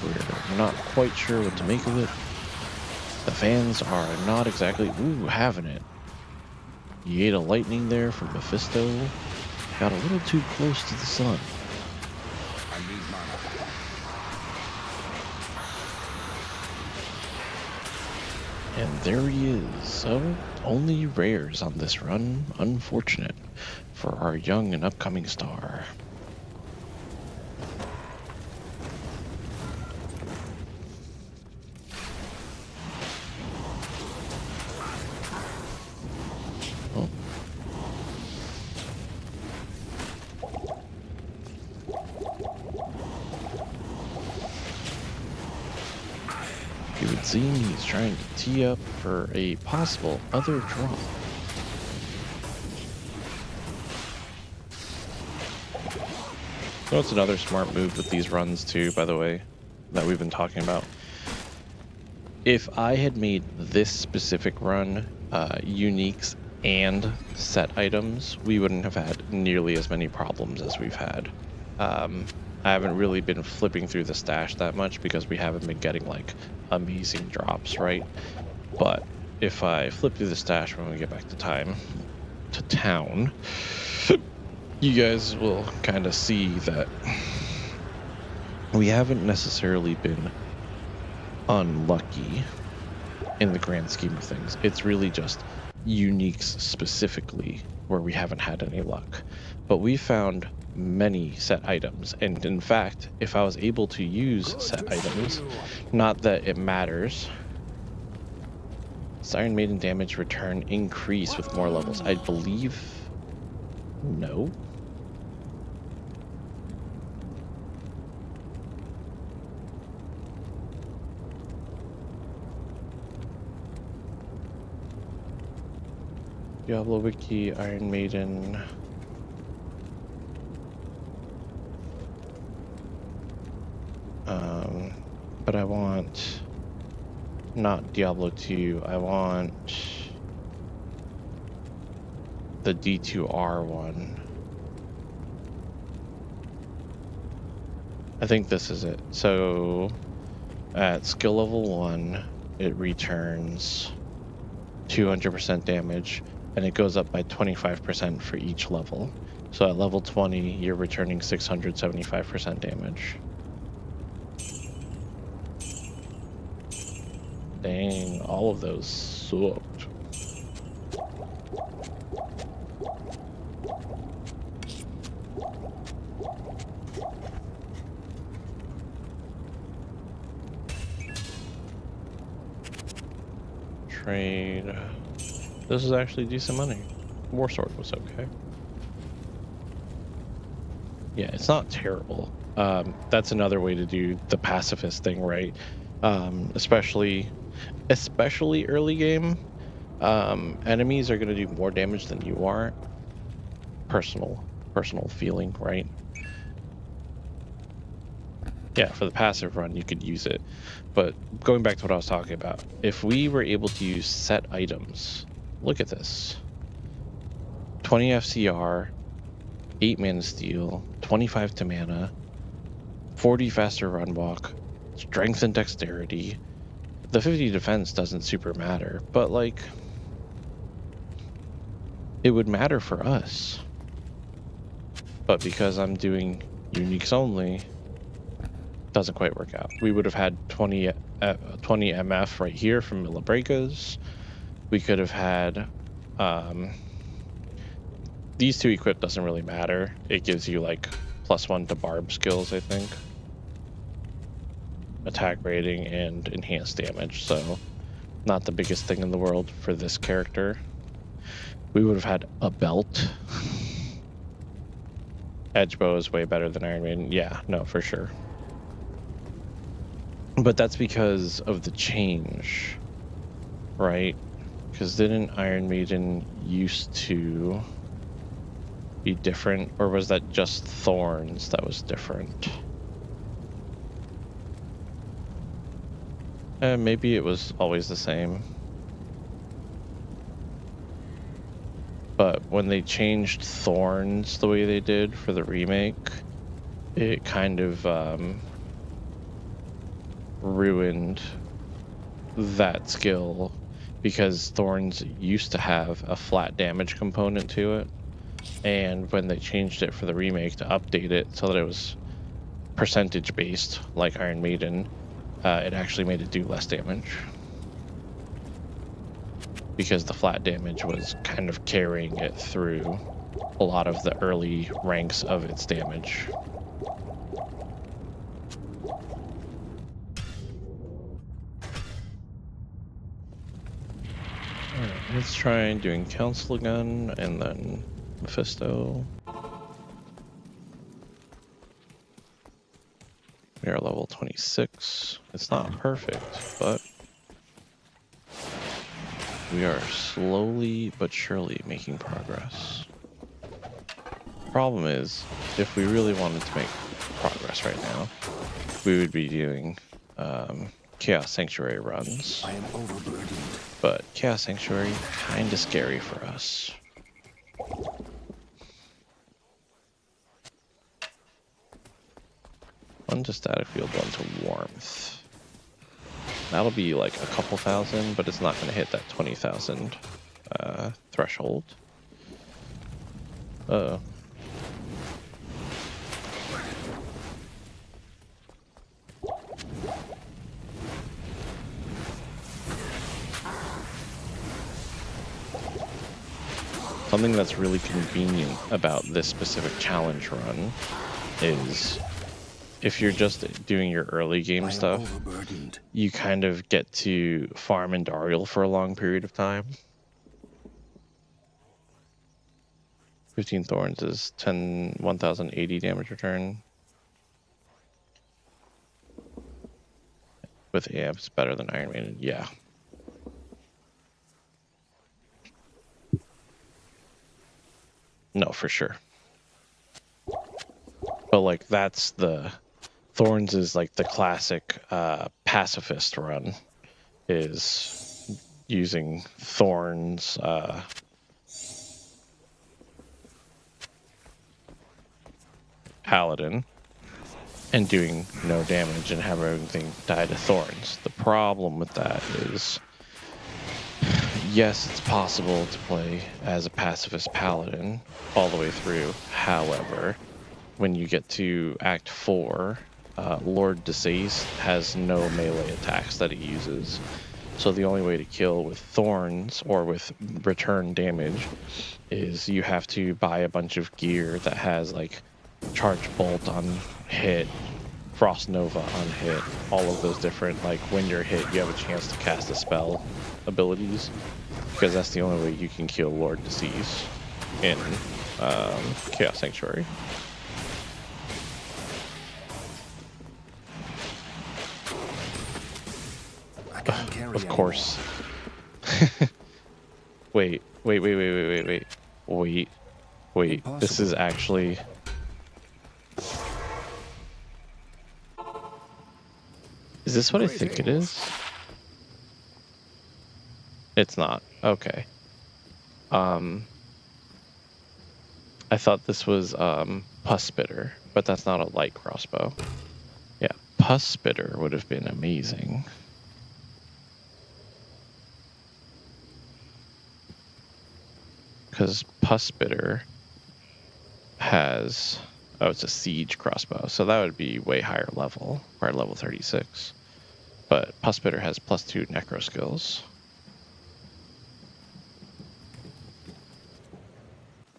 We're not quite sure what to make of it. The fans are not exactly having it. He ate a lightning there from Mephisto. Got a little too close to the sun.
I need mana.
And there he is. So, only rares on this run. Unfortunate for our young and upcoming star. Oh. It would seem he's trying to tee up for a possible other draw. So it's another smart move with these runs too, by the way, that we've been talking about. If I had made this specific run uniques and set items, we wouldn't have had nearly as many problems as we've had. I haven't really been flipping through the stash that much because we haven't been getting like amazing drops, right? But if I flip through the stash when we get back to town, you guys will kind of see that we haven't necessarily been unlucky in the grand scheme of things. It's really just uniques specifically where we haven't had any luck. But we found many set items, and in fact, if I was able to use set items, not that it matters, Siren Maiden damage return increase with more levels. I believe no. Diablo Wiki, Iron Maiden. But I want not Diablo 2, I want the D2R one. I think this is it. So at skill level 1, it returns 200% damage, and it goes up by 25% for each level. So at level 20, you're returning 675% damage. Dang, all of those sucked. Trade. This is actually decent money. War Sword was okay. Yeah, it's not terrible. That's another way to do the pacifist thing, right? Especially early game. Enemies are going to do more damage than you are. Personal feeling, right? Yeah, for the passive run, you could use it. But going back to what I was talking about, if we were able to use set items, look at this. 20 FCR, 8 mana steal, 25 to mana, 40 faster run walk, strength and dexterity. The 50 defense doesn't super matter, but like, it would matter for us. But because I'm doing uniques only, doesn't quite work out. We would have had 20 MF right here from Millabrekas. We could have had these two equipped. Doesn't really matter. It gives you like +1 to barb skills, I think. attack rating and enhanced damage, so not the biggest thing in the world for this character. We would have had a belt. Edge bow is way better than Iron Maiden. Yeah, no, for sure. But that's because of the change, right? Because didn't Iron Maiden used to be different, or was that just Thorns that was different? Maybe it was always the same. But when they changed Thorns the way they did for the remake, it kind of ruined that skill, because Thorns used to have a flat damage component to it, and when they changed it for the remake to update it so that it was percentage based like Iron Maiden, it actually made it do less damage, because the flat damage was kind of carrying it through a lot of the early ranks of its damage. Alright, let's try doing Council again, and then Mephisto. We are level 26. It's not perfect, but we are slowly but surely making progress. Problem is, if we really wanted to make progress right now, we would be doing Chaos Sanctuary runs.
I am overburdened.
But Chaos Sanctuary, kinda scary for us. One to static field, one to warmth. That'll be like a couple thousand, but it's not going to hit that 20,000 threshold. Something that's really convenient about this specific challenge run is, if you're just doing your early game stuff, you kind of get to farm Endariel for a long period of time. 15 Thorns is 1080 damage return. With AMP, it's better than Iron Maiden, yeah. No, for sure. But like, that's the... Thorns is like the classic pacifist run, is using Thorns Paladin and doing no damage and have everything die to Thorns. The problem with that is, yes, it's possible to play as a pacifist Paladin all the way through. However, when you get to Act 4, Lord Deceased has no melee attacks that he uses. So the only way to kill with Thorns or with return damage is you have to buy a bunch of gear that has like Charge Bolt on hit, Frost Nova on hit, all of those different, like when you're hit you have a chance to cast a spell abilities, because that's the only way you can kill Lord Deceased in Chaos Sanctuary. Of course. Wait. This is actually... Is this what I think it is? It's not. Okay. I thought this was Pus Spitter, but that's not a light crossbow. Yeah, Pus Spitter would have been amazing. Because Pus Spitter has... Oh, it's a siege crossbow, so that would be way higher level, or at level 36. But Pus Spitter has +2 necro skills.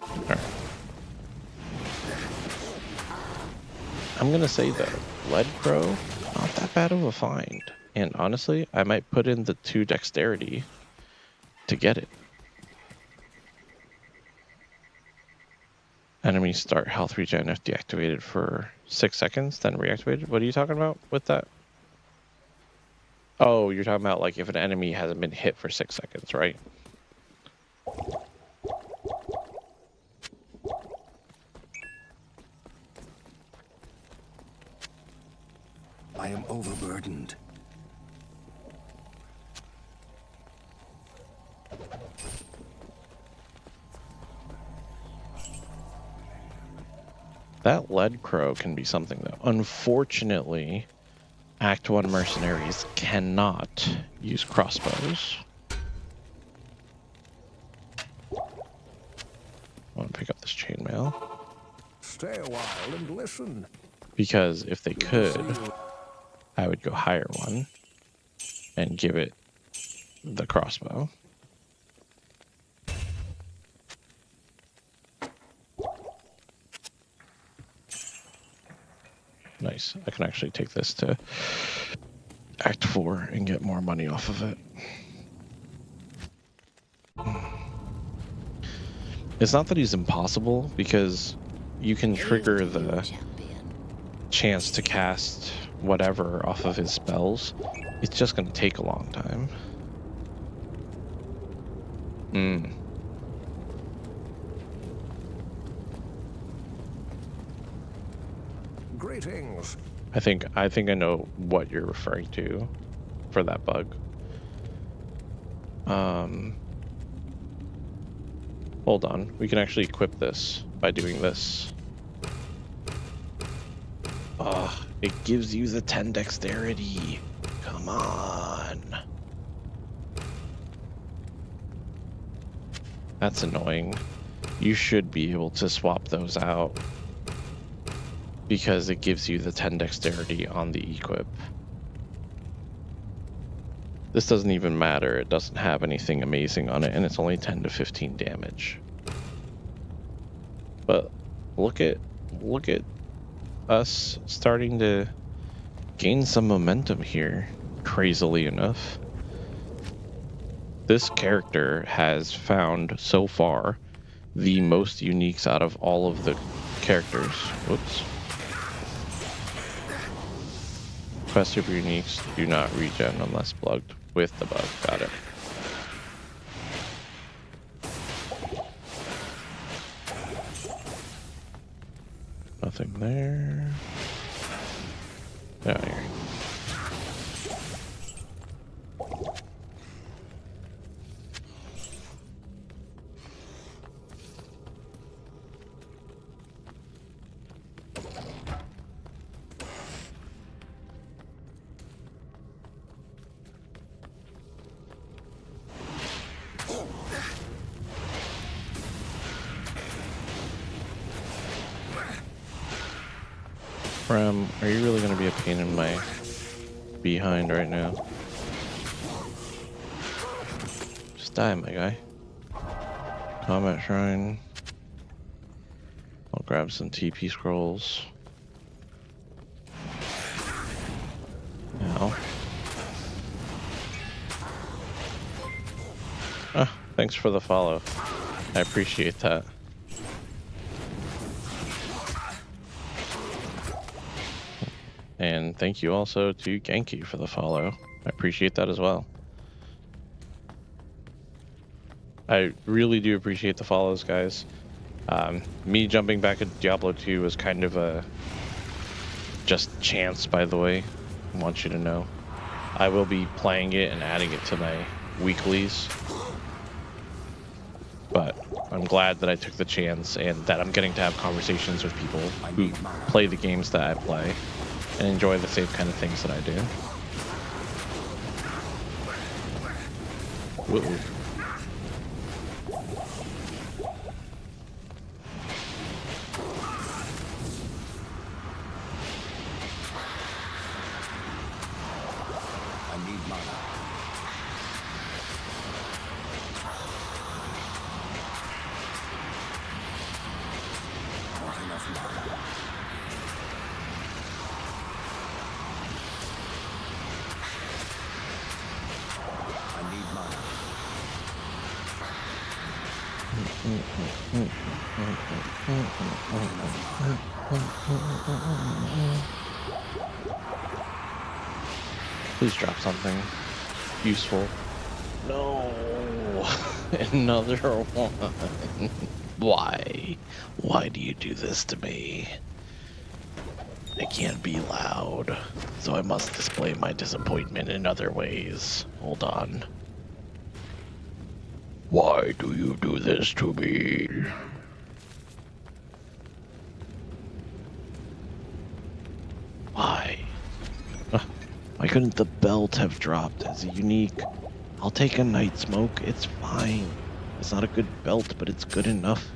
Alright. I'm gonna say though, Lead Crow Not that bad of a find. And honestly, I might put in the 2 dexterity to get it. Enemies start health regen if deactivated for 6 seconds, then reactivated. What are you talking about with that? Oh, you're talking about like if an enemy hasn't been hit for 6 seconds, right?
I am overburdened.
That lead crow can be something though. Unfortunately, Act 1 mercenaries cannot use crossbows. I want to pick up this chainmail.
Stay a while and listen.
Because if they could, I would go hire one and give it the crossbow. Nice. I can actually take this to Act 4 and get more money off of it. It's not that he's impossible, because you can trigger the chance to cast whatever off of his spells. It's just going to take a long time.
Greetings.
I think I know what you're referring to for that bug. Hold on. We can actually equip this by doing this. It gives you the 10 dexterity. Come on. That's annoying. You should be able to swap those out, because it gives you the 10 dexterity on the equip. This doesn't even matter. It doesn't have anything amazing on it, and it's only 10 to 15 damage. But look at us starting to gain some momentum here, crazily enough. This character has found, so far, the most uniques out of all of the characters. Whoops. Quest super uniques do not regen unless plugged with the bug. Got it. Nothing there. Get out of here. Ram, are you really going to be a pain in my behind right now? Just die, my guy. Combat Shrine. I'll grab some TP scrolls. Now. Thanks for the follow. I appreciate that. And thank you also to Genki for the follow. I appreciate that as well. I really do appreciate the follows, guys. Me jumping back at Diablo 2 was kind of a just chance, by the way. I want you to know. I will be playing it and adding it to my weeklies. But I'm glad that I took the chance and that I'm getting to have conversations with people who play the games that I play and enjoy the same kind of things that I do. Whoa.
I need mana. Not enough mana.
Please drop something useful. No, another one. Why? Why do you do this to me? I can't be loud, so I must display my disappointment in other ways. Hold on. Why do you do this to me? Why? Why couldn't the belt have dropped as a unique? I'll take a night smoke, it's fine. It's not a good belt, but it's good enough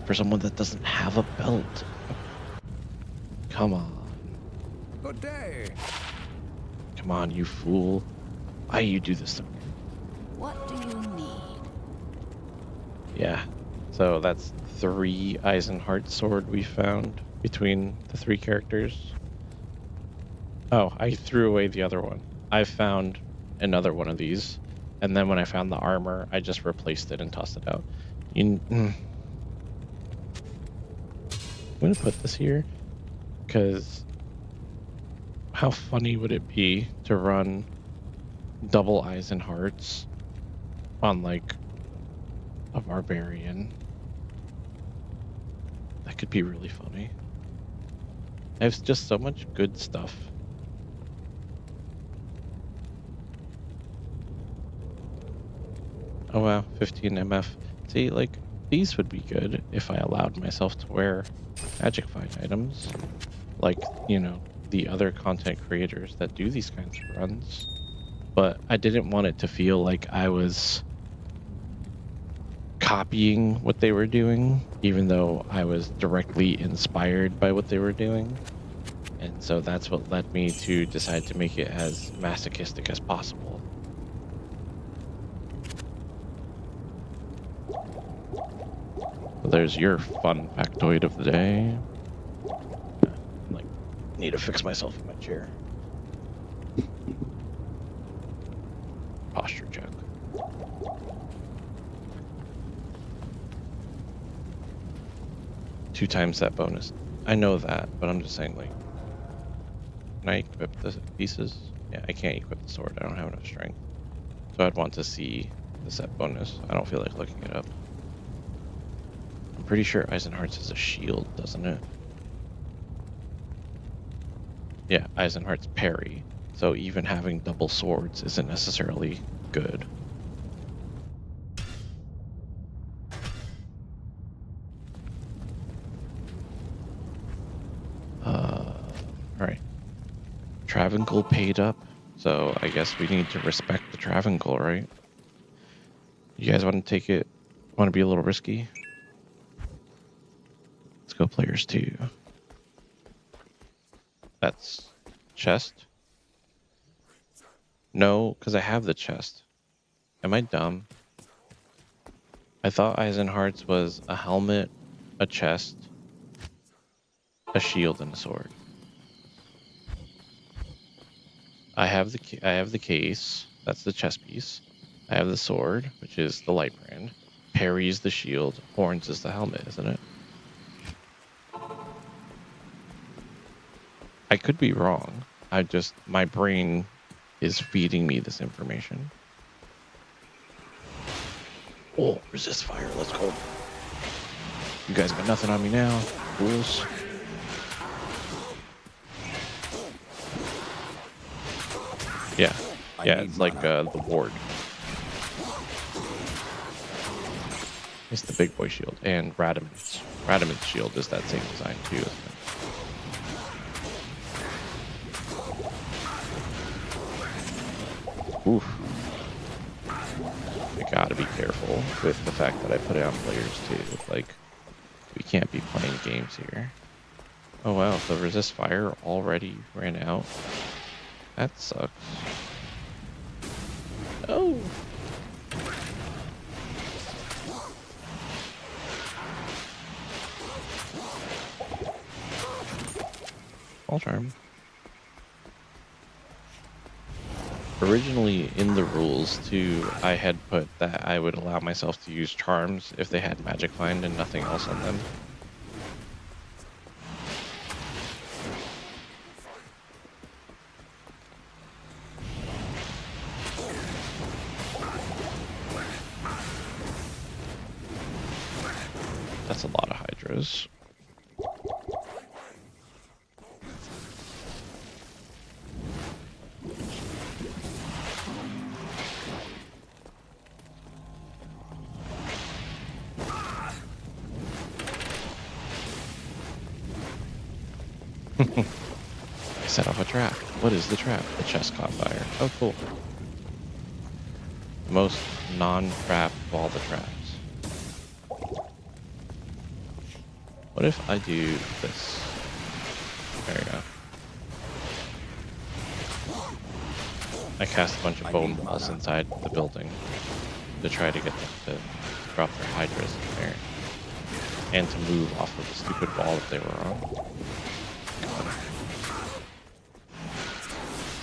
for someone that doesn't have a belt. Come on.
Good day.
Come on, you fool. Why you do this to me?
What do you need?
Yeah. So that's 3 Eisenhart sword we found between the 3 characters. Oh, I threw away the other one. I found another one of these, and then when I found the armor, I just replaced it and tossed it out. I'm gonna put this here, because how funny would it be to run double Eisenharts on, like, a barbarian? That could be really funny. I have just so much good stuff. Oh wow, 15 MF. See, like, these would be good if I allowed myself to wear magic find items. Like, you know, the other content creators that do these kinds of runs. But I didn't want it to feel like I was copying what they were doing, even though I was directly inspired by what they were doing. And so that's what led me to decide to make it as masochistic as possible. So there's your fun factoid of the day. Like, need to fix myself in my chair. Posture check. Two times that bonus. I know that, but I'm just saying, like, can I equip the pieces? Yeah, I can't equip the sword. I don't have enough strength. So I'd want to see the set bonus. I don't feel like looking it up. I'm pretty sure Eisenhart's has a shield, doesn't it? Yeah, Eisenhart's parry. So even having double swords isn't necessarily good. Alright. Travangle paid up, so I guess we need to respect the Travangle, right? You guys want to take it? Want to be a little risky? Let's go players 2. That's chest? No, because I have the chest. Am I dumb? I thought Eisenhart's was a helmet, a chest, a shield, and a sword. I have the case. That's the chest piece. I have the sword, which is the light brand. Parry's the shield. Horns is the helmet, isn't it? I could be wrong. My brain is feeding me this information. Oh, resist fire. Let's go. You guys got nothing on me now. Fools. Yeah. Yeah, it's like the ward. It's the big boy shield. And Radaman's. Radaman's shield is that same design too, isn't it? Oof. I gotta be careful with the fact that I put it on players too. Like, we can't be playing games here. Oh wow, the resist fire already ran out. That sucks. Oh! All charm. Originally in the rules too, I had put that I would allow myself to use charms if they had magic find and nothing else on them. That's a lot of hydras. I set off a trap. What is the trap? The chest caught fire. Oh, cool. Most non-trap of all the traps. What if I do this? There we go. I cast a bunch of bone balls inside the building to try to get them to drop their hydras in there. And to move off of the stupid wall that they were on.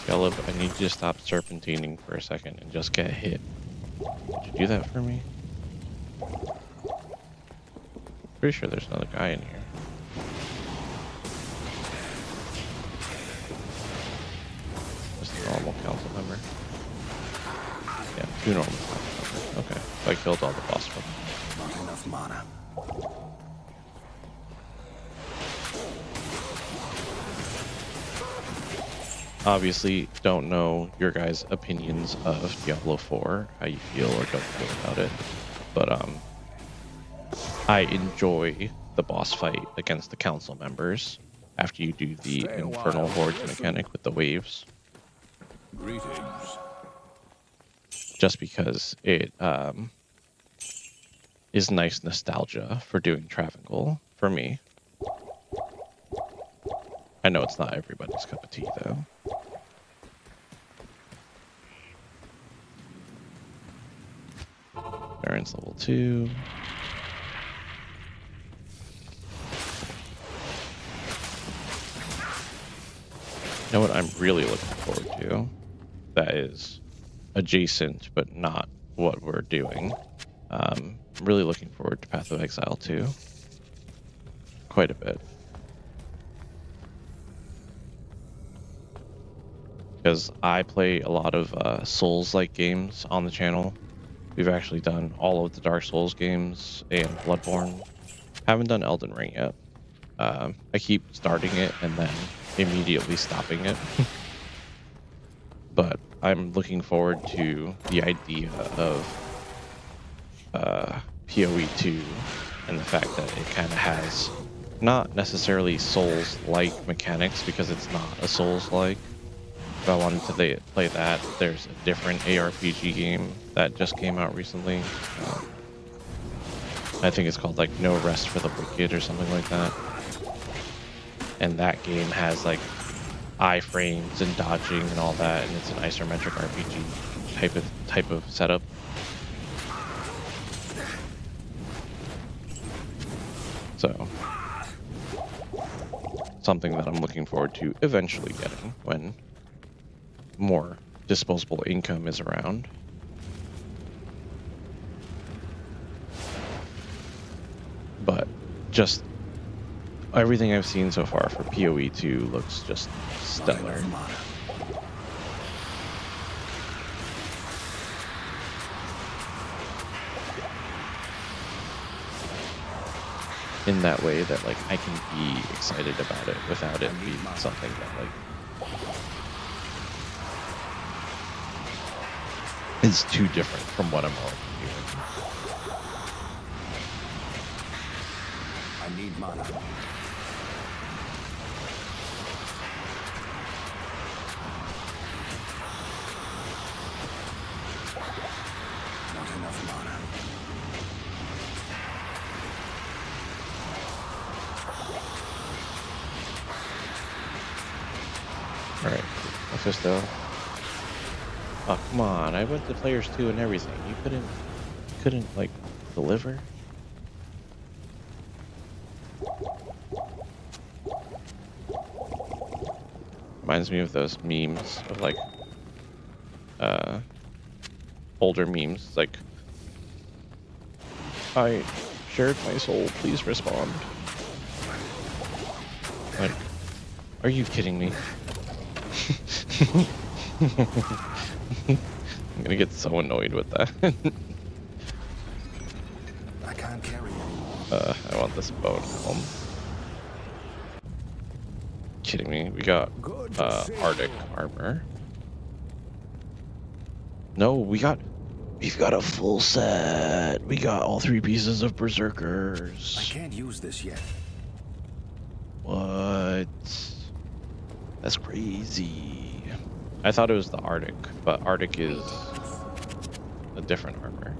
Caleb, I need you to stop serpentining for a second and just get hit. Would you do that for me? Pretty sure there's another guy in here. Just a normal council member. Yeah, 2 normal council members. Okay, so I killed all the boss ones.
Not enough mana.
Obviously, don't know your guys' opinions of Diablo 4, how you feel or don't feel about it, but I enjoy the boss fight against the council members after you do the Infernal Hordes mechanic with the waves.
Greetings.
Just because it is nice nostalgia for doing Travancore for me. I know it's not everybody's cup of tea though. Baron's level 2. You know what I'm really looking forward to? That is adjacent, but not what we're doing. I'm really looking forward to Path of Exile 2. Quite a bit. Because I play a lot of Souls-like games on the channel. We've actually done all of the Dark Souls games and Bloodborne. Haven't done Elden Ring yet. I keep starting it and then immediately stopping it. But I'm looking forward to the idea of PoE 2 and the fact that it kind of has not necessarily Souls-like mechanics because it's not a Souls-like. If I wanted to play that, there's a different ARPG game that just came out recently. I think it's called like No Rest for the Wicked or something like that. And that game has like iframes and dodging and all that, and it's an isometric RPG type of setup. So something that I'm looking forward to eventually getting when more disposable income is around. But just everything I've seen so far for PoE 2 looks just stellar. In that way that like I can be excited about it without it being something that like is too different from what I'm already doing.
I need mana. Not enough mana.
Alright, Mephisto. Oh, come on. I went to players 2 and everything. You couldn't, like, deliver? Reminds me of those memes of, like, uh, older memes. It's like, I shared my soul. Please respond. Like, are you kidding me? I'm gonna get so annoyed with that.
I can't carry anymore.
I want this bone helm. Kidding me? We got Arctic armor. No, we've got a full set. We got all 3 pieces of
I
berserkers.
can't use this yet.
What? That's crazy. I thought it was the Arctic, but Arctic is a different armor.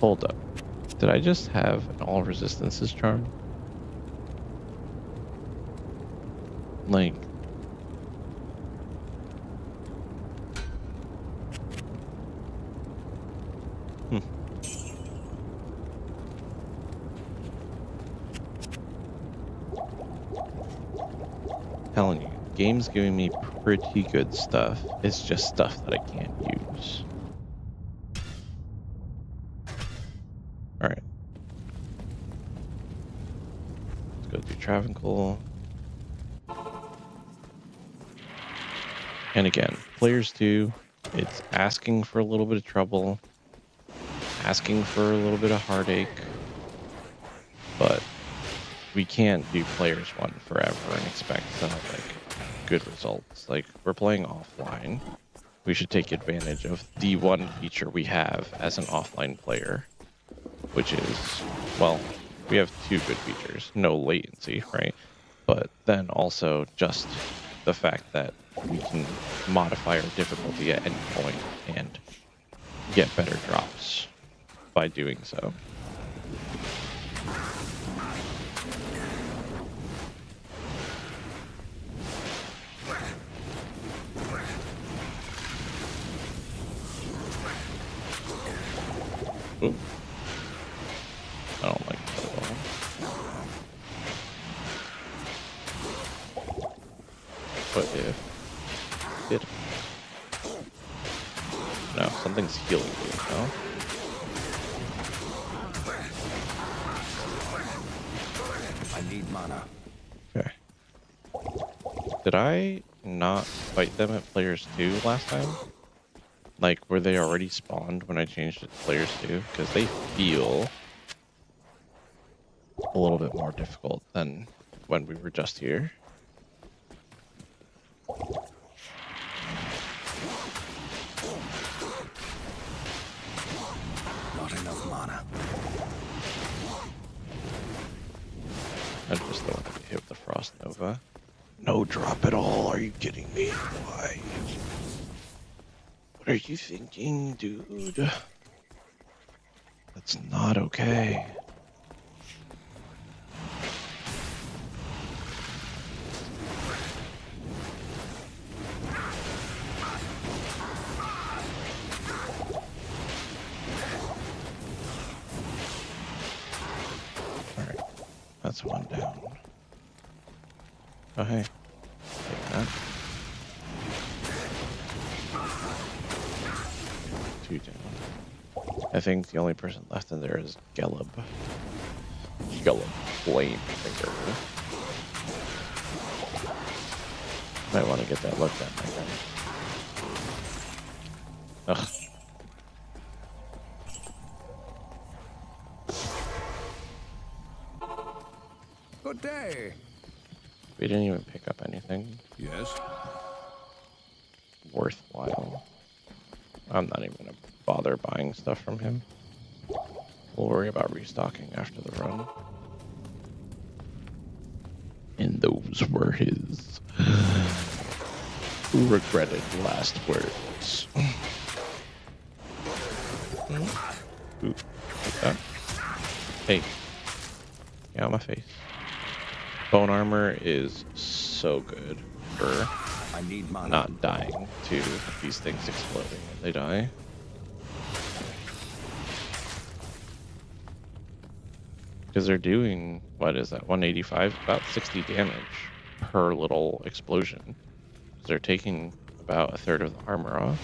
Hold up. Did I just have an all resistances charm? Like, telling you, game's giving me pretty good stuff. It's just stuff that I can't use. Alright. Let's go do Travancore. And again, players 2, it's asking for a little bit of trouble, asking for a little bit of heartache, but we can't do players 1 forever and expect to have like good results. Like, we're playing offline. We should take advantage of the one feature we have as an offline player, which is, well, we have 2 good features. No latency, right? But then also just the fact that we can modify our difficulty at any point and get better drops by doing so. Ooh. I don't like that at all. What if it? No, something's healing you, no?
I need mana.
Okay. Did I not fight them at players 2 last time? Like, were they already spawned when I changed it to players 2? Because they feel a little bit more difficult than when we were just here.
Not enough mana.
I just don't want to hit the Frost Nova. No drop at all. Are you kidding me? Why? What are you thinking, dude? That's not okay. Alright, that's 1 down. Oh, hey. Take that. 2 down. I think the only person left in there is Gelub. Gelub Flamefinger. Might want to get that looked at, my guy. Ugh.
Good day.
We didn't even pick up anything
Yes.
worthwhile. I'm not even gonna bother buying stuff from him. We'll worry about restocking after the run. And those were his regretted last words. Ooh, like that. Hey, get out of my face. Bone armor is so good for
I need mana.
not dying to these things exploding when they die. Because they're doing, what is that, 185? About 60 damage per little explosion. because they're taking about a third of the armor off.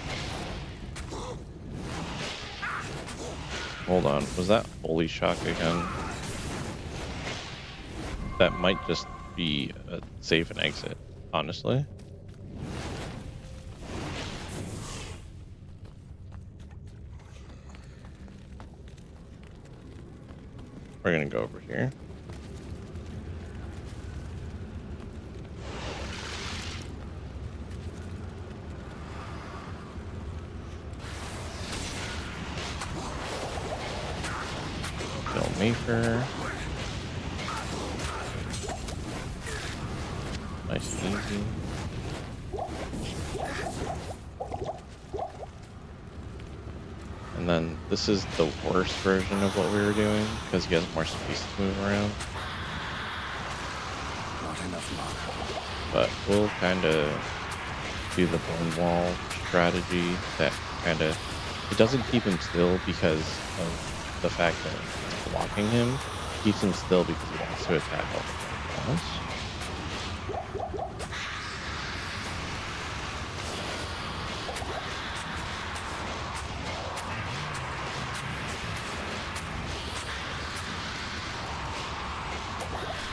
Hold on, was that holy shock again? That might just be a save and exit, honestly. We're gonna go over here. Kill Mayfair. Nice and easy. And then this is the worst version of what we were doing because he has more space to move around.
Not enough mana.
But we'll kind of do the bone wall strategy that kind of, it doesn't keep him still because of the fact that it's blocking him. It keeps him still because he wants to attack all the bone walls.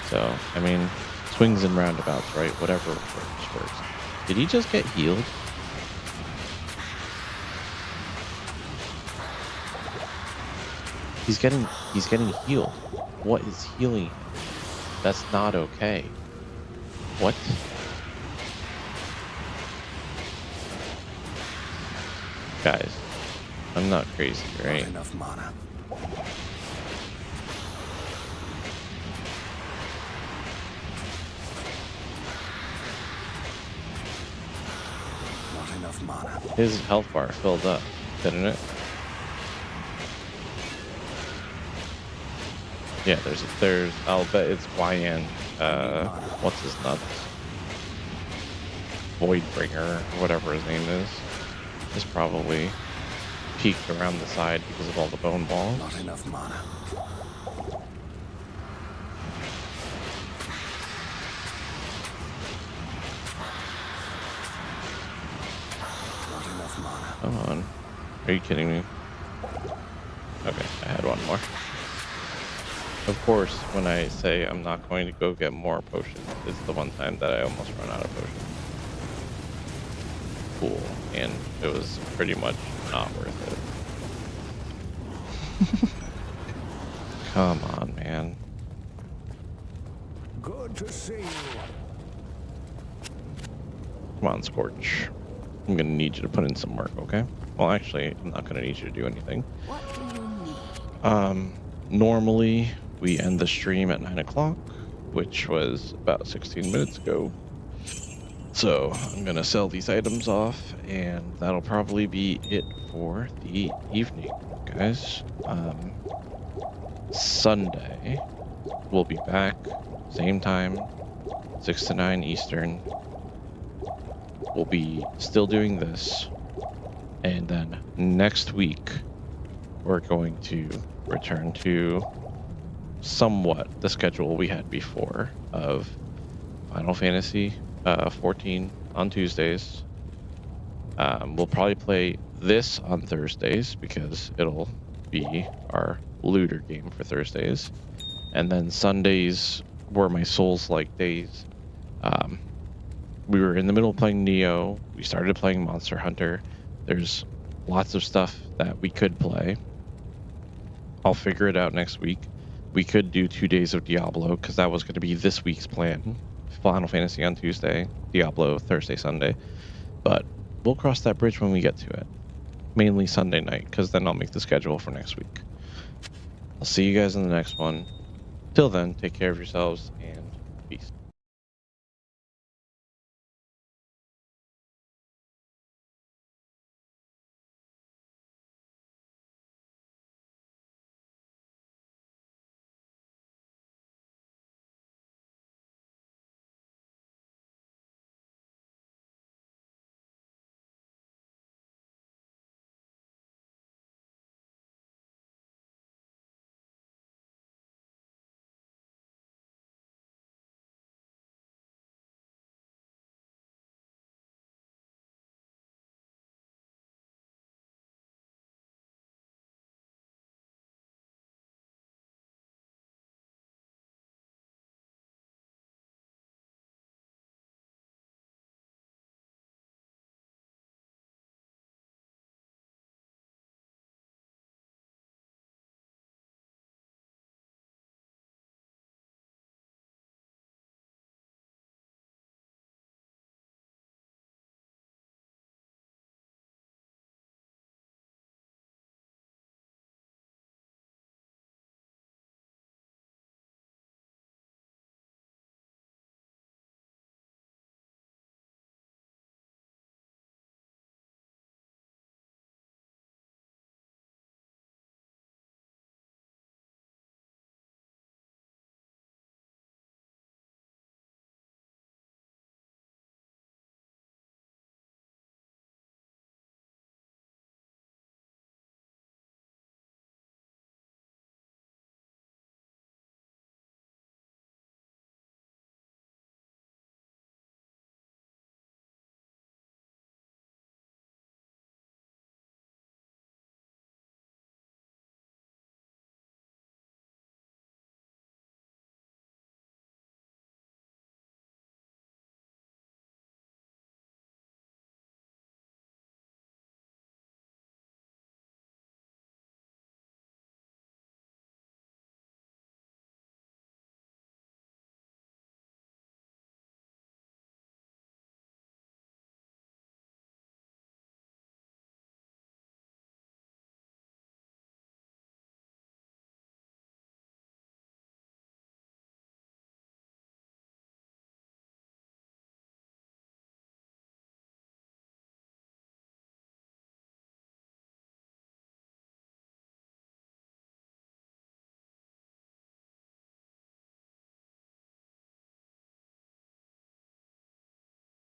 So, I mean, swings and roundabouts, right? Whatever works. Did he just get healed? He's getting healed. What is healing him? That's not okay. What? Guys, I'm not crazy, right?
Not enough mana. Not enough mana.
His health bar filled up, didn't it? Yeah, there's I'll bet it's YN, what's his nuts? Voidbringer, or whatever his name is probably peaked around the side because of all the bone balls.
Not enough mana. Not enough mana.
Come on. Are you kidding me? Okay, I had one more. Of course, when I say I'm not going to go get more potions, it's the one time that I almost run out of potions. Cool. And it was pretty much not worth it. Come on, man.
Good to see you.
Come on, Scorch. I'm gonna need you to put in some work, okay? Well, actually, I'm not gonna need you to do anything.
What do you need?
Normally we end the stream at 9 o'clock, which was about 16 minutes ago. So I'm gonna sell these items off, and that'll probably be it for the evening, guys. Sunday we'll be back, same time, 6 to 9 Eastern. We'll be still doing this, and then next week we're going to return to somewhat the schedule we had before of Final Fantasy 14 on Tuesdays. We'll probably play this on Thursdays because it'll be our looter game for Thursdays, and then Sundays were my Souls-like days. We were in the middle of playing Neo. We started playing Monster Hunter. There's lots of stuff that we could play. I'll figure it out next week. We could do 2 days of Diablo because that was going to be this week's plan. Final Fantasy on Tuesday, Diablo Thursday, Sunday. But we'll cross that bridge when we get to it. Mainly Sunday night, because then I'll make the schedule for next week. I'll see you guys in the next one. Till then, take care of yourselves and peace.